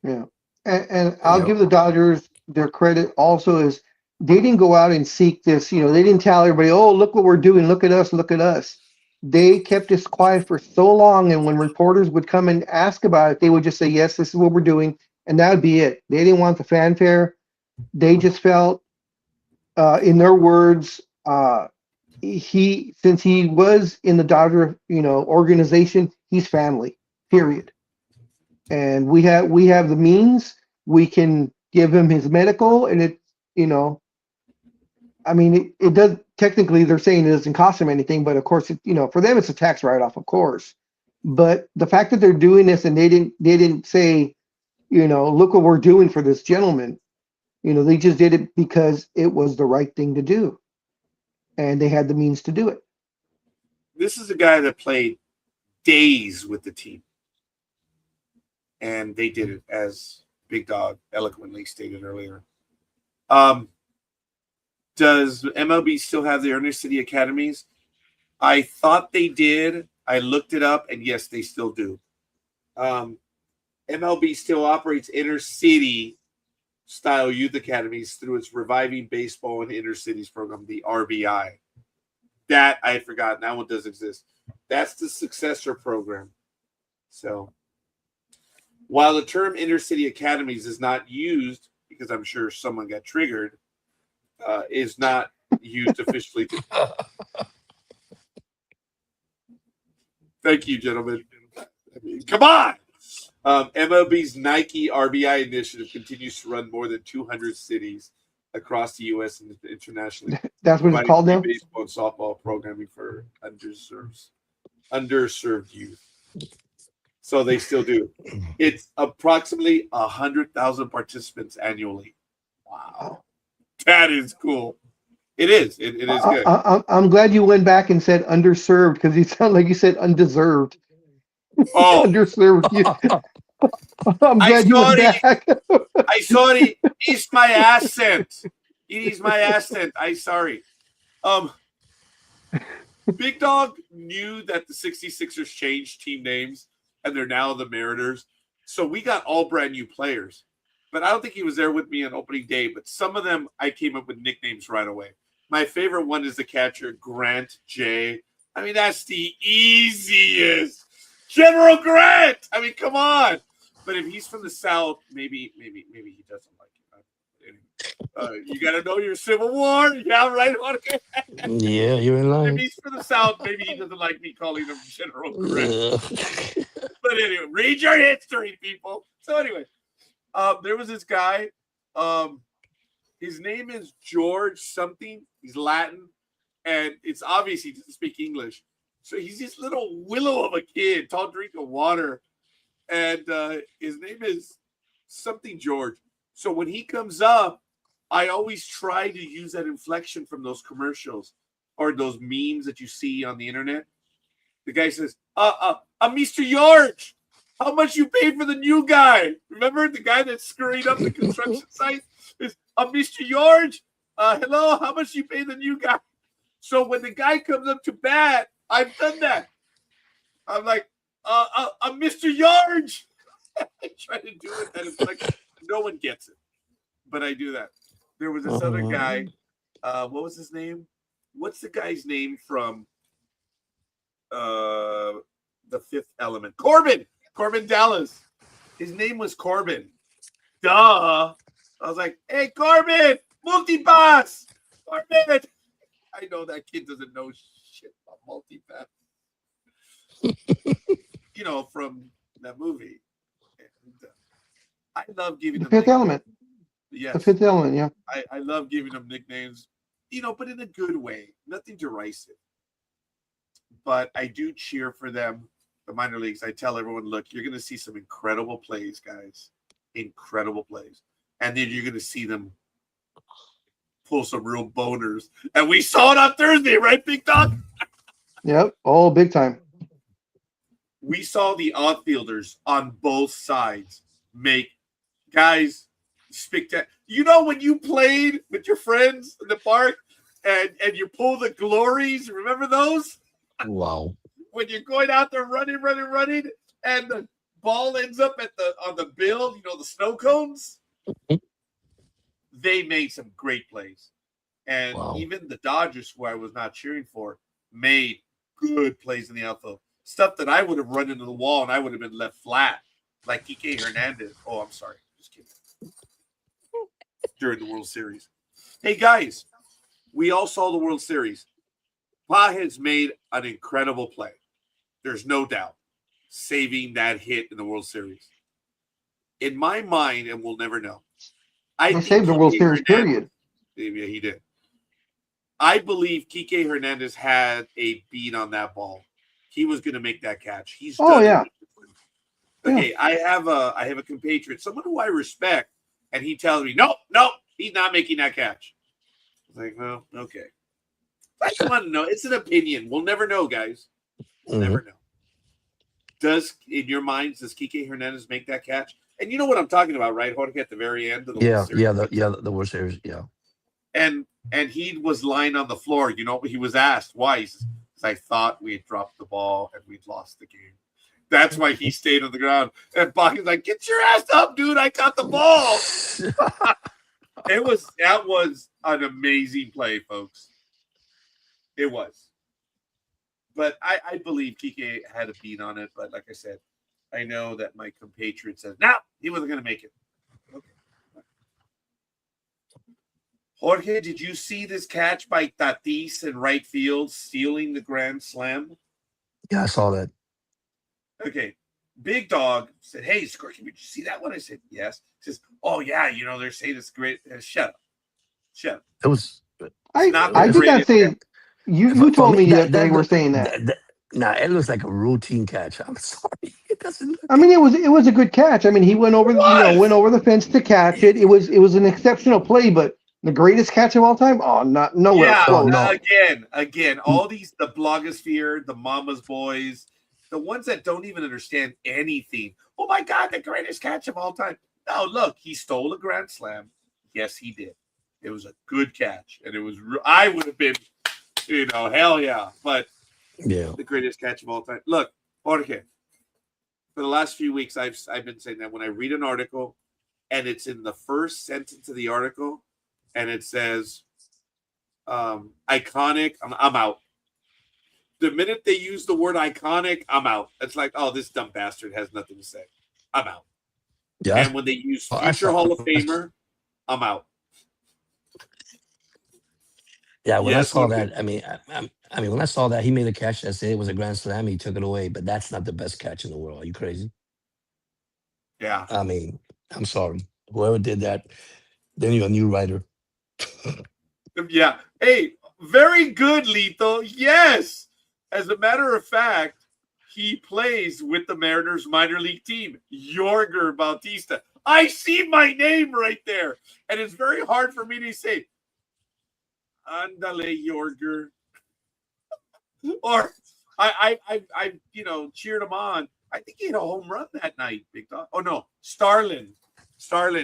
S2: Yeah. And I'll
S3: Yep.
S2: give the Dodgers their credit also is they didn't go out and seek this, they didn't tell everybody, oh, look what we're doing, look at us, look at us. They kept this quiet for so long, and when reporters would come and ask about it, they would just say, yes, this is what we're doing, and that would be it. They didn't want the fanfare. They just felt, in their words, since he was in the Dodger, organization, he's family, period. And we have the means. We can give him his medical, and it does technically. They're saying it doesn't cost him anything, but of course, for them it's a tax write-off, of course. But the fact that they're doing this and they didn't say, look what we're doing for this gentleman. They just did it because it was the right thing to do, and they had the means to do it.
S1: This is a guy that played days with the team. And they did it, as Big Dog eloquently stated earlier. Does MLB still have the Inner City Academies? I thought they did. I looked it up, and yes, they still do. MLB still operates inner city style youth academies through its Reviving Baseball and Inner Cities program, the RBI. That I had forgotten. That one does exist. That's the successor program. So, while the term inner city academies is not used, because I'm sure someone got triggered, is not used officially. Thank you, gentlemen. Come on! MLB's Nike RBI initiative continues to run more than 200 cities across the U.S. and internationally.
S2: That's what it's called now?
S1: Baseball and softball programming for underserved youth. So they still do. It's approximately 100,000 participants annually. Wow. That is cool. It is. It is good.
S2: I'm glad you went back and said underserved, because you sound like you said undeserved.
S1: Oh.
S2: Underserved. I'm glad you went back.
S1: I sorry. It's my accent. It is my accent. I sorry. Big Dog knew that the 66ers changed team names and they're now the Mariners. So we got all brand new players. But I don't think he was there with me on opening day. But some of them, I came up with nicknames right away. My favorite one is the catcher, Grant J. I mean, that's the easiest. General Grant. I mean, come on. But if he's from the South, maybe he doesn't like it. You got to know your Civil War. Yeah, right.
S3: Yeah, you're in line.
S1: If he's from the South, maybe he doesn't like me calling him General Grant. But anyway, read your history, people. So anyway, there was this guy. His name is George something. He's Latin, and it's obvious he doesn't speak English. So he's this little willow of a kid, tall drink of water, and his name is something George. So when he comes up, I always try to use that inflection from those commercials. or those memes that you see on the internet. The guy says, Mr. George, how much you pay for the new guy? Remember the guy that scurried up the construction site? Is Mr. George, hello, how much you pay the new guy? So when the guy comes up to bat, I've done that. I'm like, Mr. George. I try to do it, and it's like no one gets it, but I do that. There was this other guy. What was his name? What's the guy's name from The Fifth Element? Corbin Dallas. His name was Corbin. Duh. I was like, hey, Corbin, multipass. Corbin. I know that kid doesn't know shit about multipass. From that movie. And, I love giving
S2: The
S1: them
S2: Fifth Element.
S1: Yes.
S2: The Fifth Element, yeah.
S1: I love giving them nicknames, but in a good way, nothing derisive. But I do cheer for them, the minor leagues. I tell everyone, look, you're going to see some incredible plays, guys. Incredible plays. And then you're going to see them pull some real boners. And we saw it on Thursday, right, Big Dog?
S2: Yep. Oh, big time.
S1: We saw the outfielders on both sides make guys spectacular. When you played with your friends in the park and you pull the glories, remember those?
S3: Wow.
S1: When you're going out there running, and the ball ends up on the bill, the snow cones. They made some great plays. And even the Dodgers, who I was not cheering for, made good plays in the outfield. Stuff that I would have run into the wall and I would have been left flat, like Kike Hernandez. Oh, I'm sorry. Just kidding. During the World Series. Hey, guys, we all saw the World Series. Pages made an incredible play. There's no doubt. Saving that hit in the World Series. In my mind, and we'll never know,
S2: He saved the World Series, period.
S1: Yeah, he did. I believe Kike Hernandez had a beat on that ball. He was going to make that catch. He's done it. Okay, yeah. I have a compatriot, someone who I respect, and he tells me, no, he's not making that catch. I was like, well, okay. I just want to know. It's an opinion. We'll never know, guys. We'll never know. In your minds, does Kike Hernandez make that catch? And you know what I'm talking about, right, Jorge, at the very end of the World Series?
S3: The World Series, yeah.
S1: And he was lying on the floor. He was asked why. He says, I thought we had dropped the ball and we'd lost the game. That's why he stayed on the ground. And Bach's like, get your ass up, dude. I caught the ball. That was an amazing play, folks. It was. But I believe Kike had a beat on it. But like I said, I know that my compatriot says, no, he wasn't going to make it. Okay. Jorge, did you see this catch by Tatis in right field, stealing the grand slam?
S3: Yeah, I saw that.
S1: Okay. Big Dog said, hey, Scorky, did you see that one? I said, yes. He says, oh, yeah, they're saying it's great. Shut up.
S3: It was.
S2: I did not say. You told me that they were saying that.
S3: It looks like a routine catch. I'm sorry. It doesn't look.
S2: I mean, it was a good catch. I mean, he went over the fence to catch it. It was an exceptional play, but the greatest catch of all time? Oh, nowhere close.
S1: No. Again, all the blogosphere, the mama's boys, the ones that don't even understand anything. Oh my God, the greatest catch of all time. No, look, he stole a grand slam. Yes, he did. It was a good catch, and it was. I would have been, hell yeah. But the greatest catch of all time. Look, Jorge. For the last few weeks, I've been saying that when I read an article, and it's in the first sentence of the article. And it says, iconic, I'm out. The minute they use the word iconic, I'm out. It's like, oh, this dumb bastard has nothing to say. I'm out. Yeah. And when they use future Hall of Famer, I'm out.
S3: Yeah, when I saw that, I mean, when I saw that, he made a catch that said it was a grand slam. He took it away, but that's not the best catch in the world. Are you crazy?
S1: Yeah.
S3: I mean, I'm sorry. Whoever did that, they need a new writer.
S1: Yeah. Hey, very good, Lito. Yes. As a matter of fact, he plays with the Mariners minor league team, Yorger Bautista. I see my name right there. And it's very hard for me to say, Andale, Yorger. Or I cheered him on. I think he hit a home run that night, Big Dog. Oh no, Starlin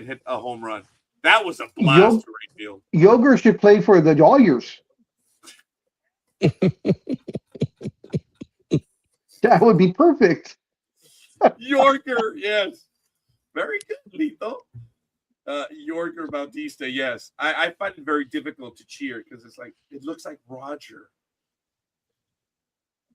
S1: hit a home run. That was a blast
S2: Yo-
S1: to right field.
S2: Yoger should play for the Dodgers. That would be perfect.
S1: Yorker, yes, very good, Lito. Yorker Bautista, yes. I find it very difficult to cheer because it's like it looks like Roger,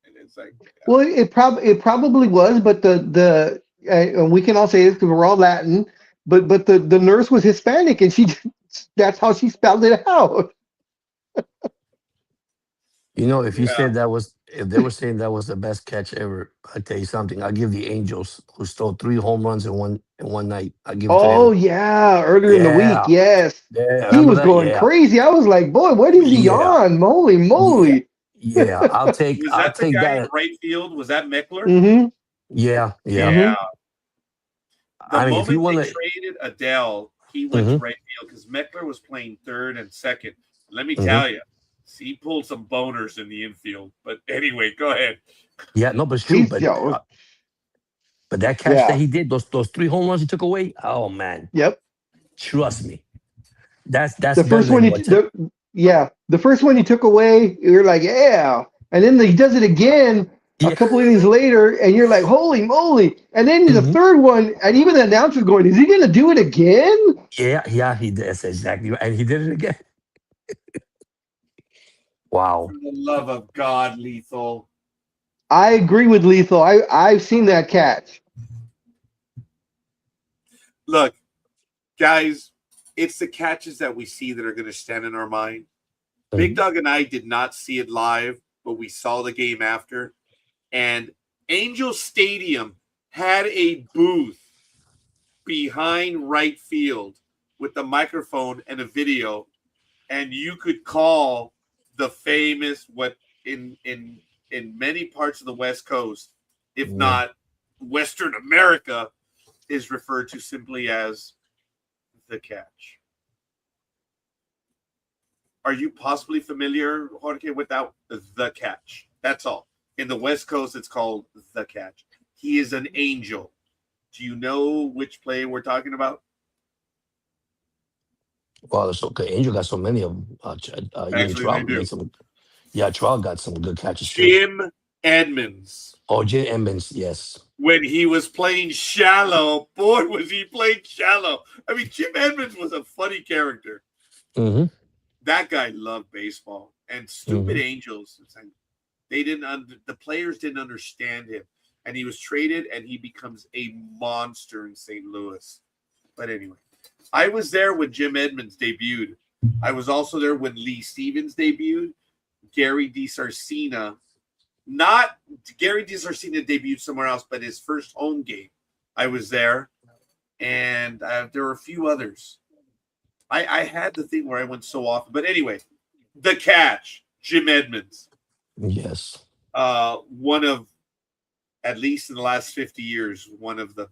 S1: and it's like
S2: Well, it probably was, but and we can all say this because we're all Latin, but the nurse was Hispanic, and that's how she spelled it out.
S3: You know, if you
S1: yeah.
S3: said that was, if they were saying that was the best catch ever, I tell you something. I'll give the Angels, who stole 3 home runs in one night. I'll give it to
S2: Oh
S3: them.
S2: yeah, earlier in the week,
S3: Yeah,
S2: yes,
S3: yeah.
S2: he
S3: Remember
S2: was
S3: that?
S2: going
S3: Yeah,
S2: crazy. I was like, boy, what is he
S3: yeah,
S2: on? Holy
S3: yeah,
S2: moly!
S3: yeah. I'll take,
S1: Was
S3: I'll
S1: that the
S3: take
S1: guy in
S3: that.
S1: right field? Was that Meckler?
S2: Mm-hmm.
S3: Yeah, yeah.
S1: Yeah.
S2: Mm-hmm.
S1: The
S3: I mean, if you
S1: moment they
S3: want to,
S1: traded Adele, he went to
S3: hmm
S1: right field because Meckler was playing third and second. Let me
S3: hmm
S1: tell you, he pulled some boners in the infield. But anyway, go ahead.
S3: yeah, no, but it's true.
S2: He's
S3: But
S2: yo,
S3: but that catch that
S2: yeah,
S3: he did, those 3 home runs he took away. Oh man,
S2: yep.
S3: trust me, that's
S2: The
S3: better
S2: first one
S3: than
S2: he
S3: what?
S2: the first one he took away, you're like, yeah, and then he does it again a
S3: Yeah.
S2: couple innings later, and you're like, holy moly! And then the
S3: hmm
S2: third one, and even the announcer's going, is he going to do it again?
S3: Yeah, yeah, he did. That's exactly right. And he did it again.
S1: For
S3: Wow.
S1: the love of God, Lethal.
S2: I agree with Lethal. I've seen that catch.
S1: Look, guys, it's the catches that we see that are going to stand in our mind. Big
S3: Mhm.
S1: Dog and I did not see it live, but we saw the game after. And Angel Stadium had a booth behind right field with the microphone and a video, and you could call the famous what in many parts of the West Coast, if
S3: Yeah.
S1: not Western America, is referred to simply as the catch. Are you possibly familiar, Jorge, without the catch? That's all. In the West Coast, it's called the catch. He is an angel. Do you know which play we're talking about?
S3: Well, it's okay. Angel got so many of them. Even
S1: Actually, they
S3: Trout made
S1: do.
S3: some. Yeah, Trout got some good catches too.
S1: Jim Edmonds.
S3: Oh, Jay Emmons, yes.
S1: When he was playing shallow, boy, was he playing shallow. I mean, Jim Edmonds was a funny character.
S3: hmm
S1: That guy loved baseball. And stupid
S3: hmm
S1: Angels, it's like the players didn't understand him. And he was traded and he becomes a monster in St. Louis. But anyway, I was there when Jim Edmonds debuted. I was also there when Lee Stevens debuted. Gary DiSarcina, not Gary DiSarcina debuted somewhere else, but his first home game. I was there. And there were a few others. I had the thing where I went so often. But anyway, the catch, Jim Edmonds.
S3: Yes.
S1: One of, at least in the last 50 years, one of the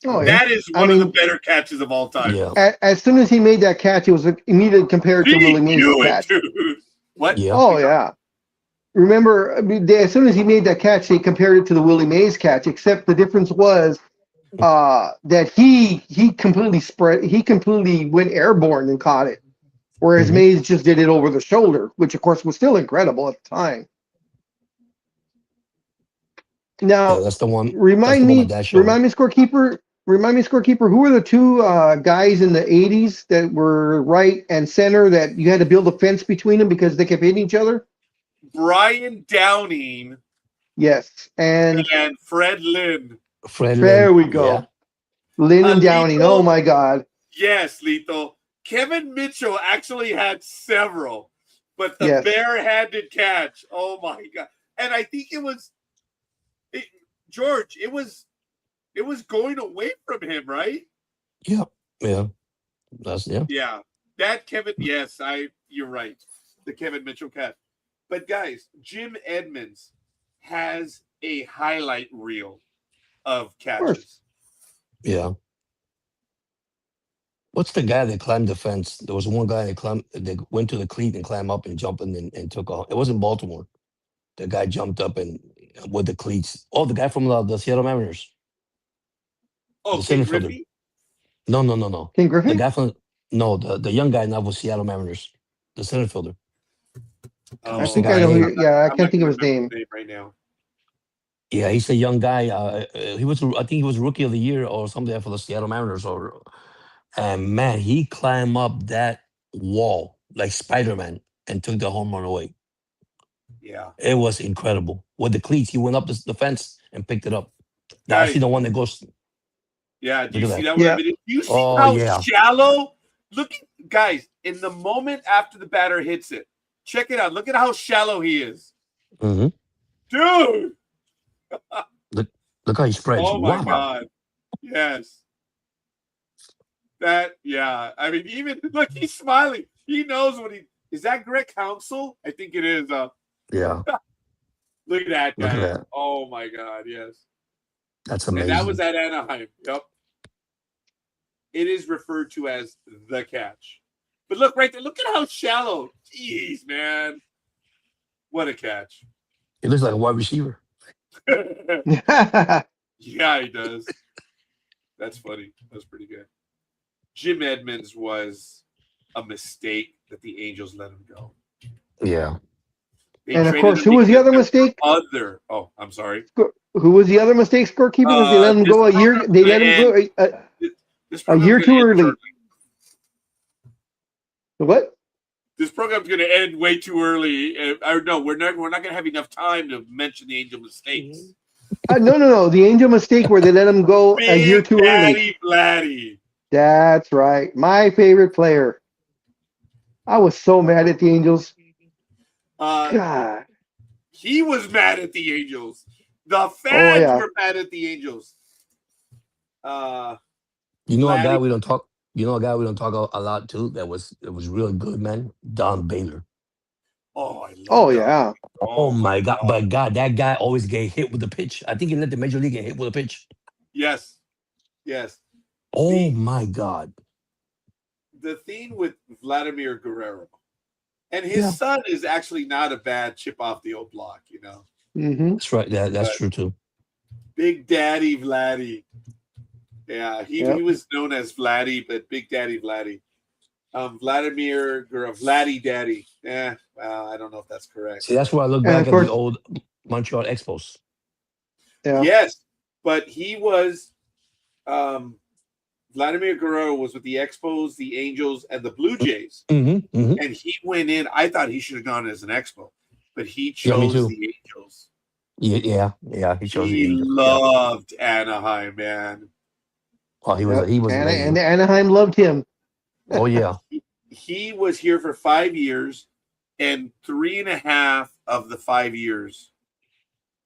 S2: Oh yeah.
S1: that is
S2: I
S1: one of the
S2: mean,
S1: better catches of all time.
S3: Yeah.
S2: as soon as he made that catch, it was immediately compared to
S1: He
S2: Willie Mays'
S1: knew it,
S2: catch.
S1: dude. What?
S3: Yeah.
S2: Oh yeah. Remember, I mean, as soon as he made that catch, they compared it to the Willie Mays catch. Except the difference was that he completely went airborne and caught it, whereas
S3: hmm
S2: Mays just did it over the shoulder, which of course was still incredible at the time.
S3: Yeah,
S2: Now,
S3: that's the one. That's the
S2: remind
S3: one my
S2: me,
S3: dad showed me.
S2: remind me, scorekeeper, remind me, scorekeeper, who were the two guys in the '80s that were right and center that you had to build a fence between them because they kept hitting each other?
S1: Brian Downing
S2: Yes, and
S1: and Fred Lynn.
S3: Fred
S2: there
S3: Lynn.
S2: we
S3: Yeah.
S2: go. Lynn and Downing. Oh
S1: Lethal.
S2: my God.
S1: Yes, Lethal. Kevin Mitchell actually had several, but the
S2: Yes.
S1: barehanded catch. Oh my God. And I think George, it was going away from him, right?
S3: Yeah. Yeah. That's yeah.
S1: Yeah. That Kevin, yes, you're right. The Kevin Mitchell catch. But guys, Jim Edmonds has a highlight reel of
S2: Of course.
S1: catches.
S3: Yeah. What's the guy that climbed the fence? There was one guy that went to the cleat and climbed up and jumped and took off. It wasn't Baltimore. The guy jumped up and with the cleats. Oh, the guy from the Seattle Mariners,
S1: Oh,
S3: the
S1: King
S3: center fielder.
S1: Griffey.
S3: No.
S2: King
S3: The
S2: Griffey?
S3: guy from no, the young guy now with Seattle Mariners, the center fielder.
S2: I
S3: What's the
S1: Oh,
S2: think I
S3: guy
S2: know
S3: name?
S2: who. Yeah, I
S1: I'm
S2: can't
S1: not
S2: think
S1: gonna
S2: of his
S1: remember
S2: name.
S1: his name right now.
S3: Yeah, he's a young guy. He was, I think, he was rookie of the year or something for the Seattle Mariners. And man, he climbed up that wall like Spider Man and took the home run away.
S1: Yeah,
S3: It was incredible. With the cleats, he went up the fence and picked it up. Now I see
S1: guys.
S3: the one that goes.
S1: Yeah, do
S3: Look
S1: you
S3: at
S1: see
S3: that.
S1: that one
S2: Yeah.
S1: video? Do you see
S3: Oh
S1: how
S3: yeah.
S1: shallow? Look, guys, in the moment after the batter hits it, check it out. Look at how shallow he is,
S3: hmm
S1: dude.
S3: Look how he spreads.
S1: Oh my
S3: Wow.
S1: god. Yes. That, yeah. I mean, even look, he's smiling. He knows what he is. That Greg Council? I think it is.
S3: Yeah.
S1: Look at that
S3: Look at
S1: guy.
S3: that.
S1: Oh my god, yes.
S3: That's
S1: And that was
S3: amazing.
S1: at Anaheim. Yep. It is referred to as the catch. But look right there. Look at how shallow. Jeez, man. What a catch.
S3: He looks like a wide receiver.
S1: Yeah, he does. That's funny. That's pretty good. Jim Edmonds was a mistake that the Angels let him go.
S3: Yeah.
S1: They
S2: And of
S1: traded
S2: course,
S1: him
S2: who was the
S1: because
S2: other
S1: there
S2: mistake?
S1: were other. Oh, I'm sorry.
S2: Who was the other mistake scorekeeper? Because they let him
S1: This
S2: go a year.
S1: program's
S2: They
S1: gonna
S2: let him
S1: end.
S2: go
S1: This
S2: a
S1: program's
S2: year
S1: gonna
S2: too
S1: end
S2: early.
S1: shortly.
S2: What?
S1: This program's going to end way too early. Or no, we're not going to have enough time to mention the Angel mistakes.
S2: No. The Angel mistake where they let him go a year
S1: Big
S2: too early.
S1: Daddy Vladdy.
S2: That's right. My favorite player. I was so mad at the Angels. God.
S1: He was mad at the Angels. The
S2: Oh
S1: fans
S2: yeah.
S1: were mad at the Angels.
S3: You know a guy
S1: Vladdy.
S3: we don't talk. You know a guy we don't talk a lot too. That was really good, man. Don Baylor.
S1: Oh, I
S2: Oh
S1: love Don.
S2: yeah.
S3: Oh my God! But God, that guy always get hit with the pitch. I think he let the major league get hit with a pitch.
S1: Yes. Yes.
S3: Oh
S1: The
S3: my God!
S1: thing with Vladimir Guerrero and his
S2: Yeah.
S1: son is actually not a bad chip off the old block, you know.
S2: Mm-hmm.
S3: That's right. That's
S1: But
S3: true too.
S1: Big Daddy Vladdy. Yeah, he
S2: Yep.
S1: was known as Vladdy, but Big Daddy Vladdy. Vladimir Vladdy Daddy. Yeah, well, I don't know if that's correct.
S3: See, that's where I look
S2: And
S3: back
S2: of
S3: at the
S2: course,
S3: old Montreal Expos.
S2: yeah.
S1: Yes, but he was Vladimir Guerrero was with the Expos, the Angels, and the Blue Jays.
S3: Mm-hmm.
S1: And he went in. I thought he should have gone as an Expo, but he
S3: Yeah, me
S1: chose
S3: too.
S1: the Angels.
S3: Yeah. He chose the
S1: He
S3: Angels. Yeah.
S1: loved Anaheim, man.
S3: Oh,
S2: Yep.
S3: he was
S2: And
S3: amazing.
S2: Anaheim loved him.
S3: Oh yeah.
S1: He was here for 5 years, and 3.5 of the 5 years,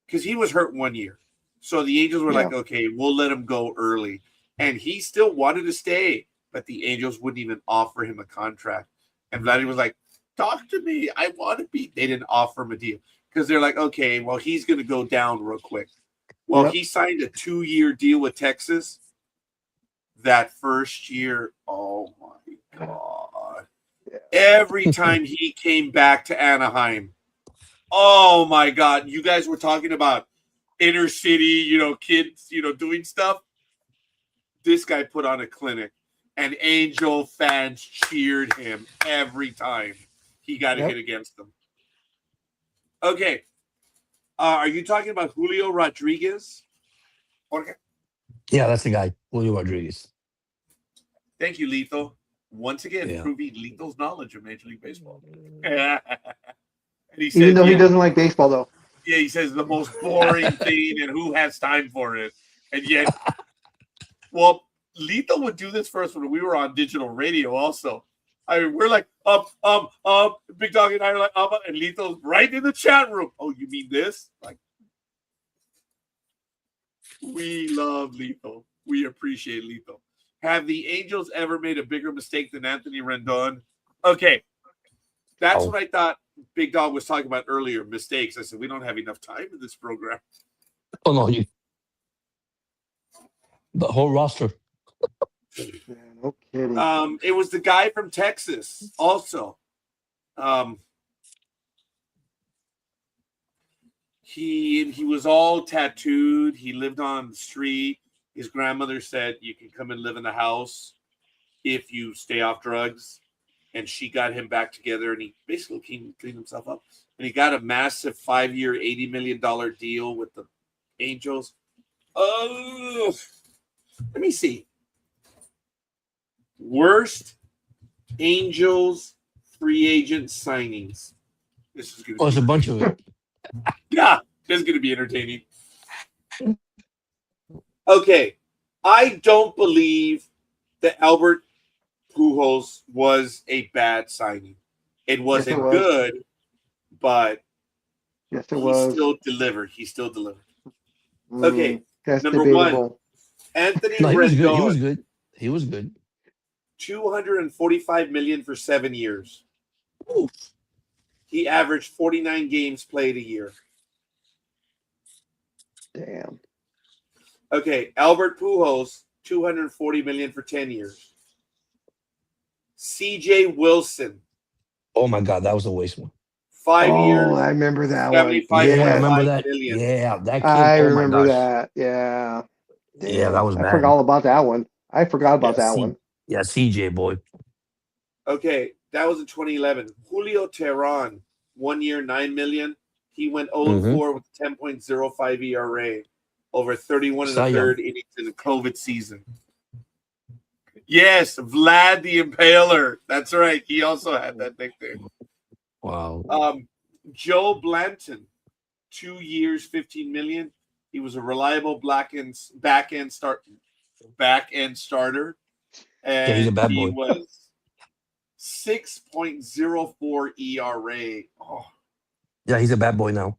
S1: because he was hurt 1 year. So the Angels were
S2: Yeah.
S1: like, okay, we'll let him go early. And he still wanted to stay, but the Angels wouldn't even offer him a contract. And Vladdy was like, talk to me. I want to be. They didn't offer him a deal because they're like, okay, well, he's going to go down real quick. Well,
S2: Yep.
S1: he signed a 2-year deal with Texas. That first year, oh my God. Every time he came back to Anaheim, oh my God. You guys were talking about inner city, kids, doing stuff. This guy put on a clinic, and Angel fans cheered him every time he got a
S2: Yep.
S1: hit against them. Okay. Are you talking about Julio Rodriguez? Okay.
S3: Yeah, that's the guy, Julio Rodriguez.
S1: Thank you, Lethal. Once again,
S3: Yeah.
S1: proving Lethal's knowledge of Major League Baseball. And he
S2: Even
S1: said,
S2: though he
S1: yeah,
S2: doesn't like baseball, though.
S1: yeah, he says the most boring thing, and who has time for it? And yet, well, Lethal would do this for us when we were on digital radio also. I mean, we're like, Big Dog and I are like, and Lethal's right in the chat room. Oh, you mean this? Like, we love Lethal. We appreciate Lethal. Have the Angels ever made a bigger mistake than Anthony Rendon? Okay. That's what I thought Big Dog was talking about earlier, mistakes. I said, we don't have enough time in this program.
S3: Oh no, the whole roster.
S2: Yeah, no kidding.
S1: It was the guy from Texas also. He was all tattooed. He lived on the street. His grandmother said you can come and live in the house if you stay off drugs. And she got him back together, and he basically cleaned himself up. And he got a massive 5-year, $80 million deal with the Angels. Oh, let me see. Worst Angels free agent signings. This is going to
S3: Oh, it's a bunch of it.
S1: Yeah, this is going to be entertaining. Okay, I don't believe that Albert Pujols was a bad signing. It wasn't
S2: was.
S1: good, but
S2: Yes, it
S1: he
S2: was.
S1: still delivered. He still delivered. Okay,
S2: That's
S1: number
S2: debatable.
S1: 1, Anthony
S3: No, he was good. He
S1: Rendon,
S3: was good. He was good.
S1: $245 million for 7 years.
S3: Ooh.
S1: He averaged 49 games played a year.
S2: Damn.
S1: Okay, Albert Pujols, $240 million for 10 years. C.J. Wilson,
S3: Oh my God, that was a waste one.
S1: 5
S2: Oh,
S1: years,
S2: I remember that one.
S3: Yeah, I
S2: Yes,
S3: remember
S1: $75.5
S3: that.
S1: million.
S3: Yeah, that kid.
S2: I
S3: Oh my
S2: remember
S3: gosh.
S2: that. Yeah.
S3: Yeah, that
S2: Damn.
S3: was
S2: I
S3: bad.
S2: forgot all about that one. I forgot about
S3: Yeah,
S2: that one.
S3: Yeah, CJ boy.
S1: Okay, that was in 2011. Julio Teheran, 1 year, $9 million. He went 0-4 with 10.05 ERA over 31 and
S3: Cy
S1: a
S3: Young.
S1: third innings in the COVID season. Yes, Vlad the Impaler. That's right. He also had that nickname.
S3: Wow.
S1: Joe Blanton, 2 years, $15 million. He was a reliable back end starter,
S3: Yeah, he's a
S1: and
S3: bad
S1: he
S3: boy.
S1: was 6.04 ERA. Oh,
S3: Yeah, he's a bad boy now.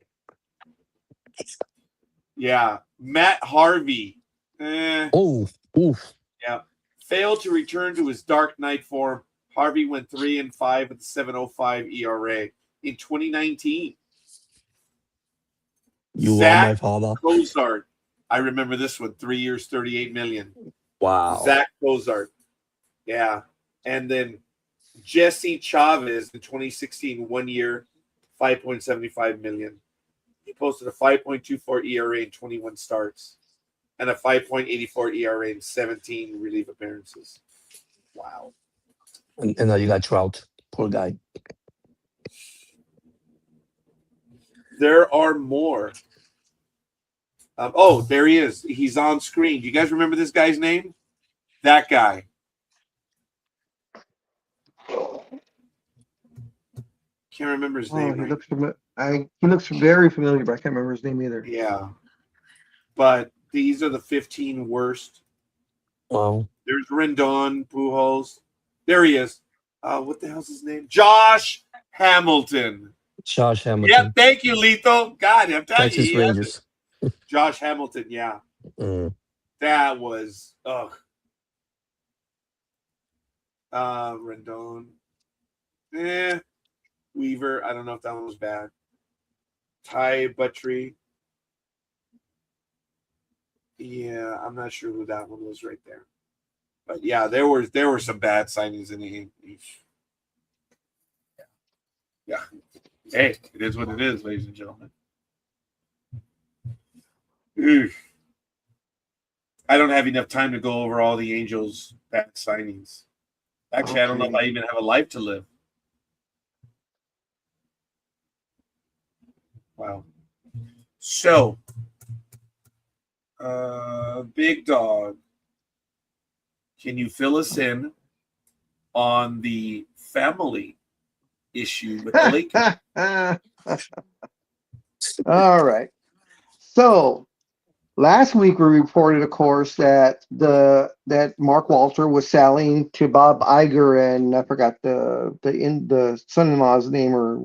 S1: yeah. Matt Harvey.
S3: Oh, oof.
S1: Yeah. Failed to return to his dark night form. Harvey went 3-5 with a 7.05 ERA in 2019.
S3: You are
S1: Zach
S3: my father.
S1: Cozart. I remember this one. 3 years, $38 million.
S3: Wow.
S1: Zach Cozart. Yeah. And then Jesse Chavez in 2016, 1 year, $5.75 million. He posted a 5.24 ERA in 21 starts and a 5.84 ERA in 17 relief appearances. Wow.
S3: And now you got Trout. Poor guy.
S1: There are more. Oh, there he is. He's on screen. Do you guys remember this guy's name? That guy. Can't remember his name.
S2: He looks he looks very familiar, but I can't remember his name either.
S1: Yeah. But these are the 15 worst.
S3: Wow.
S1: There's Rendon, Pujols. There he is. What the hell's his name? Josh Hamilton.
S3: Josh Hamilton.
S1: Yep, thank you, Lito. God, I'm telling
S3: Texas
S1: you.
S3: Rangers.
S1: Josh Hamilton, yeah. That was Rendon. Weaver. I don't know if that one was bad. Ty Buttrey. Yeah, I'm not sure who that one was right there. But yeah, there were some bad signings in the Yeah. Hey, it is what it is, ladies and gentlemen. I don't have enough time to go over all the Angels' bad signings. Actually, I don't know if I even have a life to live. Wow. So, Big Dog, can you fill us in on the family issue with the Lakers?
S2: All right. So last week we reported, of course, that Mark Walter was selling to Bob Iger, and I forgot the son-in-law's name or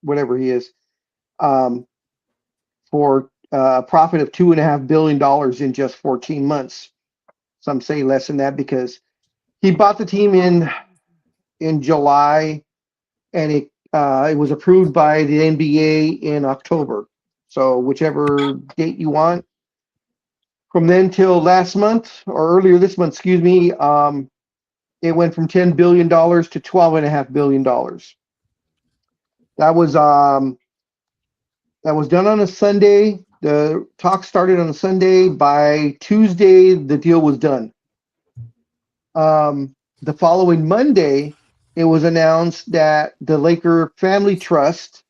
S2: whatever he is, for a profit of $2.5 billion in just 14 months. Some say less than that because he bought the team in July, and it was approved by the NBA in October. So whichever date you want. From then till last month, or earlier this month, excuse me, it went from $10 billion to $12.5 billion. That was That was done on a Sunday. The talk started on a Sunday. By Tuesday, the deal was done. The following Monday, it was announced that the Laker Family Trust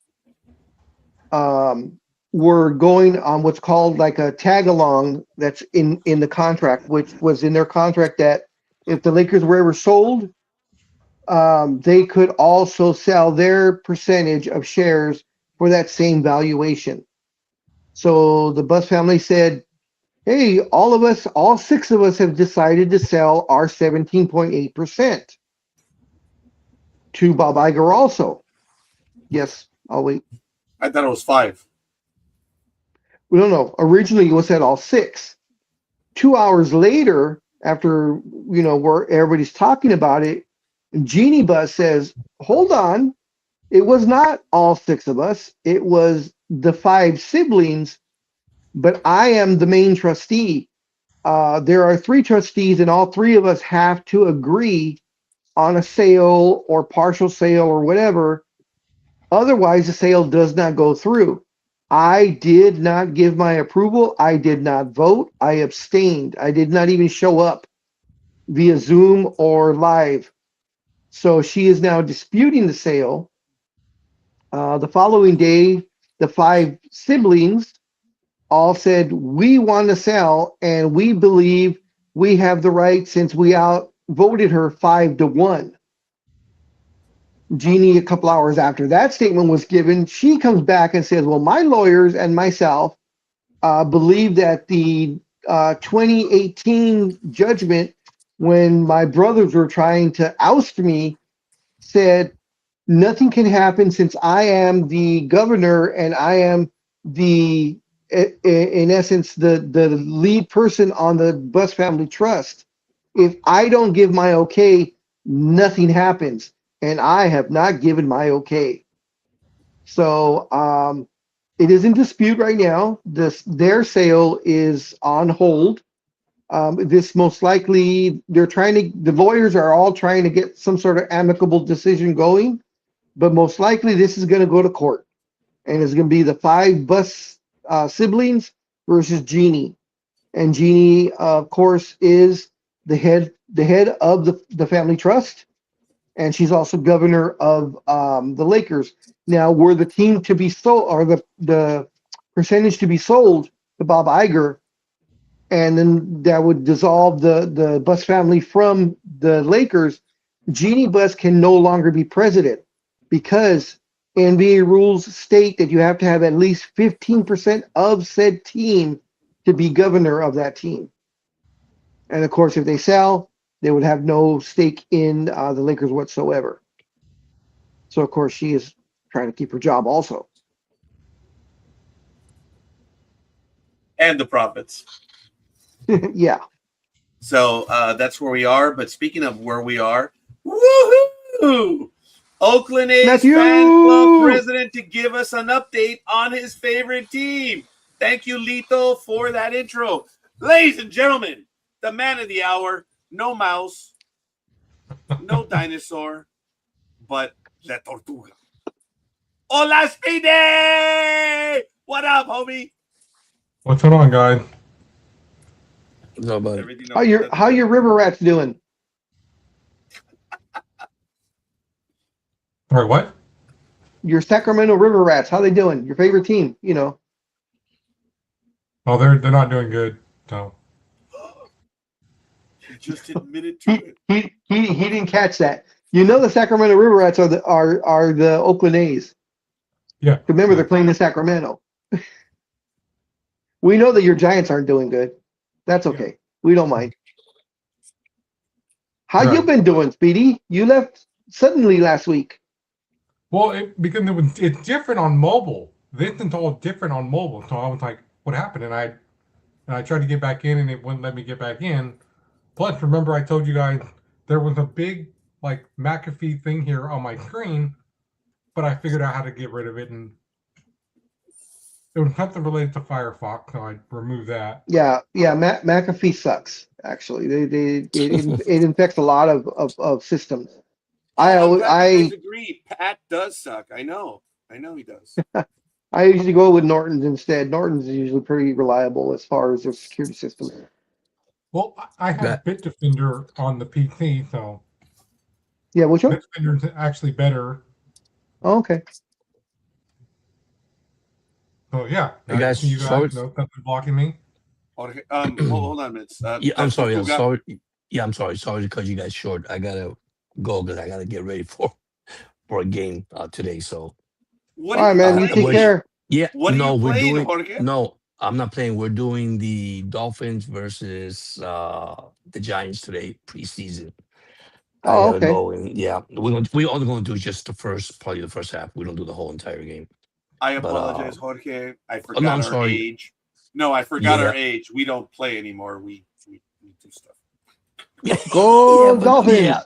S2: were going on what's called like a tag along that's in the contract, which was in their contract that if the Lakers were ever sold, they could also sell their percentage of shares for that same valuation. So the Buss family said, hey, all of us, all six of us have decided to sell our 17.8% to Bob Iger also. Yes, I'll wait.
S1: I thought it was 5.
S2: We don't know. Originally, it was at all six. 2 hours later, after, where everybody's talking about it, Jeannie Buss says, hold on. It was not all six of us. It was the 5 siblings, but I am the main trustee. There are 3 trustees, and all 3 of us have to agree on a sale or partial sale or whatever. Otherwise, the sale does not go through. I did not give my approval. I did not vote. I abstained. I did not even show up via Zoom or live. So she is now disputing the sale. The following day, the 5 siblings all said, we want to sell and we believe we have the right since we outvoted her 5-1. Jeannie, a couple hours after that statement was given, she comes back and says, well, my lawyers and myself believe that the 2018 judgment, when my brothers were trying to oust me, said nothing can happen since I am the governor and I am the, in essence, the lead person on the Buss Family Trust. If I don't give my okay, nothing happens. And I have not given my okay. So it is in dispute right now. Their sale is on hold. This most likely, the lawyers are all trying to get some sort of amicable decision going, but most likely this is going to go to court. And it's going to be the 5 Buss siblings versus Jeannie. And Jeannie, of course, is the head of the family trust. And she's also governor of the Lakers. Now, were the team to be sold, or the percentage to be sold to Bob Iger, and then that would dissolve the Buss family from the Lakers, Jeannie Buss can no longer be president because NBA rules state that you have to have at least 15% of said team to be governor of that team. And of course, if they sell, they would have no stake in the Lakers whatsoever. So, of course, she is trying to keep her job also.
S1: And the profits.
S2: Yeah.
S1: So that's where we are. But speaking of where we are, woohoo! Oakland A's
S2: Matthew!
S1: fan club president to give us an update on his favorite team. Thank you, Lito, for that intro. Ladies and gentlemen, the man of the hour, no mouse, no dinosaur, but La Tortuga. Hola, Speedy! What up, homie?
S4: What's going on, guys?
S3: No, but
S1: Everything
S2: How your river rats doing?
S4: All right, what?
S2: Your Sacramento River Rats, how they doing? Your favorite team,
S4: Oh, they're not doing good. So
S1: You just admitted to it.
S2: He didn't catch that. The Sacramento River Rats are the Oakland A's.
S4: yeah.
S2: Remember, they're playing in Sacramento. We know that your Giants aren't doing good. That's okay. We don't mind. How you
S4: Right.
S2: been doing, Speedy? You left suddenly last week.
S4: Well, because it's different on mobile. This is all different on mobile. So I was like, what happened? And I tried to get back in, and it wouldn't let me get back in. Plus, remember I told you guys there was a big like McAfee thing here on my screen, but I figured out how to get rid of it, and it was something related to Firefox, so I removed that.
S2: Yeah. McAfee sucks. Actually, it infects a lot of systems.
S1: I'm glad you
S2: I
S1: guys agree. Pat does suck. I know he does.
S2: I usually go with Norton's instead. Norton's is usually pretty reliable as far as their security system.
S4: Well, I have
S3: Got
S4: Bitdefender on the PC, so
S2: Yeah, which one?
S4: Bitdefender is actually better.
S2: Oh, okay.
S4: So yeah,
S3: hey
S4: I
S3: guys,
S4: see you guys.
S3: sorry.
S4: No, nothing blocking me.
S1: Jorge, hold on a minute.
S3: Yeah, I'm sorry. I'm
S1: Tortuga,
S3: sorry. Yeah, I'm sorry. Sorry to cut you guys short. I gotta go because I gotta get ready for a game today. So
S1: what
S2: All
S1: are
S2: right,
S1: you
S2: man. You
S3: I
S2: take
S1: playing?
S3: wish.
S2: care.
S3: Yeah,
S1: What are
S3: no,
S1: you
S3: we're
S1: playing,
S3: doing.
S1: Jorge?
S3: No, I'm not playing. We're doing the Dolphins versus the Giants today preseason. I
S2: Oh,
S3: gotta
S2: okay.
S3: go and yeah, we only gonna do just the first, probably the first half. We don't do the whole entire game.
S1: I
S3: But
S1: apologize, Jorge. I
S3: oh no,
S1: forgot
S3: I'm
S1: our
S3: sorry.
S1: age. No, I
S3: Yeah,
S1: forgot our
S3: yeah,
S1: age. We don't play anymore. We do stuff.
S3: yeah, yeah.
S2: Go
S3: But yeah,
S2: Dolphins.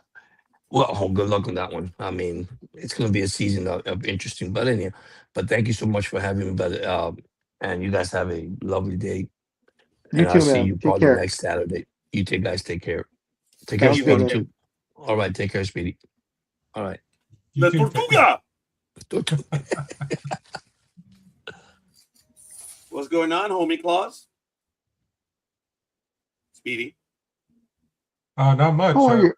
S3: well, oh, good luck on that one. I mean, it's going to be a season of interesting. But anyhow, but thank you so much for having me. But and you guys have a lovely day.
S2: You
S3: And I'll
S2: too,
S3: see
S2: man.
S3: you
S2: Take
S3: probably
S2: care.
S3: next Saturday. You take guys take care. Take
S1: Thank
S3: care,
S2: Sounds
S1: you,
S2: good,
S3: Speedy
S2: man.
S1: Jorge.
S3: too. All right, take care, Speedy. All right.
S4: You
S1: La
S4: too. Take care.
S1: Tortuga. What's going on, homie Claus? Speedy.
S4: Not much.
S2: How are you?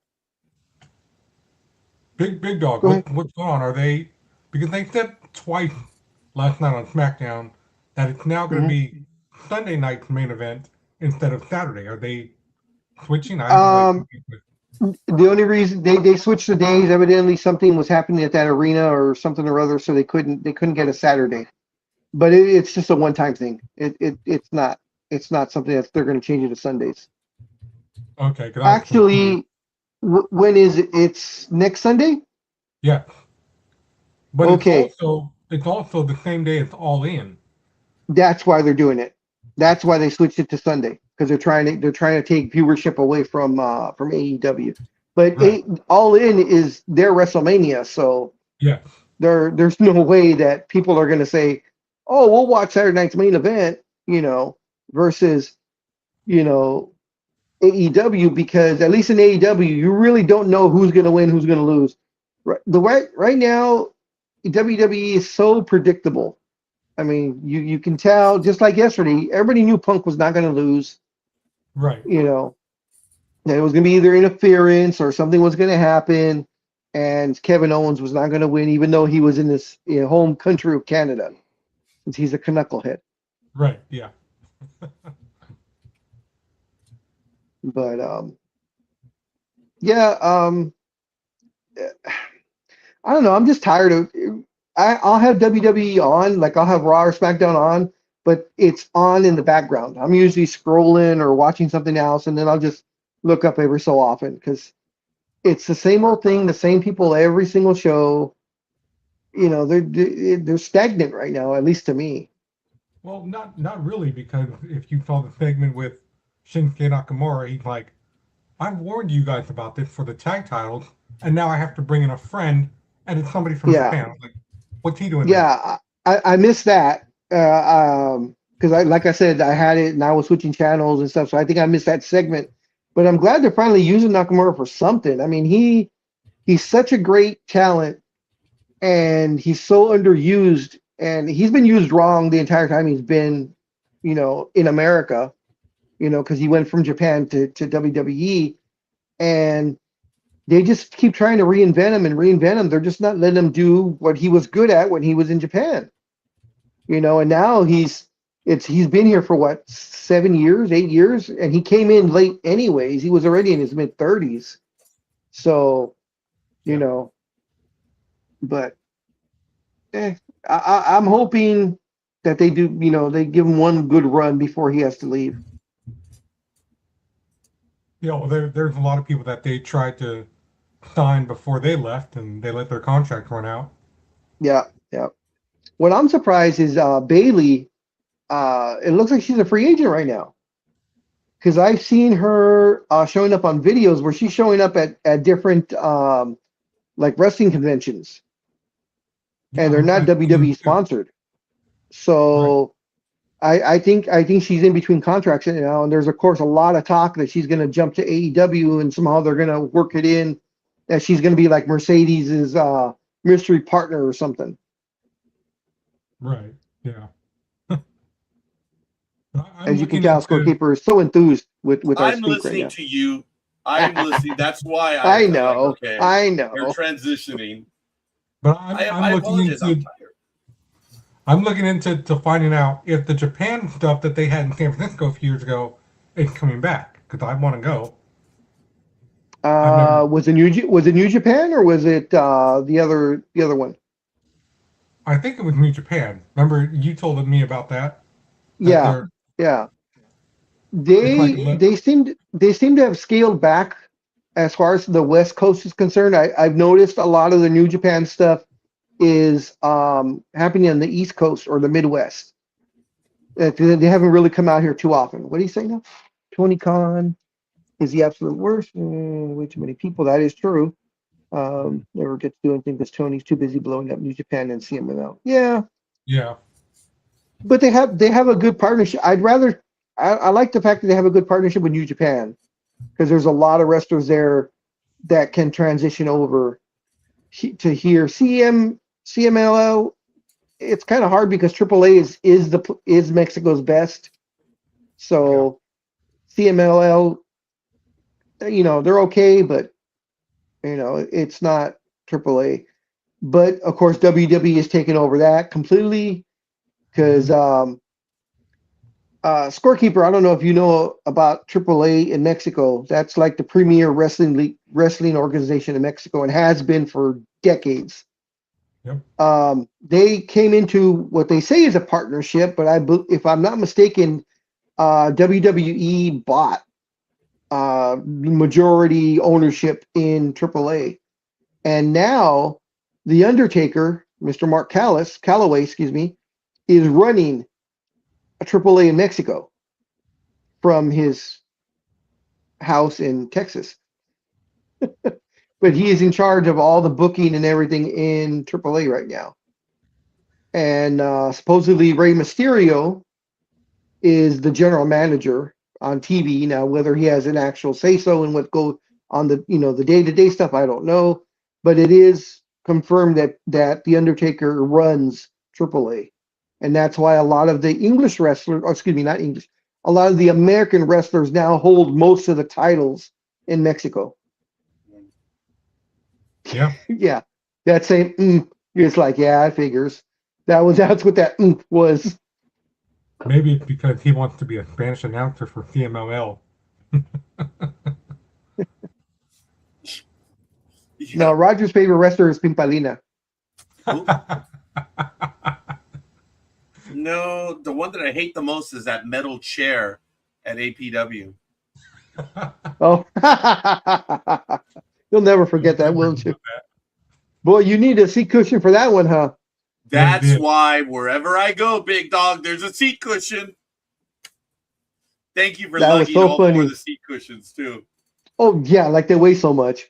S4: Big dog.
S2: Go ahead.
S4: What's going on? Are they because they said twice last night on SmackDown that it's now going to
S2: Mhm.
S4: be Sunday night's main event instead of Saturday. Are they switching? I haven't really.
S2: Um, the only reason they switched the days, evidently something was happening at that arena or something or other, so they couldn't get a Saturday. But it's just a one time thing. It's not something that they're going to change it to Sundays.
S4: Okay, because I was confused.
S2: Actually, when is it? It's next Sunday.
S4: Yeah, but
S2: Okay,
S4: it's also the same day it's All In.
S2: that's why they're doing it. That's why they switched it to Sunday because they're trying to take viewership away from AEW. But
S4: Right.
S2: All In is their WrestleMania, so
S4: Yeah.
S2: there's no way that people are going to say, "Oh, we'll watch Saturday night's main event," versus you know AEW, because at least in AEW you really don't know who's going to win, who's going to lose. Right now, WWE is so predictable. I mean, you can tell just like yesterday, everybody knew Punk was not going to lose.
S4: Right.
S2: You know, that it was going to be either interference or something was going to happen, and Kevin Owens was not going to win, even though he was in this home country of Canada, since he's a knucklehead.
S4: Right. Yeah.
S2: But yeah, I don't know. I'm just tired of. I'll have WWE on, like I'll have Raw or SmackDown on, but it's on in the background. I'm usually scrolling or watching something else, and then I'll just look up every so often because it's the same old thing, the same people every single show. They're stagnant right now, at least to me.
S4: Well, not really, because if you saw the segment with Shinsuke Nakamura, he's like, "I've warned you guys about this for the tag titles, and now I have to bring in a friend, and it's somebody from
S2: Yeah,
S4: Japan." I was like, what's he doing there?
S2: yeah, I missed that. Because like I said, I had it and I was switching channels and stuff, so I think I missed that segment. But I'm glad they're finally using Nakamura for something. I mean, he's such a great talent, and he's so underused, and he's been used wrong the entire time he's been, in America. Because he went from Japan to WWE, and they just keep trying to reinvent him and reinvent him. They're just not letting him do what he was good at when he was in Japan. And now he's been here for what, 7 years, 8 years, and he came in late anyways. He was already in his mid 30s. So, you
S4: Yeah.
S2: know, but I'm hoping that they do, they give him one good run before he has to leave.
S4: There's a lot of people that they tried to sign before they left, and they let their contract run out.
S2: Yeah, yeah. What I'm surprised is Bailey. It looks like she's a free agent right now, because I've seen her showing up on videos where she's showing up at different like wrestling conventions,
S4: Yeah,
S2: and they're not
S4: I've seen them
S2: WWE
S4: too.
S2: sponsored.
S4: Right.
S2: So I think she's in between contracts right now, and there's of course a lot of talk that she's going to jump to AEW, and somehow they're going to work it in that she's going to be like Mercedes's mystery partner or something.
S4: Right. Yeah. I'm
S2: As you can
S4: looking
S2: tell,
S4: into.
S2: Scorekeeper is so enthused with our
S1: I'm
S2: speak right
S1: listening
S2: now.
S1: to you. I'm listening. That's why
S2: I
S1: I'm like,
S2: know,
S1: okay,
S2: I
S1: they're
S2: know.
S1: transitioning.
S4: But
S1: I apologize. I'm tired.
S4: I'm looking into to finding out if the Japan stuff that they had in San Francisco a few years ago is coming back because I want to go. I've never.
S2: Was it New Japan or was it the other one?
S4: I think it was New Japan. Remember you told me about that? That
S2: Yeah, yeah.
S4: it's like
S2: They seem to have scaled back as far as the West Coast is concerned. I've noticed a lot of the New Japan stuff is happening on the East Coast or the Midwest. They haven't really come out here too often. What do you say now? Tony Khan is the absolute worst. Way too many people. That is true. Never gets to do anything because Tony's too busy blowing up New Japan and CMLL. Yeah,
S4: yeah.
S2: but they have a good partnership. I like the fact that they have a good partnership with New Japan because there's a lot of wrestlers there that can transition over to here. CMLL, it's kind of hard because AAA is Mexico's best.
S4: Yeah.
S2: So CMLL, they're okay, but it's not AAA. But of course, WWE is taking over that completely because Scorekeeper. I don't know if you know about AAA in Mexico. That's like the premier wrestling organization in Mexico and has been for decades.
S4: Yep.
S2: They came into what they say is a partnership, but if I'm not mistaken, WWE bought majority ownership in AAA, and now the Undertaker, Mr. Mark Calloway, excuse me, is running a AAA in Mexico from his house in Texas. But he is in charge of all the booking and everything in AAA right now. And supposedly Rey Mysterio is the general manager on TV now. Whether he has an actual say so in what go on the day-to-day stuff, I don't know. But it is confirmed that the Undertaker runs AAA, and that's why a lot of the English wrestlers, or excuse me, not English, a lot of the American wrestlers now hold most of the titles in Mexico.
S4: Yeah.
S2: Yeah, that same it's like, yeah, it figures. That's what that was.
S4: Maybe it's because he wants to be a Spanish announcer for CMLL.
S2: No,
S1: Yeah.
S2: Roger's favorite wrestler is Pimpalina.
S1: Who? No, the one that I hate the most is that metal chair at APW.
S2: Oh, you'll never forget that, will you? Boy, you need a seat cushion for that one, huh?
S1: That's why wherever I go, big dog, there's a seat cushion. Thank you for
S2: That was
S1: lugging
S2: so
S1: all four of
S2: funny.
S1: the seat cushions too.
S2: Oh yeah, like they weigh so much.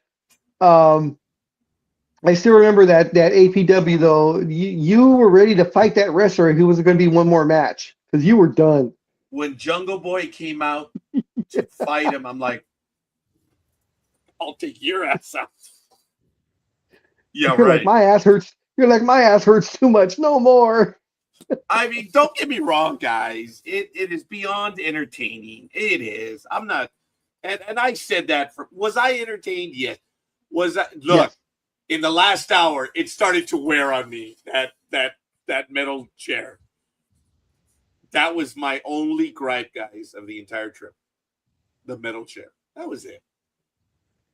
S2: I still remember that APW though. You were ready to fight that wrestler who was going to be one more match because you were done.
S1: When Jungle Boy came out to fight him, I'm like, I'll take your ass out. Yeah,
S2: You're
S1: right.
S2: like, my ass hurts. You're like, my ass hurts too much. No more.
S1: I mean, don't get me wrong, guys. It is beyond entertaining. It is. I'm not, and I said that was I entertained? Yes. Was that look
S2: Yes.
S1: in the last hour? It started to wear on me that metal chair. That was my only gripe, guys, of the entire trip. The metal chair. That was it.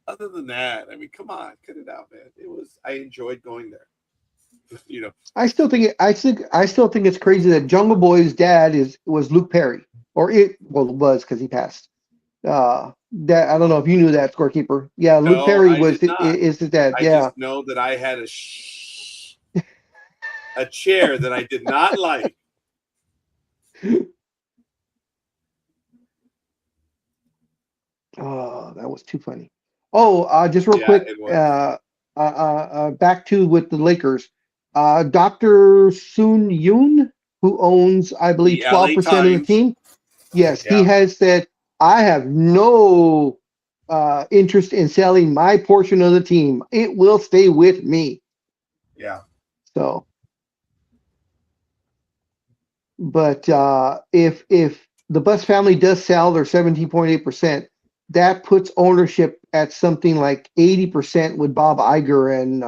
S1: Other than that, I mean, come on, cut it out, man. It was. I enjoyed going there.
S2: I still think it's crazy that Jungle Boy's dad was Luke Perry, or it was because he passed. That I don't know if you knew that, Scorekeeper. Yeah, Luke
S1: No,
S2: Perry
S1: I did not.
S2: is his dad.
S1: I
S2: Yeah.
S1: just know that I had a chair that I did not like.
S2: Oh, that was too funny. Oh, just real
S1: Yeah,
S2: quick,
S1: it was.
S2: back to with the Lakers. Dr. Soon Yoon, who owns, I believe,
S1: The LA
S2: 12% of the
S1: Times.
S2: team. Yes, he
S1: Yeah.
S2: has said, I have no interest in selling my portion of the team. It will stay with me.
S1: Yeah.
S2: So But if the Bus family does sell their 17.8%, that puts ownership at something like 80% with Bob Iger and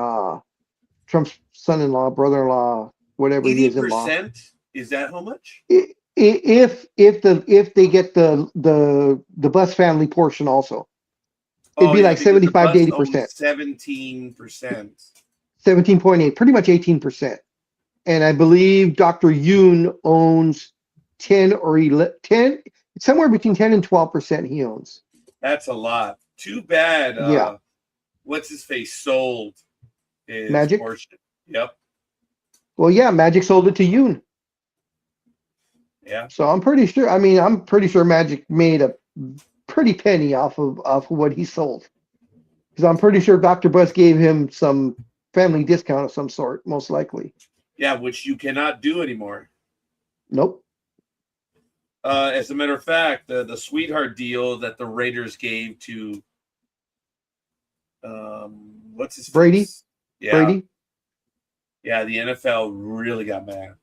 S2: Trump's son-in-law, brother-in-law, whatever he is, in-law.
S1: 80%? Is that how much?
S2: If they get the Bus family portion also, it'd be like
S1: Because the
S2: 75 to
S1: bus
S2: 80%,
S1: owns 17%.
S2: 17.8, pretty much 18%. And I believe Dr. Yoon owns 10 or 11, 10, somewhere between 10 and 12% he owns.
S1: That's a lot. Too bad.
S2: Yeah.
S1: What's his face sold his
S2: Magic?
S1: portion. Yep.
S2: Well, yeah, Magic sold it to Yoon.
S1: Yeah.
S2: So I'm pretty sure Magic made a pretty penny off of what he sold. Because I'm pretty sure Dr. Bus gave him some family discount of some sort, most likely.
S1: Yeah, which you cannot do anymore.
S2: Nope.
S1: As a matter of fact, the sweetheart deal that the Raiders gave to what's his
S2: Brady?
S1: face? Yeah.
S2: Brady?
S1: Yeah, the NFL really got mad.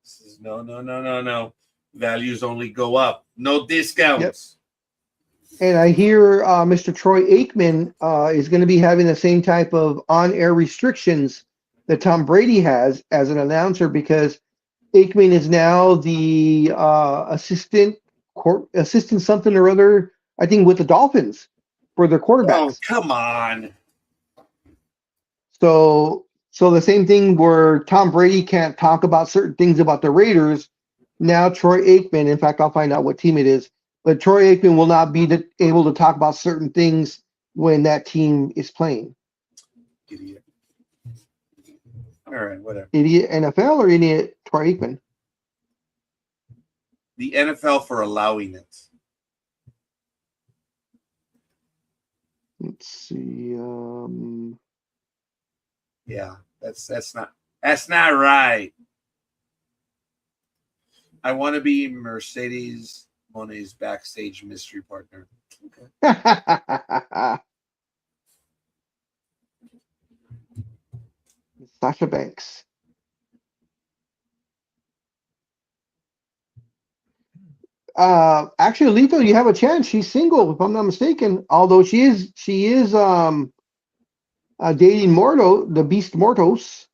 S1: This is no. Values only go up. No discounts.
S2: And I hear Mr. Troy Aikman is going to be having the same type of on-air restrictions that Tom Brady has as an announcer, because Aikman is now the assistant something or other, I think, with the Dolphins for their
S1: Oh,
S2: quarterbacks.
S1: come on.
S2: So the same thing where Tom Brady can't talk about certain things about the Raiders. Now Troy Aikman, in fact, I'll find out what team it is, but Troy Aikman will not be able to talk about certain things when that team is playing.
S1: Idiot. All right, whatever.
S2: Idiot NFL or idiot Troy Aikman?
S1: The NFL for allowing it.
S2: Let's see.
S1: Yeah, that's not right. I want to be Mercedes Monet's backstage mystery partner. Okay.
S2: Sasha Banks. Actually, Lito, you have a chance. She's single, if I'm not mistaken. Although she is dating the Beast Mortos,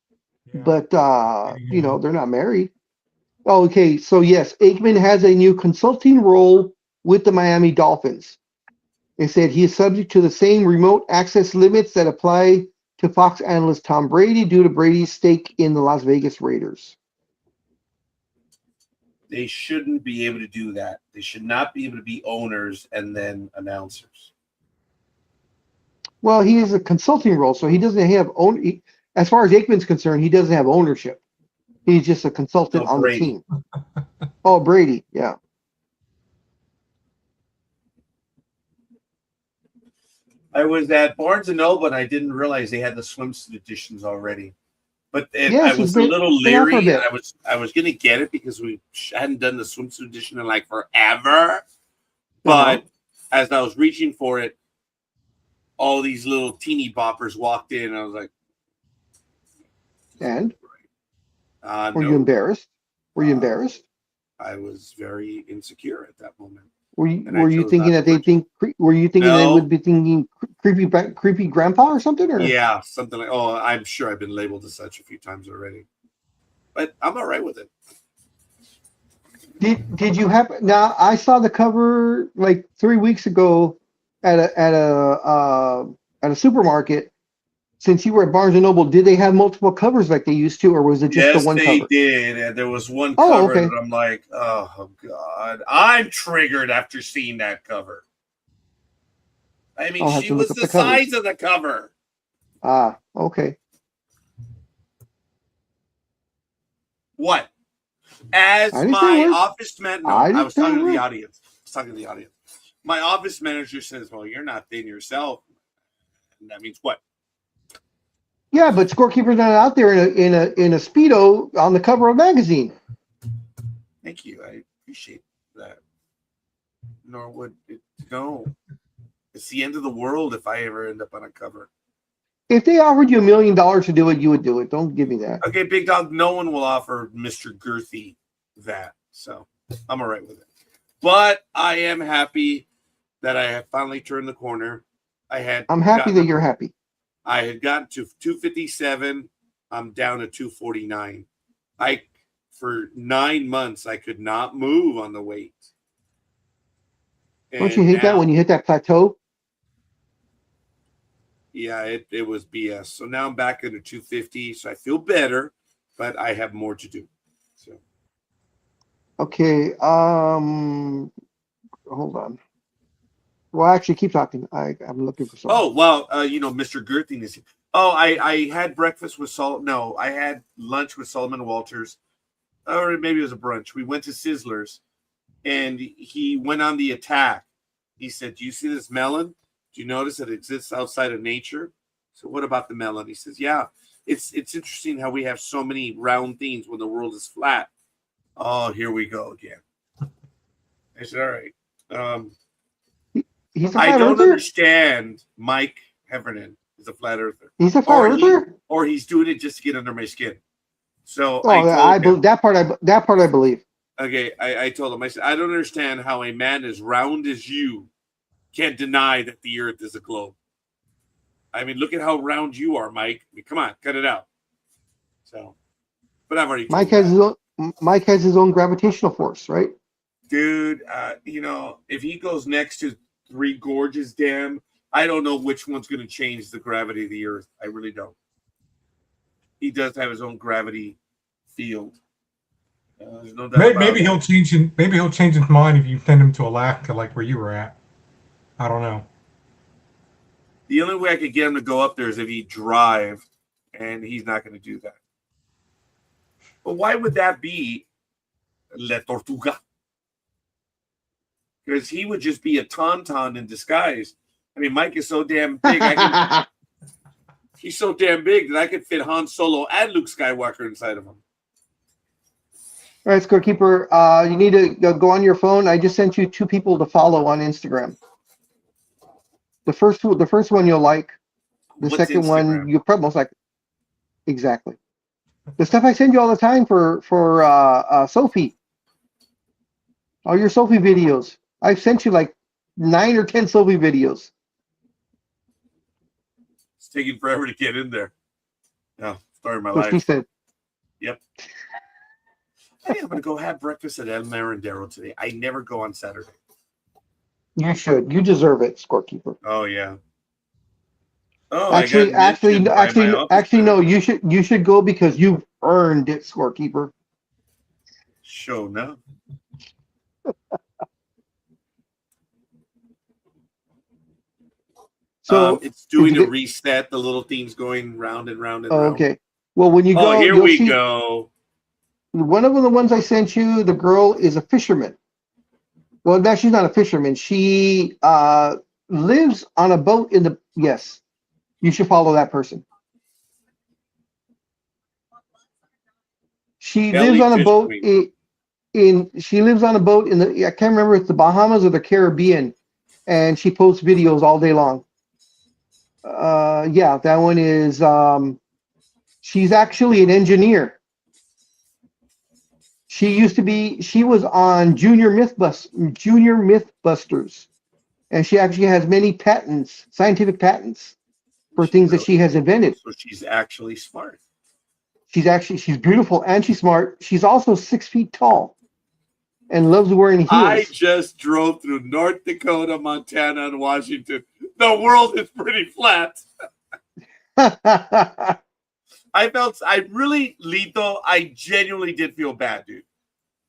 S4: Yeah.
S2: but they're not married. Oh, okay, so yes, Aikman has a new consulting role with the Miami Dolphins. They said he is subject to the same remote access limits that apply to Fox analyst Tom Brady due to Brady's stake in the Las Vegas Raiders.
S1: They shouldn't be able to do that. They should not be able to be owners and then announcers.
S2: Well, he is a consulting role, so he doesn't have as far as Aikman's concerned, he doesn't have ownership. He's just a consultant on the team. Oh, Brady, yeah.
S1: I was at Barnes and Noble and I didn't realize they had the swimsuit editions already. But I was a little leery. I was going to get it because we hadn't done the swimsuit edition in like forever. But as I was reaching for it, all these little teeny boppers walked in, and I was like,
S2: and
S1: were
S2: you embarrassed? Were you embarrassed?
S1: I was very insecure at that moment.
S2: Were you thinking that they would be thinking creepy grandpa or something? Or?
S1: Yeah, something like. Oh, I'm sure I've been labeled as such a few times already, but I'm all right with it.
S2: Did you happen? Now I saw the cover like 3 weeks ago at a supermarket. Since you were at Barnes and Noble, did they have multiple covers like they used to, or was it just the one cover?
S1: Yes, they did. And there was one cover that I'm like, oh God, I'm triggered after seeing that cover. I mean, she was the size of the cover.
S2: Ah, okay.
S1: What? As my office manager, I was talking to the audience. My office manager says, "Well, you're not thin yourself." And that means what?
S2: Yeah, but Scorekeeper's not out there in a Speedo on the cover of a magazine.
S1: Thank you. I appreciate that. Nor would it. No. It's the end of the world if I ever end up on a cover.
S2: If they offered you $1 million to do it, you would do it. Don't give me that.
S1: Okay, big dog. No one will offer Mr. Girthy that, so I'm all right with it. But I am happy that I have finally turned the corner.
S2: I'm happy that you're happy.
S1: I had gotten to 257. I'm down to 249. For 9 months I could not move on the weight.
S2: Don't you hate that when you hit that plateau?
S1: Yeah, it was BS. So now I'm back into 250. So I feel better, but I have more to do. So
S2: okay. Hold on. Well, actually, keep talking. I'm looking for something.
S1: Oh well, Mr. Girthin is. Oh, I had breakfast with No, I had lunch with Solomon Walters, or maybe it was a brunch. We went to Sizzlers, and he went on the attack. He said, "Do you see this melon? Do you notice that it exists outside of nature?" So what about the melon? He says, "Yeah, it's interesting how we have so many round things when the world is flat." Oh, here we go again. I said, "All right."
S2: He's a
S1: I
S2: flat
S1: don't
S2: earther?
S1: understand Mike Heffernan is a flat earther.
S2: He's a flat earther?
S1: Or he's doing it just to get under my skin. So
S2: Oh,
S1: I told him,
S2: that part I believe.
S1: okay, I told him, I said, I don't understand how a man as round as you can't deny that the earth is a globe. I mean, look at how round you are, Mike. I mean, come on, cut it out. So, but I've already told
S2: Mike has his own gravitational force, right?
S1: Dude, if he goes next to Three Gorges Dam, I don't know which one's going to change the gravity of the earth. I really don't. He does have his own gravity field. There's no doubt
S4: Maybe he'll change his mind if you send him to Alaska, like where you were at. I don't know.
S1: The only way I could get him to go up there is if he drive, and he's not going to do that. But why would that be, La Tortuga? Because he would just be a tauntaun in disguise. I mean, Mike is so damn big. He's so damn big that I could fit Han Solo and Luke Skywalker inside of him.
S2: All right, scorekeeper. You need to go on your phone. I just sent you 2 people to follow on Instagram. The first one you'll like. The second one you probably most like. Exactly. The stuff I send you all the time for Sophie. All your Sophie videos. I've sent you like 9 or 10 Sophie videos.
S1: It's taking forever to get in there. Oh, story of my
S2: So
S1: life.
S2: she said.
S1: Yep. I think I'm going to go have breakfast at El Marindero today. I never go on Saturday.
S2: You should. You deserve it, scorekeeper.
S1: Oh, yeah. Oh,
S2: actually, no. You should go because you've earned it, scorekeeper.
S1: Sure, no.
S2: So
S1: it's doing a reset. The little thing's going round and round and round.
S2: Okay. Well, when you go,
S1: here we go.
S2: One of the ones I sent you, the girl is a fisherman. Well, no, she's not a fisherman. She lives on a boat in the. Yes, you should follow that person. She lives on a boat she lives on a boat in the. I can't remember if it's the Bahamas or the Caribbean, and she posts videos all day long. Yeah, that one is. She's actually an engineer. She was on Junior Mythbusters, and she actually has many patents, scientific patents, for things that she has invented.
S1: So she's actually smart.
S2: She's beautiful and she's smart. She's also 6 feet tall, and loves wearing heels.
S1: I just drove through North Dakota, Montana, and Washington. The world is pretty flat. I genuinely did feel bad, dude,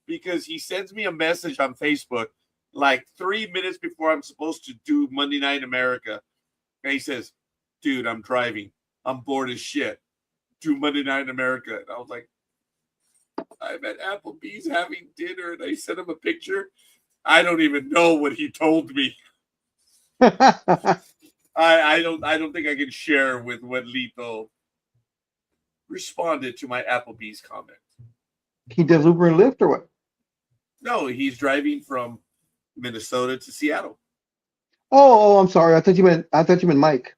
S1: because he sends me a message on Facebook like 3 minutes before I'm supposed to do Monday Night America. And he says, dude, I'm driving. I'm bored as shit. Do Monday Night America. And I was like, I'm at Applebee's having dinner, and I sent him a picture. I don't even know what he told me. I don't think I can share with what Lito responded to my Applebee's comment.
S2: He does Uber and Lyft or what?
S1: No, he's driving from Minnesota to Seattle.
S2: Oh, I'm sorry. I thought you meant Mike.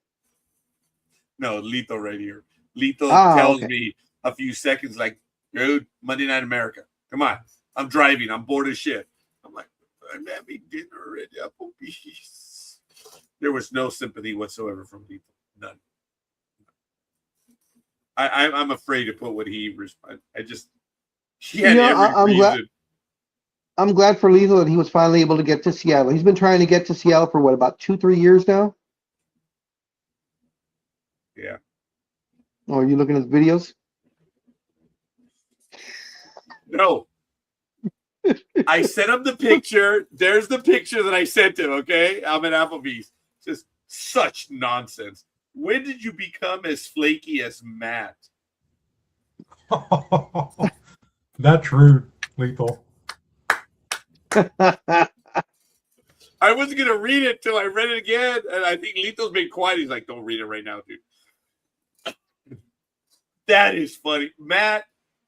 S1: No, Lito right here. Lito tells
S2: Okay.
S1: me a few seconds, like, dude, Monday Night America. Come on. I'm driving. I'm bored as shit. I'm like, I'm having dinner at Applebee's. There was no sympathy whatsoever from Lito. None. I'm afraid to put what he responded. He had every reason.
S2: I'm glad for Lethal that he was finally able to get to Seattle. He's been trying to get to Seattle for what, about 2-3 years now?
S1: Yeah.
S2: Oh, are you looking at the videos?
S1: No. I sent him the picture. There's the picture that I sent him, okay? I'm at Applebee's. Just such nonsense. When did you become as flaky as Matt?
S4: That's rude, Lethal.
S1: I wasn't going to read it till I read it again. And I think Lito's been quiet. He's like, don't read it right now, dude. That is funny. Matt,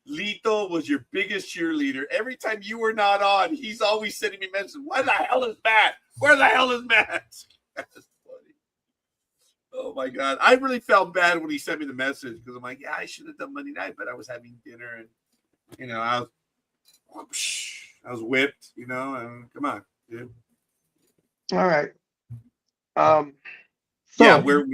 S1: Lito was your biggest cheerleader. Every time you were not on, he's always sending me messages. Where the hell is Matt? Where the hell is Matt? That's funny. Oh, my God. I really felt bad when he sent me the message because I'm like, yeah, I should have done Monday night, but I was having dinner and, you know, I was whipped, you know. Come on, dude.
S2: All right.
S1: Yeah,
S2: So
S1: we're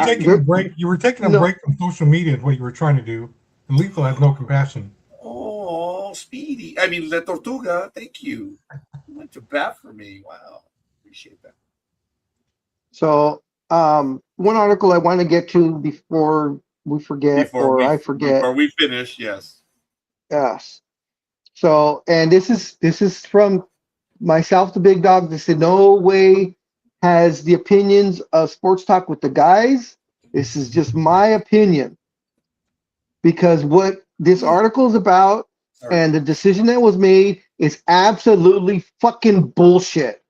S4: taking a break. You were taking a break from social media is what you were trying to do. And Lethal has no compassion.
S1: Oh, Speedy. I mean, La Tortuga. Thank you. You went to bat for me. Wow. Appreciate that.
S2: So one article I want to get to before we forget I forget.
S1: Before we finish, yes.
S2: Yes. So, and this is from myself, the big dog. This in no way has the opinions of Sports Talk with the guys. This is just my opinion. Because what this article is about and the decision that was made is absolutely fucking bullshit.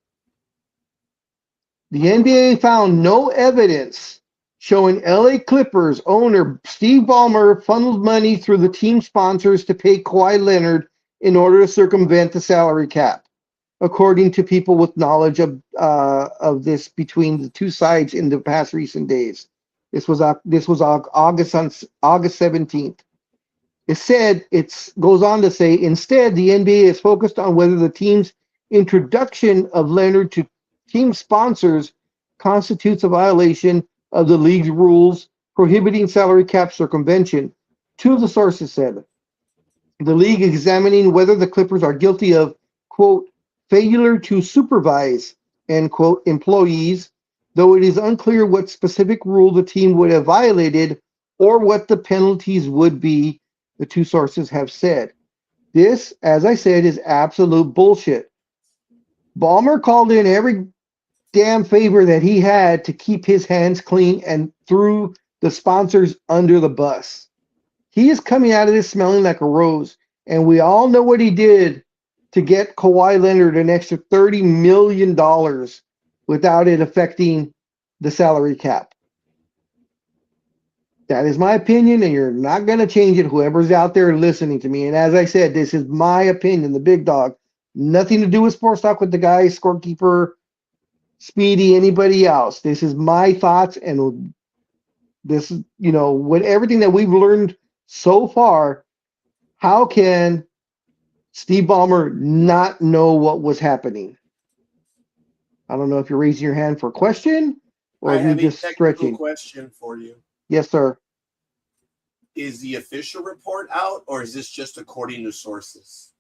S2: The NBA found no evidence showing LA Clippers owner Steve Ballmer funneled money through the team sponsors to pay Kawhi Leonard in order to circumvent the salary cap, according to people with knowledge of this between the two sides in the past recent days. This was August 17th. It goes on to say, instead, the NBA is focused on whether the team's introduction of Leonard to team sponsors constitutes a violation of the league's rules prohibiting salary cap circumvention. Two of the sources said the league examining whether the Clippers are guilty of, quote, failure to supervise, end quote, employees, though it is unclear what specific rule the team would have violated or what the penalties would be, the two sources have said. This, as I said, is absolute bullshit. Ballmer called in every damn favor that he had to keep his hands clean and threw the sponsors under the bus. He is coming out of this smelling like a rose, and we all know what he did to get Kawhi Leonard an extra $30 million without it affecting the salary cap. That is my opinion, and you're not going to change it, whoever's out there listening to me. And as I said, this is my opinion, the big dog. Nothing to do with Sports Talk with the guys, scorekeeper, Speedy, anybody else. This is my thoughts, and this is, with everything that we've learned so far, how can Steve Ballmer not know what was happening? I don't know if you're raising your hand for a question or if you're just stretching.
S1: Question for you.
S2: Yes, sir.
S1: Is the official report out, or is this just according to sources?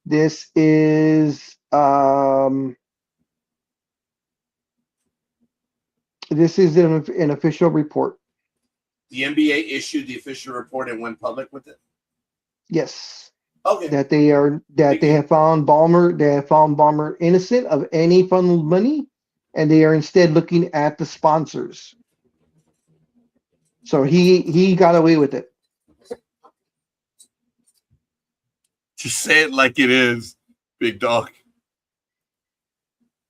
S2: This is an official report.
S1: The NBA issued the official report and went public with it?
S2: Yes.
S1: Okay.
S2: That they have found Ballmer innocent of any funneled money, and they are instead looking at the sponsors. So he got away with it.
S1: Just say it like it is, big dog.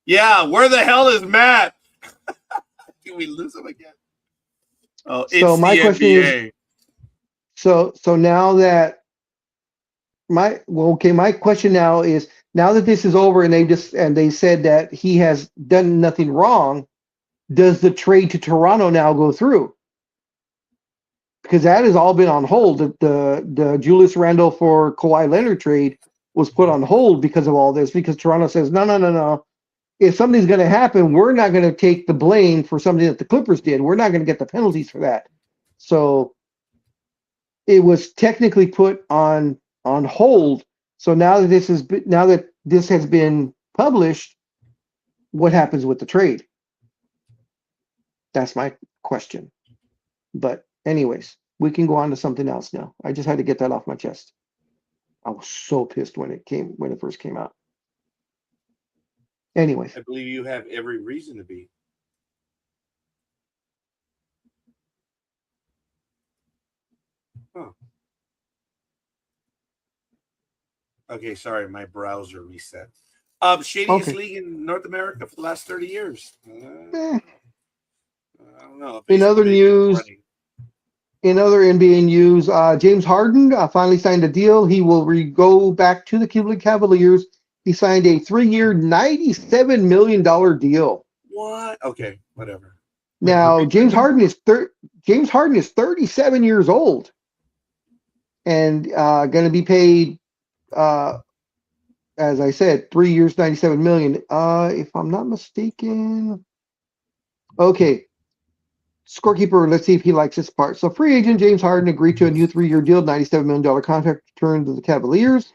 S1: Yeah, where the hell is Matt? Can we lose him again? Oh, it's
S2: so my question
S1: NBA.
S2: is, so now that my question now is, now that this is over and they said that he has done nothing wrong, does the trade to Toronto now go through? because that has all been on hold. The Julius Randle for Kawhi Leonard trade was put on hold because of all this, because Toronto says, no. If something's going to happen, we're not going to take the blame for something that the Clippers did. We're not going to get the penalties for that. So it was technically put on hold. So now that this has been published, what happens with the trade? That's my question. But anyways, we can go on to something else now. I just had to get that off my chest. I was so pissed when it first came out. Anyways,
S1: I believe you have every reason to be. Huh. Okay, sorry, my browser reset. Shadiest league in North America for the last 30 years. I don't know.
S2: In other news, in other NBA news, James Harden finally signed a deal. He will go back to the Cleveland Cavaliers. He signed a 3-year, $97 million deal.
S1: What? Okay, whatever.
S2: Now, James Harden is 37 years old and going to be paid, as I said, 3 years, $97 million. If I'm not mistaken. Okay. Scorekeeper, let's see if he likes this part. So free agent James Harden agreed to a new 3-year deal, $97 million contract return to the Cavaliers.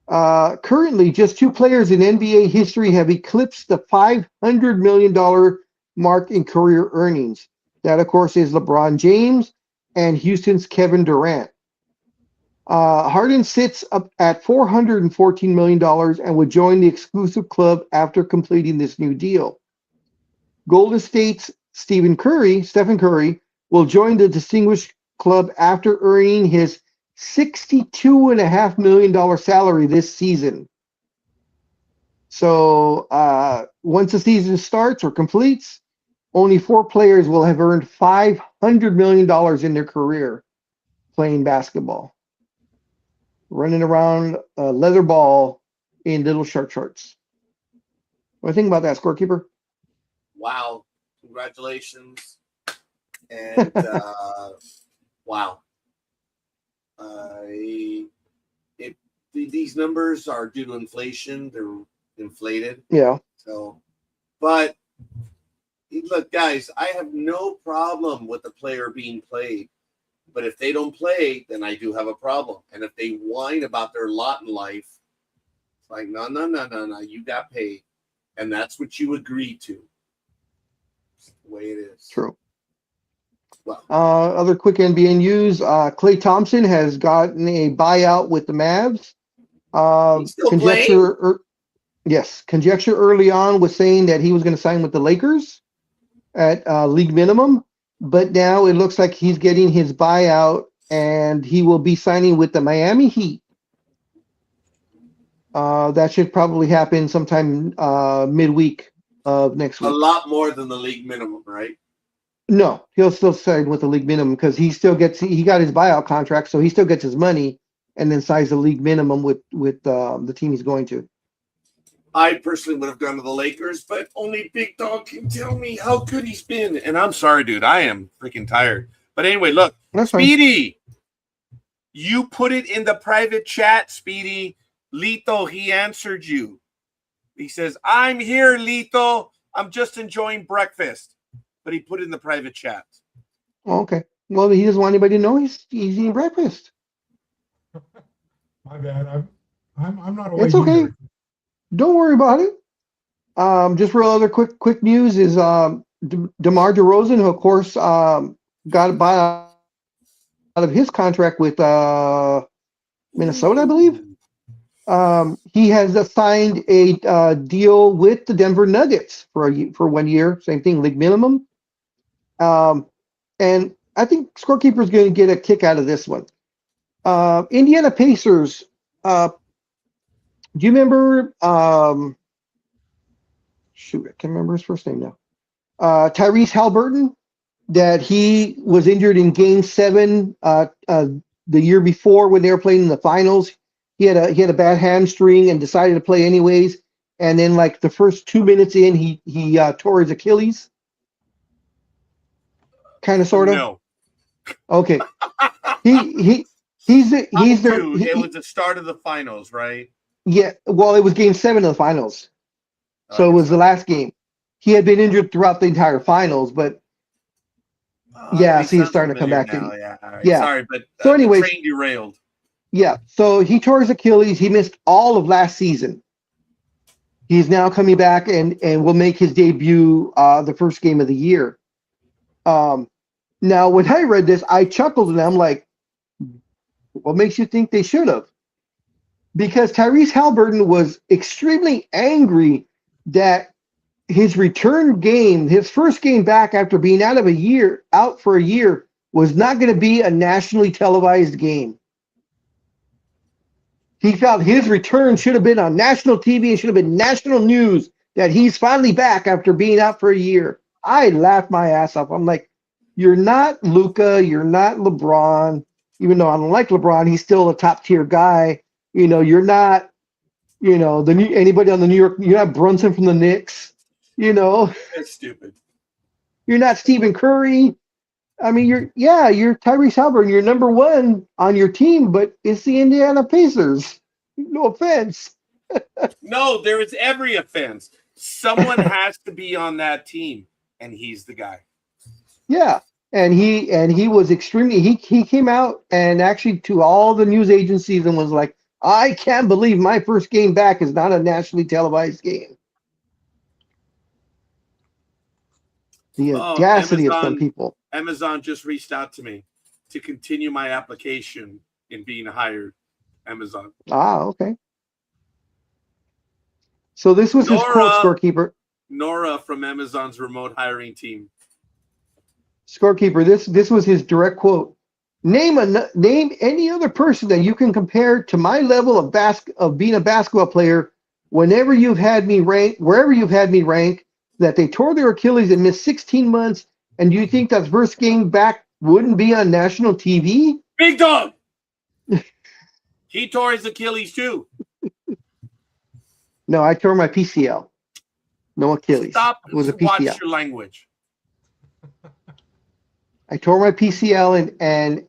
S2: Currently, just 2 players in NBA history have eclipsed the $500 million mark in career earnings. That, of course, is LeBron James and Houston's Kevin Durant. Harden sits up at $414 million and would join the exclusive club after completing this new deal. Golden State's Stephen Curry will join the distinguished club after earning his $62.5 million salary this season. So once the season starts or completes, only 4 players will have earned $500 million in their career playing basketball, running around a leather ball in little short shorts. What do you think about that, Scorekeeper?
S1: Wow. Congratulations. And wow. These numbers are due to inflation. They're inflated.
S2: Yeah.
S1: So, but look, guys, I have no problem with the player being played. But if they don't play, then I do have a problem. And if they whine about their lot in life, it's like, no, you got paid. And that's what you agreed to. It's the way it is.
S2: True.
S1: Well,
S2: other quick NBA news, Klay Thompson has gotten a buyout with the Mavs.
S1: he's still playing?
S2: Conjecture early on was saying that he was going to sign with the Lakers at league minimum, but now it looks like he's getting his buyout and he will be signing with the Miami Heat. That should probably happen sometime midweek of next week.
S1: A lot more than the league minimum, right?
S2: No, he'll still sign with the league minimum because he got his buyout contract, so he still gets his money and then signs the league minimum with the team he's going to.
S1: I personally would have gone to the Lakers, but only Big Dog can tell me how good he's been. And I'm sorry, dude. I am freaking tired. But anyway, look.
S2: That's
S1: Speedy, you put it in the private chat, Speedy. Lito, he answered you. He says, I'm here, Lito. I'm just enjoying breakfast. But he put it in the private chat.
S2: Okay. Well, he doesn't want anybody to know he's eating breakfast.
S4: My bad. I'm not awake.
S2: It's okay.
S4: Either.
S2: Don't worry about it. Just real other quick news is DeMar DeRozan, who of course got a buyout out of his contract with Minnesota, I believe. He has signed a deal with the Denver Nuggets for 1 year. Same thing, league minimum. And I think Scorekeeper is going to get a kick out of this one. Indiana Pacers. Do you remember? Shoot, I can't remember his first name now. Tyrese Halliburton, that he was injured in Game 7 the year before when they were playing in the finals. He had a bad hamstring and decided to play anyways. And then, like the first 2 minutes in, he tore his Achilles. Kind of, sort of.
S1: No.
S2: Okay. He's the
S1: It was the start of the finals, right?
S2: yeah. Well, it was game 7 of the finals,
S1: Oh, I
S2: so it
S1: guess
S2: was the
S1: not.
S2: last game. He had been injured throughout the entire finals, but yeah,
S1: He
S2: so he's
S1: sounds
S2: starting to come
S1: familiar
S2: back.
S1: now. Yeah, all right.
S2: Yeah.
S1: Sorry, but
S2: So,
S1: the
S2: anyways,
S1: train derailed.
S2: yeah. So he tore his Achilles. He missed all of last season. He's now coming back and will make his debut the first game of the year. Now, when I read this, I chuckled and I'm like, what makes you think they should have? Because Tyrese Halliburton was extremely angry that his return game, his first game back after being out for a year, was not going to be a nationally televised game. He felt his return should have been on national TV and should have been national news that he's finally back after being out for a year. I laughed my ass off. I'm like, you're not Luka, you're not LeBron. Even though I don't like LeBron, he's still a top tier guy. You're not, anybody on the New York. You're not Brunson from the Knicks.
S1: That's stupid.
S2: You're not Stephen Curry. I mean, you're Tyrese Halliburton. You're number one on your team, but it's the Indiana Pacers. No offense.
S1: No, there is every offense. Someone has to be on that team, and he's the guy.
S2: Yeah, and he was extremely. He came out and actually to all the news agencies and was like, "I can't believe my first game back is not a nationally televised game." The audacity of some people.
S1: Amazon just reached out to me to continue my application in being hired. Amazon.
S2: Okay. So this was his quote, scorekeeper.
S1: Nora from Amazon's remote hiring team.
S2: Scorekeeper, this was his direct quote. Name any other person that you can compare to my level of being a basketball player. Wherever you've had me rank, that they tore their Achilles and missed 16 months, and do you think that first game back wouldn't be on national TV?
S1: Big dog. He tore his Achilles too.
S2: No, I tore my PCL. No Achilles.
S1: Stop.
S2: It was a PCL.
S1: Watch your language.
S2: I tore my PCL and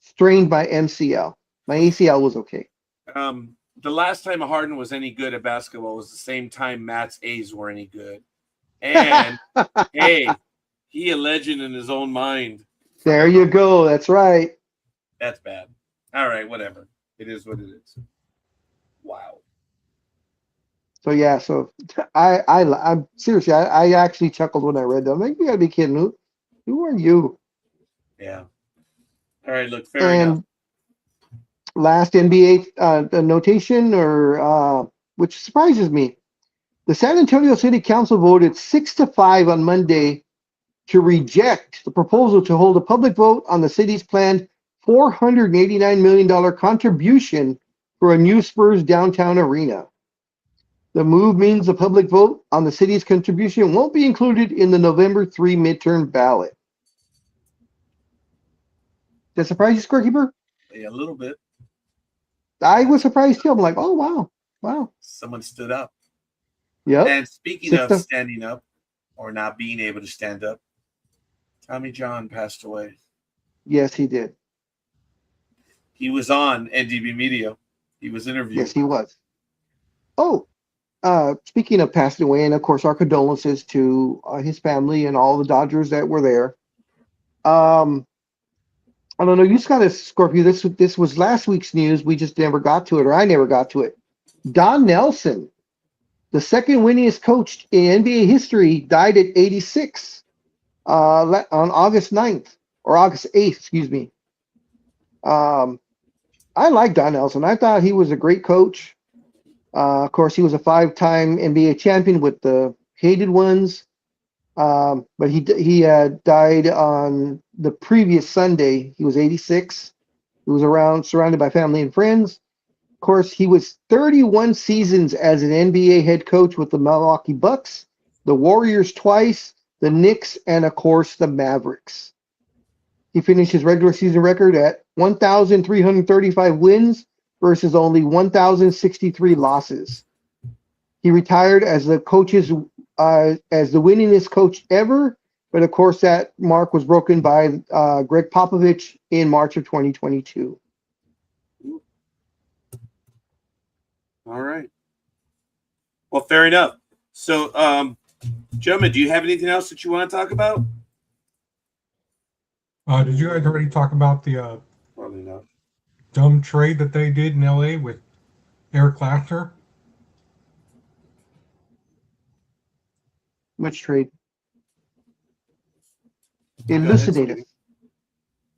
S2: strained my MCL. My ACL was okay.
S1: The last time Harden was any good at basketball was the same time Matt's A's were any good. And hey, he a legend in his own mind.
S2: There you go. That's right.
S1: That's bad. All right, whatever. It is what it is. Wow.
S2: So yeah, I'm seriously, I actually chuckled when I read that. I'm like, you gotta be kidding. Who are you?
S1: Yeah. All right, look, fair enough.
S2: Last NBA notation, which surprises me. The San Antonio City Council voted 6-5 on Monday to reject the proposal to hold a public vote on the city's planned $489 million contribution for a new Spurs downtown arena. The move means the public vote on the city's contribution won't be included in the November 3 midterm ballot. Does that surprise you, scorekeeper?
S1: Yeah, a little bit.
S2: I was surprised too. I'm like, oh, wow.
S1: Someone stood up.
S2: Yeah.
S1: And speaking of standing up or not being able to stand up, Tommy John passed away.
S2: Yes, he did.
S1: He was on NDB Media. He was interviewed.
S2: Yes, he was. Oh, speaking of passing away, and of course our condolences to his family and all the Dodgers that were there. I don't know. You just got to, Scorpio. This was last week's news. We just never got to it, or I never got to it. Don Nelson, the second winningest coach in NBA history, died at 86 on August 9th or August 8th. Excuse me. I like Don Nelson. I thought he was a great coach. Of course, he was a 5-time NBA champion with the Hated Ones. But he died on the previous Sunday. He was 86. He was surrounded by family and friends. Of course, he was 31 seasons as an NBA head coach with the Milwaukee Bucks, the Warriors twice, the Knicks, and of course the Mavericks. He finished his regular season record at 1,335 wins versus only 1,063 losses. He retired as the winningest coach ever, But of course, that mark was broken by Greg Popovich in March of 2022.
S1: All right. Well, fair enough. So, gentlemen, do you have anything else that you want to talk about?
S4: Did you guys already talk about the
S1: Probably not.
S4: dumb trade that they did in LA with Eric Lassner?
S2: Which trade?
S1: Go ahead,
S2: Elucidate
S1: Speedy.
S2: us.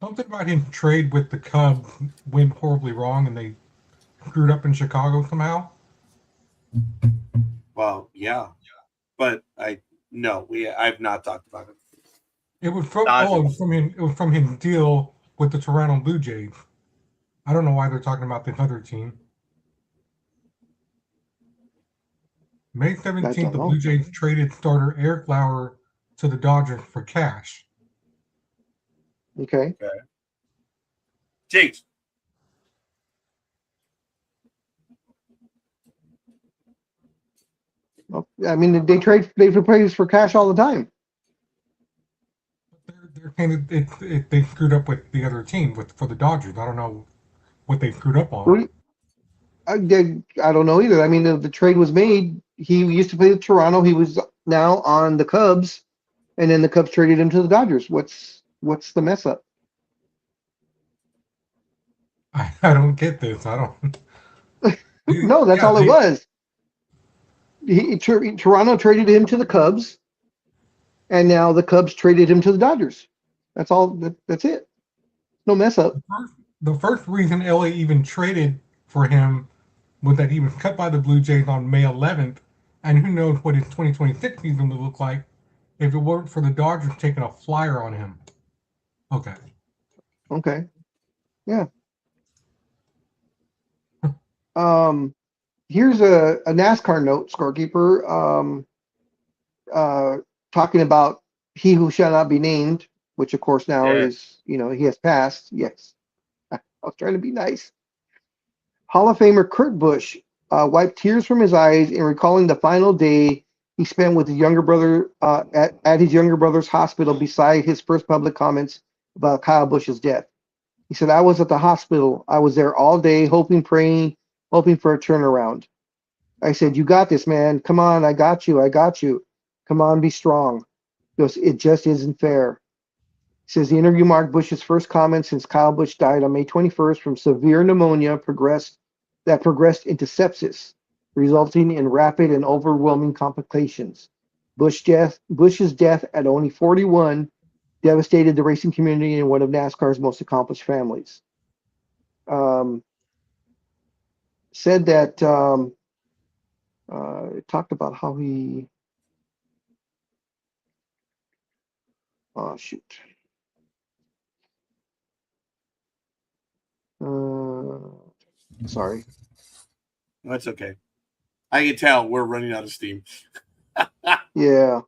S4: Something about him trade with the Cubs went horribly wrong, and they screwed up in Chicago somehow.
S1: Well, yeah, but I've not talked about it.
S4: It was from
S1: Dodgers.
S4: it was from him. It was from his deal with the Toronto Blue Jays. I don't know why they're talking about this other team. May 17th, the
S2: know.
S4: Blue Jays traded starter Eric Lauer to the Dodgers for cash.
S2: Okay.
S1: James.
S2: Well, I mean, they trade players for cash all the time.
S4: They're kind of they screwed up with the other team for the Dodgers. I don't know what they screwed up on.
S2: I don't know either. I mean, the trade was made. He used to play with Toronto. He was now on the Cubs, and then the Cubs traded him to the Dodgers. What's the mess up?
S4: I don't get this. I don't.
S2: No, that's all it was. Toronto traded him to the Cubs, and now the Cubs traded him to the Dodgers. That's all. That's it. No mess up.
S4: The first reason LA even traded for him was that he was cut by the Blue Jays on May 11th, and who knows what his 2026 season would look like if it weren't for the Dodgers taking a flyer on him. Okay.
S2: Okay. Yeah. Here's a NASCAR note, scorekeeper. Talking about he who shall not be named, which of course now is, he has passed. Yes. I was trying to be nice. Hall of Famer Kurt Busch wiped tears from his eyes in recalling the final day he spent with his younger brother at his younger brother's hospital beside his first public comments about Kyle Busch's death. He said, I was at the hospital. I was there all day, hoping, praying, hoping for a turnaround. I said, you got this, man. Come on, I got you. I got you. Come on, be strong. He goes, it just isn't fair. He says the interview marked Bush's first comment since Kyle Busch died on May 21st from severe pneumonia progressed into sepsis, resulting in rapid and overwhelming complications. Bush's death at only 41 devastated the racing community and one of NASCAR's most accomplished families. Said that it talked about how he shoot. Sorry.
S1: That's okay. I can tell we're running out of steam.
S2: Yeah.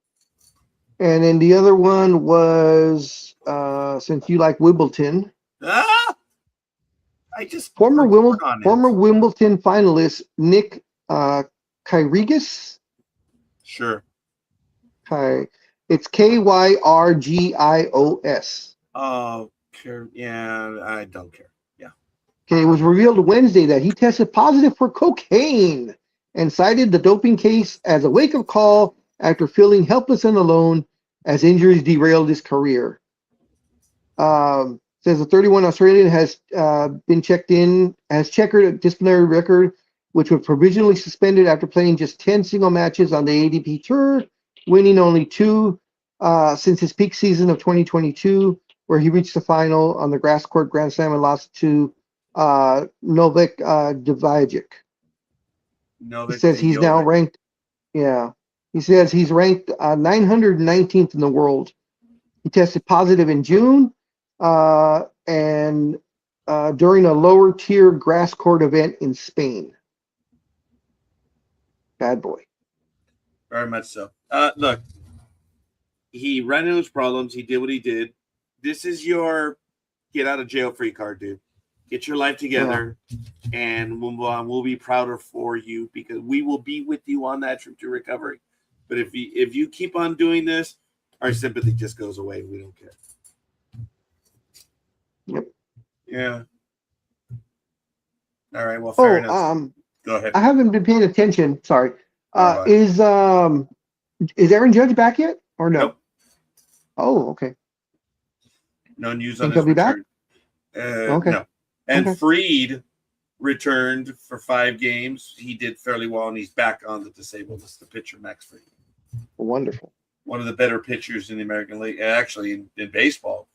S2: And then the other one was since you like Wimbledon.
S1: I just
S2: former Wimbledon finalist Nick Kyrgios.
S1: Sure.
S2: It's Kyrgios.
S1: Oh, yeah, I don't care. Yeah.
S2: Okay, it was revealed Wednesday that he tested positive for cocaine and cited the doping case as a wake-up call after feeling helpless and alone as injuries derailed his career. Says the 31 Australian has been checked a disciplinary record, which was provisionally suspended after playing just 10 single matches on the ADP Tour, winning only 2 since his peak season of 2022, where he reached the final on the grass court Grand Slam and lost to Novak Djokovic. He says he's now ranked. Yeah, he says he's ranked 919th in the world. He tested positive in June, and during a lower tier grass court event in Spain. Bad boy.
S1: Very much so. Look, he ran into his problems. He did what he did. This is your get out of jail free card, dude. Get your life together, and we'll be prouder for you because we will be with you on that trip to recovery. But if you keep on doing this, our sympathy just goes away. We don't care.
S2: Yep.
S1: Yeah. All right. Well, fair
S2: Oh,
S1: enough. Go ahead.
S2: I haven't been paying attention. Sorry.
S1: All right.
S2: Is Aaron Judge back yet or no?
S1: Nope.
S2: Oh, okay.
S1: No news
S2: Think
S1: on his
S2: he'll be back?
S1: return.
S2: Okay.
S1: No. And
S2: Okay.
S1: Freed returned for 5 games. He did fairly well, and he's back on the disabled list. The pitcher, Max Freed.
S2: Wonderful.
S1: One of the better pitchers in the American League, actually in baseball,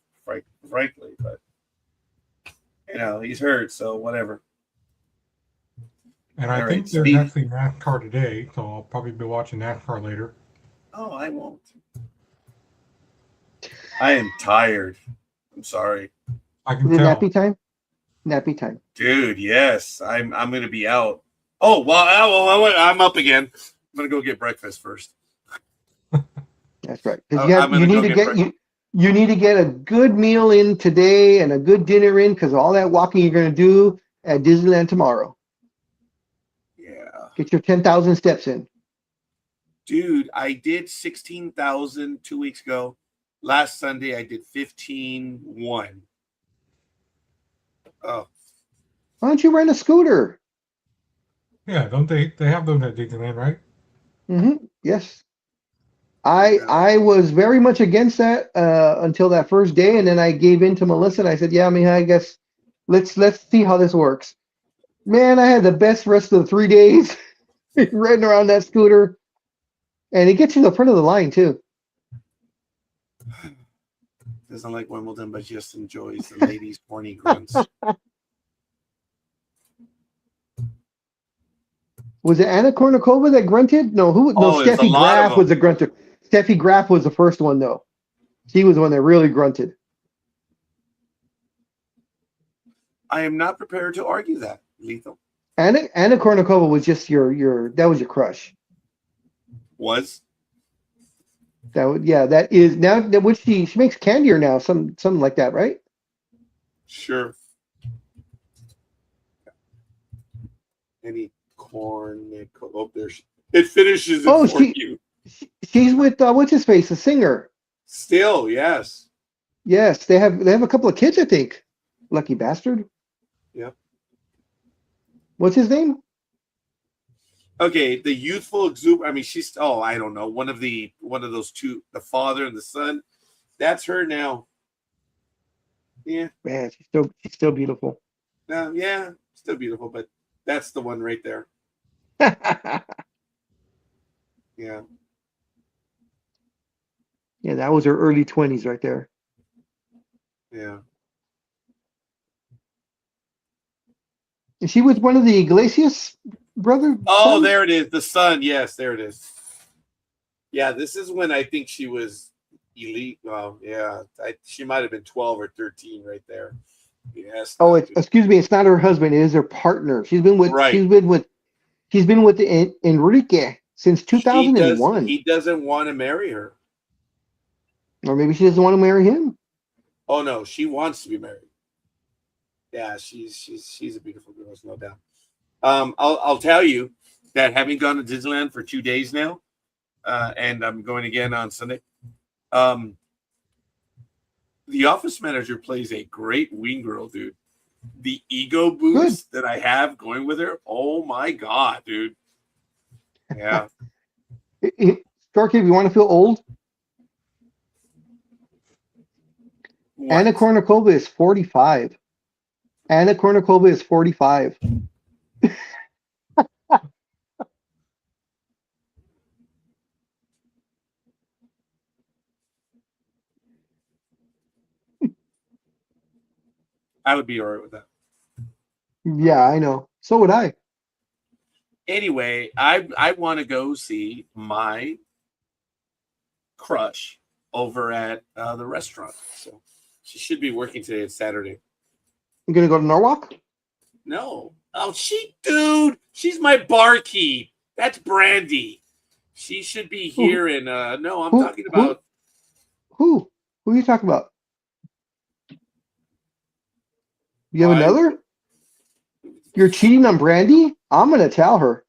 S1: frankly. But, he's hurt, so whatever.
S4: And I
S1: All
S4: think
S1: right,
S4: there's
S1: Steve.
S4: actually NASCAR today, so I'll probably be watching NASCAR later.
S1: Oh, I won't. I am tired. I'm sorry.
S4: I can
S2: Is it
S4: tell.
S2: nappy time? Nappy time.
S1: Dude, yes. I'm going to be out. Oh, well, I'm up again. I'm going to go get breakfast first.
S2: That's right. Because
S1: I'm gonna
S2: you
S1: go
S2: need to
S1: get
S2: get you need to get a good meal in today and a good dinner in because all that walking you're going to do at Disneyland tomorrow.
S1: Yeah.
S2: Get your 10,000 steps in.
S1: Dude, I did 16,000 2 weeks ago. Last Sunday, I did 15,1. Oh,
S2: Why don't you rent a scooter?
S4: Yeah, don't they have those at Disneyland, right?
S2: Mm-hmm. Yes. I was very much against that until that first day, and then I gave in to Melissa, and I said, "Yeah, I mean, I guess let's see how this works." Man, I had the best rest of the 3 days riding around that scooter, and it gets you to the front of the line too.
S1: doesn't like Wimbledon, but just enjoys the ladies' horny grunts.
S2: Was it Anna Kournikova that grunted? No, who? No,
S1: Oh, there's a
S2: Steffi
S1: lot of
S2: Graf was
S1: them.
S2: the grunter. Steffi Graf was the first one, though. She was the one that really grunted.
S1: I am not prepared to argue that, Lethal.
S2: Anna Kournikova was just that was your crush.
S1: Was?
S2: That is now that which she makes Candier now, something like that, right?
S1: Sure. Any corn? Oh, there's it finishes it for you.
S2: She's with what's his face, the singer.
S1: Still, yes.
S2: Yes, they have a couple of kids, I think. Lucky bastard.
S1: Yep.
S2: What's his name?
S1: Okay, the youthful exuberant. I mean, she's I don't know. One of those two, the father and the son. That's her now. Yeah.
S2: Man, she's still beautiful.
S1: Yeah, still beautiful, but that's the one right there. Yeah.
S2: Yeah, that was her early 20s right there.
S1: Yeah.
S2: Is she with one of the Iglesias brothers?
S1: Oh, there it is. The son. Yes, there it is. Yeah, this is when I think she was elite. Well, yeah, she might have been 12 or 13 right there. Yes.
S2: Oh, excuse me. It's not her husband. It is her partner. She's been with.
S1: Right.
S2: She's been with Enrique since 2001.
S1: He doesn't want to marry her.
S2: Or maybe she doesn't want to marry him.
S1: Oh no, she wants to be married. Yeah, she's a beautiful girl, there's no doubt. I'll tell you that having gone to Disneyland for 2 days now, and I'm going again on Sunday. The office manager plays a great wing girl, dude. The ego boost that I have going with her, oh my god, dude. Yeah.
S2: Starkey, if you want to feel old,
S1: What?
S2: Anna Kournikova is 45. Anna Kournikova is 45.
S1: I would be all right with that.
S2: Yeah, I know. So would I.
S1: Anyway, I want to go see my crush over at the restaurant. So she should be working today. It's Saturday.
S2: You gonna go to Norwalk?
S1: No. Oh, she's my barkeep. That's Brandy. She should be here in no, I'm talking about
S2: Who are you talking about? You have another? You're cheating on Brandy? I'm gonna tell her.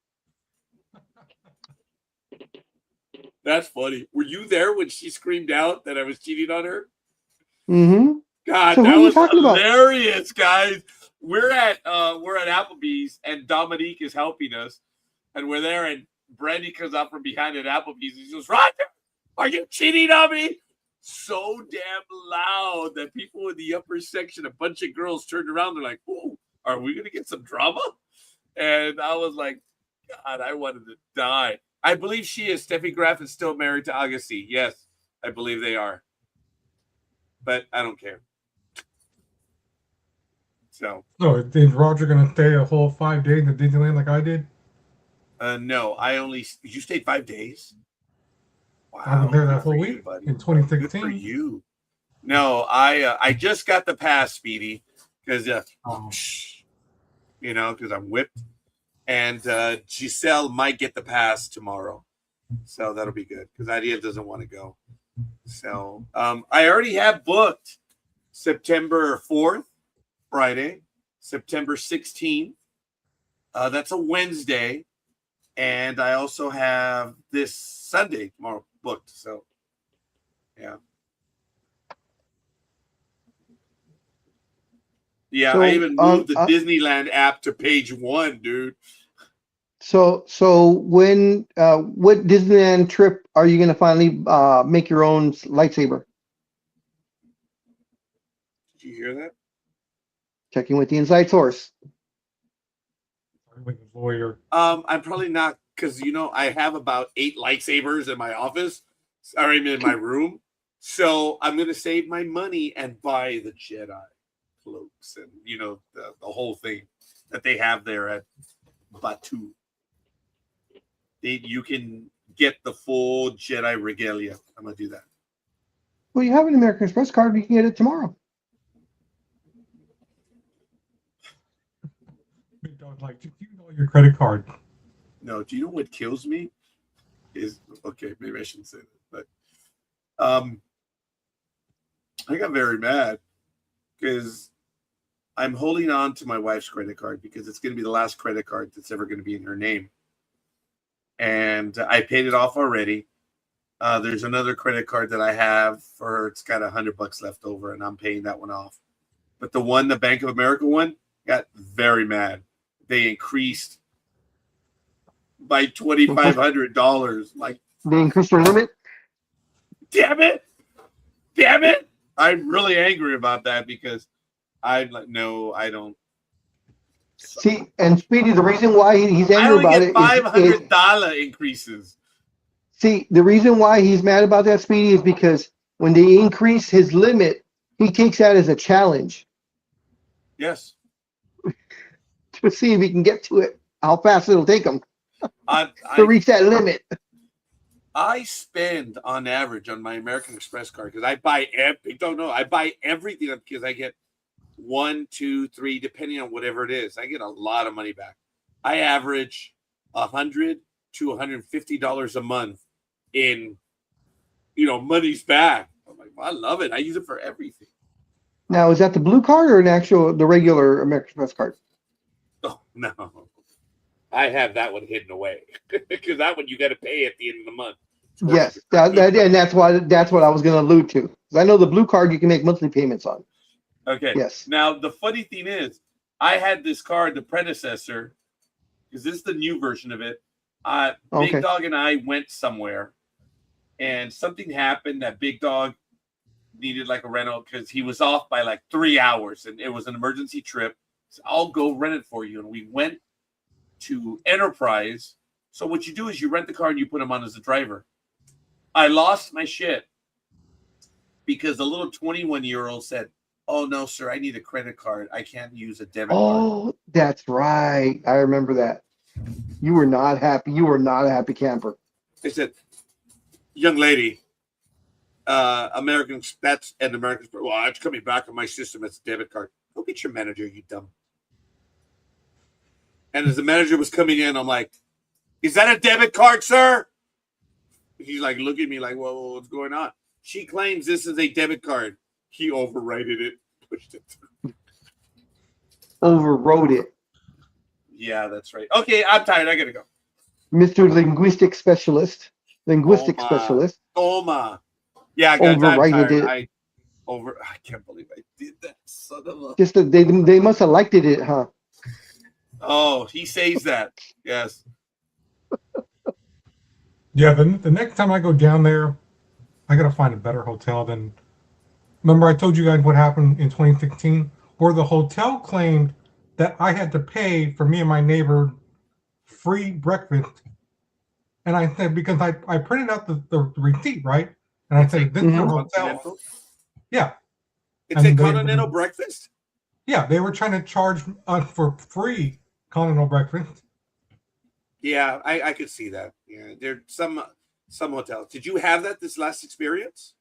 S1: That's funny. Were you there when she screamed out that I was cheating on her?
S2: Mm-hmm.
S1: God,
S2: So who
S1: that
S2: are you
S1: was
S2: talking about?
S1: hilarious, guys. We're at Applebee's and Dominique is helping us, and we're there, and Brandy comes out from behind at Applebee's and she goes, Roger, are you cheating on me? So damn loud that people in the upper section, a bunch of girls turned around, they're like, "Ooh, are we gonna get some drama?" And I was like, God, I wanted to die. I believe she is. Steffi Graf is still married to Agassi. Yes, I believe they are. But I don't care. So
S4: No, is Roger gonna stay a whole 5 days at Disneyland like I did?
S1: no, you stayed 5 days.
S4: I
S1: Wow,
S4: was there
S1: good
S4: that
S1: for
S4: whole
S1: you,
S4: week
S1: buddy.
S4: in
S1: Good for
S4: 2016.
S1: you. No, I just got the pass, Speedy, because
S4: Oh.
S1: because I'm whipped, and Giselle might get the pass tomorrow, so that'll be good because Idea doesn't want to go. So I already have booked September 4th, Friday, September 16th. That's a Wednesday, and I also have this Sunday tomorrow booked. So, yeah. Yeah,
S2: So
S1: I even moved the Disneyland app to page 1, dude.
S2: So when what Disneyland trip are you gonna finally make your own lightsaber?
S1: Did you hear that?
S2: Checking with the inside source.
S4: Like a lawyer.
S1: I'm probably not because I have about 8 lightsabers in my office, or in my room. So I'm gonna save my money and buy the Jedi cloaks and the whole thing that they have there at Batu. You can get the full Jedi regalia. I'm gonna do that.
S2: Well, you have an American Express card. You can get it tomorrow.
S4: Big dog, like, do you know your credit card?
S1: No, do you know what kills me? Okay, maybe I shouldn't say that, but I got very mad because I'm holding on to my wife's credit card because it's going to be the last credit card that's ever going to be in her name. And I paid it off already. There's another credit card that I have for her. It's got $100 left over, and I'm paying that one off. But the Bank of America one, got very mad. They increased by $2,500. Like,
S2: They increased your limit.
S1: damn it! I'm really angry about that because I'm like, no, I don't.
S2: See, and Speedy, the reason why he's
S1: I
S2: angry
S1: only
S2: about
S1: get
S2: it
S1: $500 increases.
S2: see, the reason why he's mad about that, Speedy, is because when they increase his limit, he takes that as a challenge
S1: Yes.
S2: to see if he can get to it, how fast it'll take him
S1: I
S2: to reach that limit.
S1: I spend on average on my American Express card because I buy I buy everything because I get 1, 2, 3, depending on whatever it is. I get a lot of money back. I average $100 to $150 a month in money's back. I'm like, well, I love it. I use it for everything.
S2: Now, is that the blue card or the regular American Express card?
S1: Oh no, I have that one hidden away because that one you got to pay at the end of the month.
S2: Yes, and that's what I was going to allude to. 'Cause I know the blue card you can make monthly payments on.
S1: Okay.
S2: Yes.
S1: Now the funny thing is, I had this card, the predecessor, because this is the new version of it.
S2: Okay.
S1: Big Dog and I went somewhere, and something happened that Big Dog needed like a rental because he was off by like 3 hours, and it was an emergency trip. So I'll go rent it for you, and we went to Enterprise. So what you do is you rent the car and you put him on as a driver. I lost my shit because the little 21-year-old said, "Oh no, sir, I need a credit card. I can't use a debit card."
S2: Oh, that's right. I remember that. You were not happy. You were not a happy camper.
S1: They said, "Young lady, that's an American. Well, it's coming back on my system. It's a debit card. Go get your manager, you dumb." And as the manager was coming in, I'm like, "Is that a debit card, sir?" He's like, looking at me like, "Well, what's going on?" She claims this is a debit card. He overrided it, pushed it through.
S2: Overrode it.
S1: Yeah, that's right. Okay, I'm tired. I gotta go.
S2: Mr. Linguistic Specialist. linguistic specialist,
S1: Oma. Yeah, guys, I'm
S2: overrided
S1: tired.
S2: it.
S1: I can't believe I did that. Son of a.
S2: Just that they must have liked it, huh?
S1: Oh, he says that. Yes.
S4: Yeah, the next time I go down there, I gotta find a better hotel than. Remember, I told you guys what happened in 2016, where the hotel claimed that I had to pay for me and my neighbor free breakfast, and I said because I printed out the receipt, right, and I said this is your hotel.
S1: Continental?
S4: Yeah,
S1: It's a
S4: And
S1: continental breakfast?
S4: yeah, they were trying to charge us for free continental breakfast.
S1: Yeah, I could see that. Yeah, there some hotels. Did you have that this last experience?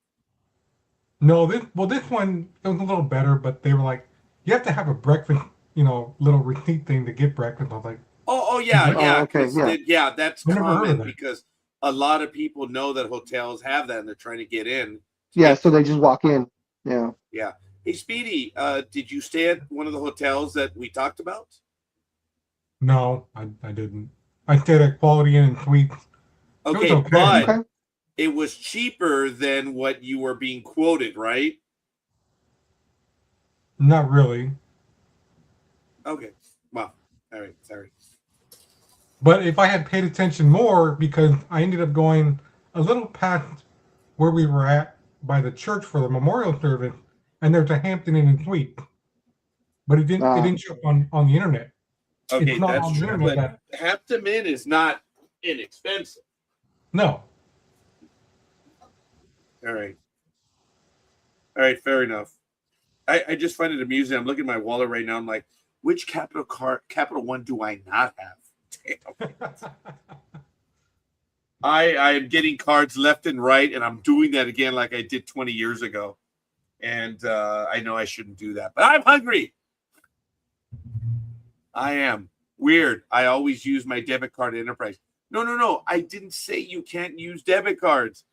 S4: No, this one it was a little better, but they were like, you have to have a breakfast, little receipt thing to get breakfast. I was like,
S1: Oh yeah,
S4: Oh,
S1: yeah.
S2: okay,
S1: 'Cause
S2: yeah.
S1: yeah, that's
S4: I never heard of
S1: common
S4: that.
S1: because a lot of people know that hotels have that and they're trying to get in.
S2: Yeah, so they just walk in. Yeah.
S1: Yeah. Hey, Speedy, did you stay at one of the hotels that we talked about?
S4: no, I didn't. I stayed at Quality Inn and Suites.
S1: Okay,
S4: okay.
S1: but
S2: Okay.
S1: it was cheaper than what you were being quoted, right?
S4: Not really.
S1: Okay. Well, all right. Sorry.
S4: But if I had paid attention more, because I ended up going a little past where we were at by the church for the memorial service, and there's a Hampton Inn and Suite. But it didn't show up on the internet.
S1: Okay,
S4: It's not
S1: that's
S4: on the
S1: true.
S4: internet.
S1: But Hampton Inn is not inexpensive.
S4: No.
S1: All right. All right, fair enough. I just find it amusing. I'm looking at my wallet right now. I'm like, which Capital One do I not have? Damn. I am getting cards left and right, and I'm doing that again like I did 20 years ago. And I know I shouldn't do that, but I'm hungry. I am. Weird. I always use my debit card at Enterprise. No. I didn't say you can't use debit cards.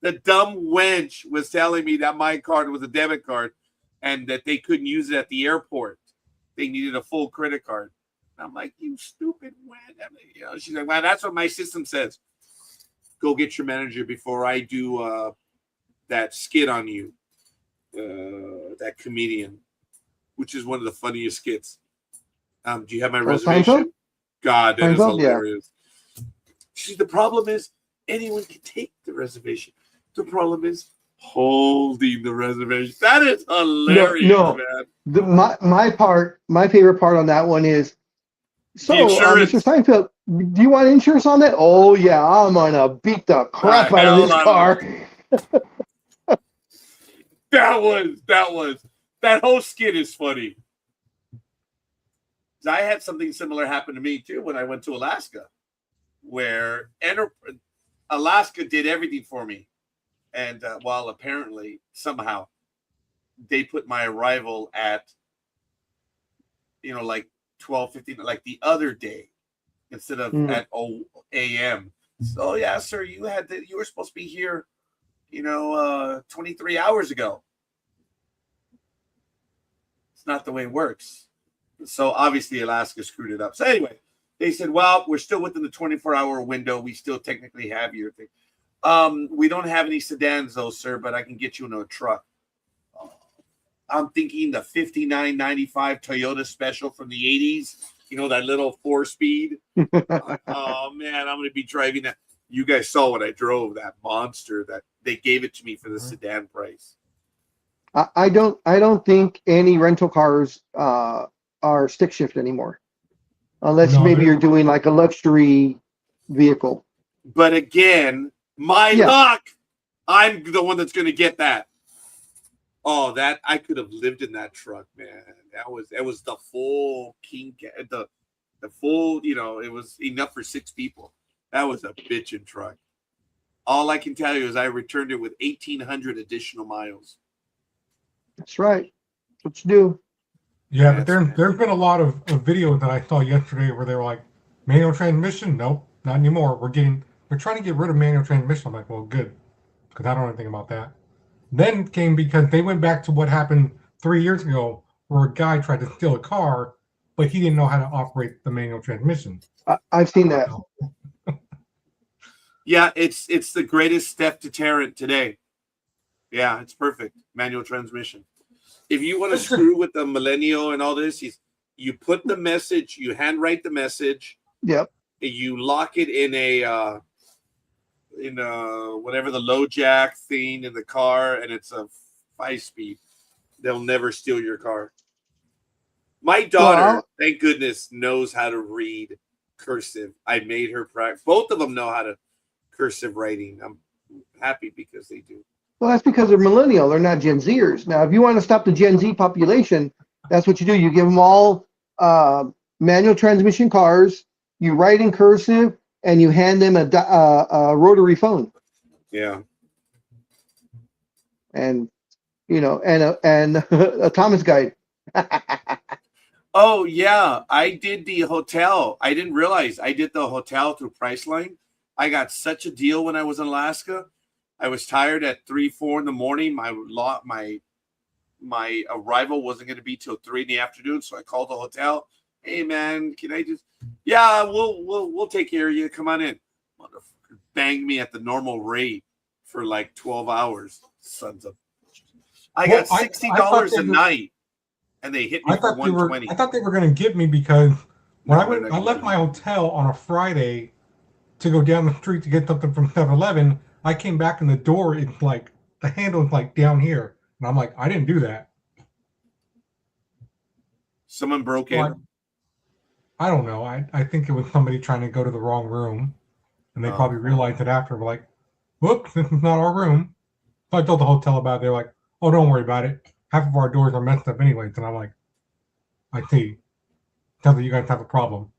S1: The dumb wench was telling me that my card was a debit card and that they couldn't use it at the airport. They needed a full credit card. I'm like, you stupid wench. She's like, well, that's what my system says. Go get your manager before I do that skit on you. That comedian, which is one of the funniest skits. Do you have my reservation?
S2: Seinfeld?
S1: God, that is
S2: Seinfeld?
S1: hilarious. See, the problem is anyone can take the reservation. The problem is holding the reservation. That is hilarious,
S2: No.
S1: man.
S2: My favorite part on that one is, so,
S1: insurance.
S2: Mr. Seinfeld, do you want insurance on that? Oh yeah, I'm gonna beat the crap out of this car.
S1: That whole skit is funny. I had something similar happen to me too when I went to Alaska, where Alaska did everything for me. And while apparently somehow they put my arrival at, like 12:15, like the other day, instead of at 0 a.m. So yeah, sir, you were supposed to be here, 23 hours ago. It's not the way it works. So obviously Alaska screwed it up. So anyway, they said, well, we're still within the 24-hour window. We still technically have your thing. We don't have any sedans though, sir, but I can get you in a truck. I'm thinking the 5995 Toyota Special from the 80s. That little 4-speed. Oh man, I'm going to be driving that. You guys saw what I drove, that monster that they gave it to me for the sedan price.
S2: I don't think any rental cars are stick shift anymore, unless maybe you're doing like a luxury vehicle.
S1: But again, my luck, I'm the one that's going to get that. Oh, that I could have lived in that truck, man. That was the full king, the full, it was enough for 6 people. That was a bitchin' truck. All I can tell you is I returned it with 1,800 additional miles.
S2: That's right. That's what you do.
S4: Yeah, but there's been a lot of videos that I saw yesterday where they were like, manual transmission? Nope, not anymore. We're trying to get rid of manual transmission. I'm like, well, good, because I don't know anything about that. Then came because they went back to what happened 3 years ago, where a guy tried to steal a car, but he didn't know how to operate the manual transmission.
S2: I've seen that.
S1: Yeah, it's the greatest theft deterrent today. Yeah, it's perfect. Manual transmission. If you want to screw with the millennial and all this, you put the message, you handwrite the message,
S2: Yep.
S1: you lock it in whatever the low jack thing in the car, and it's a 5-speed. They'll never steal your car. My daughter,
S2: Well,
S1: thank goodness, knows how to read cursive. I made her practice. Both of them know how to cursive writing. I'm happy because they do.
S2: well, that's because they're millennial. They're not Gen Zers. Now, if you want to stop the Gen Z population, that's what you do. You give them all manual transmission cars. You write in cursive, and you hand them a rotary phone,
S1: Yeah.
S2: and and a Thomas guide.
S1: Oh yeah, I did the hotel. I didn't realize I did the hotel through Priceline. I got such a deal when I was in Alaska. I was tired at 3-4 in the morning. My arrival wasn't going to be till 3 in the afternoon, so I called the hotel. Hey man, can I just? Yeah, we'll take care of you. Come on in. Motherfucker banged me at the normal rate for like 12 hours. Sons of. I got $60 a night, and they hit me for 120.
S4: I thought they were going to get me because when I left my hotel on a Friday to go down the street to get something from 7-Eleven, I came back and the door is like the handle is like down here, and I'm like, I didn't do that.
S1: Someone broke in.
S4: I don't know. I think it was somebody trying to go to the wrong room, and they probably realized it after. We're like, whoops, this is not our room. So I told the hotel about it. They're like, oh, don't worry about it. Half of our doors are messed up anyways. And I'm like, I see. Sounds like you guys have a problem.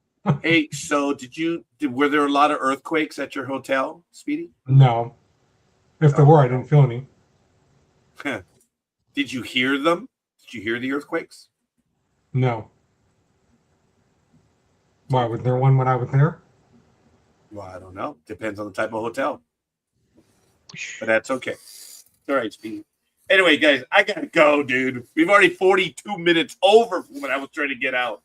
S1: Hey, so were there a lot of earthquakes at your hotel, Speedy?
S4: No. If there were, I didn't feel any.
S1: Did you hear them? Did you hear the earthquakes?
S4: No. Why, was there one when I was there?
S1: Well, I don't know. Depends on the type of hotel. But that's okay. All right, Speedy. Anyway, guys, I gotta go, dude. We've already 42 minutes over from what I was trying to get out.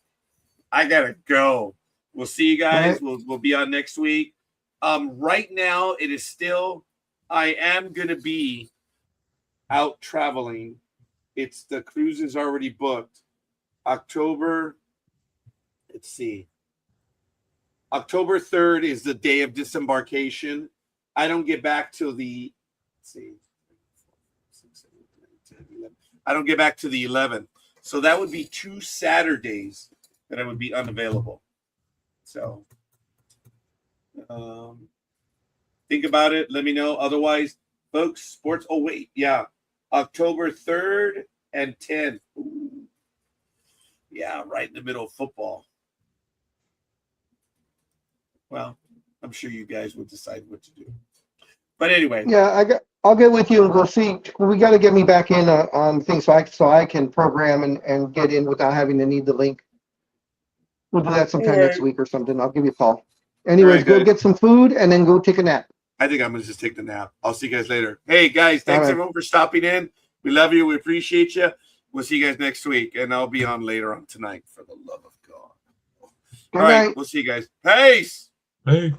S1: I gotta go. We'll see you guys.
S2: Right.
S1: We'll be on next week. Right now, it is still. I am gonna be out traveling. The cruise is already booked. October. Let's see. October 3rd is the day of disembarkation. I don't get back till the. Let's see. I don't get back to the 11th. So that would be 2 Saturdays that I would be unavailable. So think about it. Let me know. Otherwise, folks, sports. Oh, wait. Yeah. October 3rd and 10th. Ooh. Yeah, right in the middle of football. Well, I'm sure you guys will decide what to do. But anyway.
S2: Yeah, I'll get with you and go see. We got to get me back in on things so I can program and get in without having to need the link. We'll do that sometime next week or something. I'll give you a call. Anyways, go get some food and then go take a nap.
S1: I think I'm going to just take the nap. I'll see you guys later. Hey, guys, thanks everyone for stopping in. We love you. We appreciate you. We'll see you guys next week, and I'll be on later on tonight for the love of God. All right, we'll see you guys. Peace.
S4: Hey.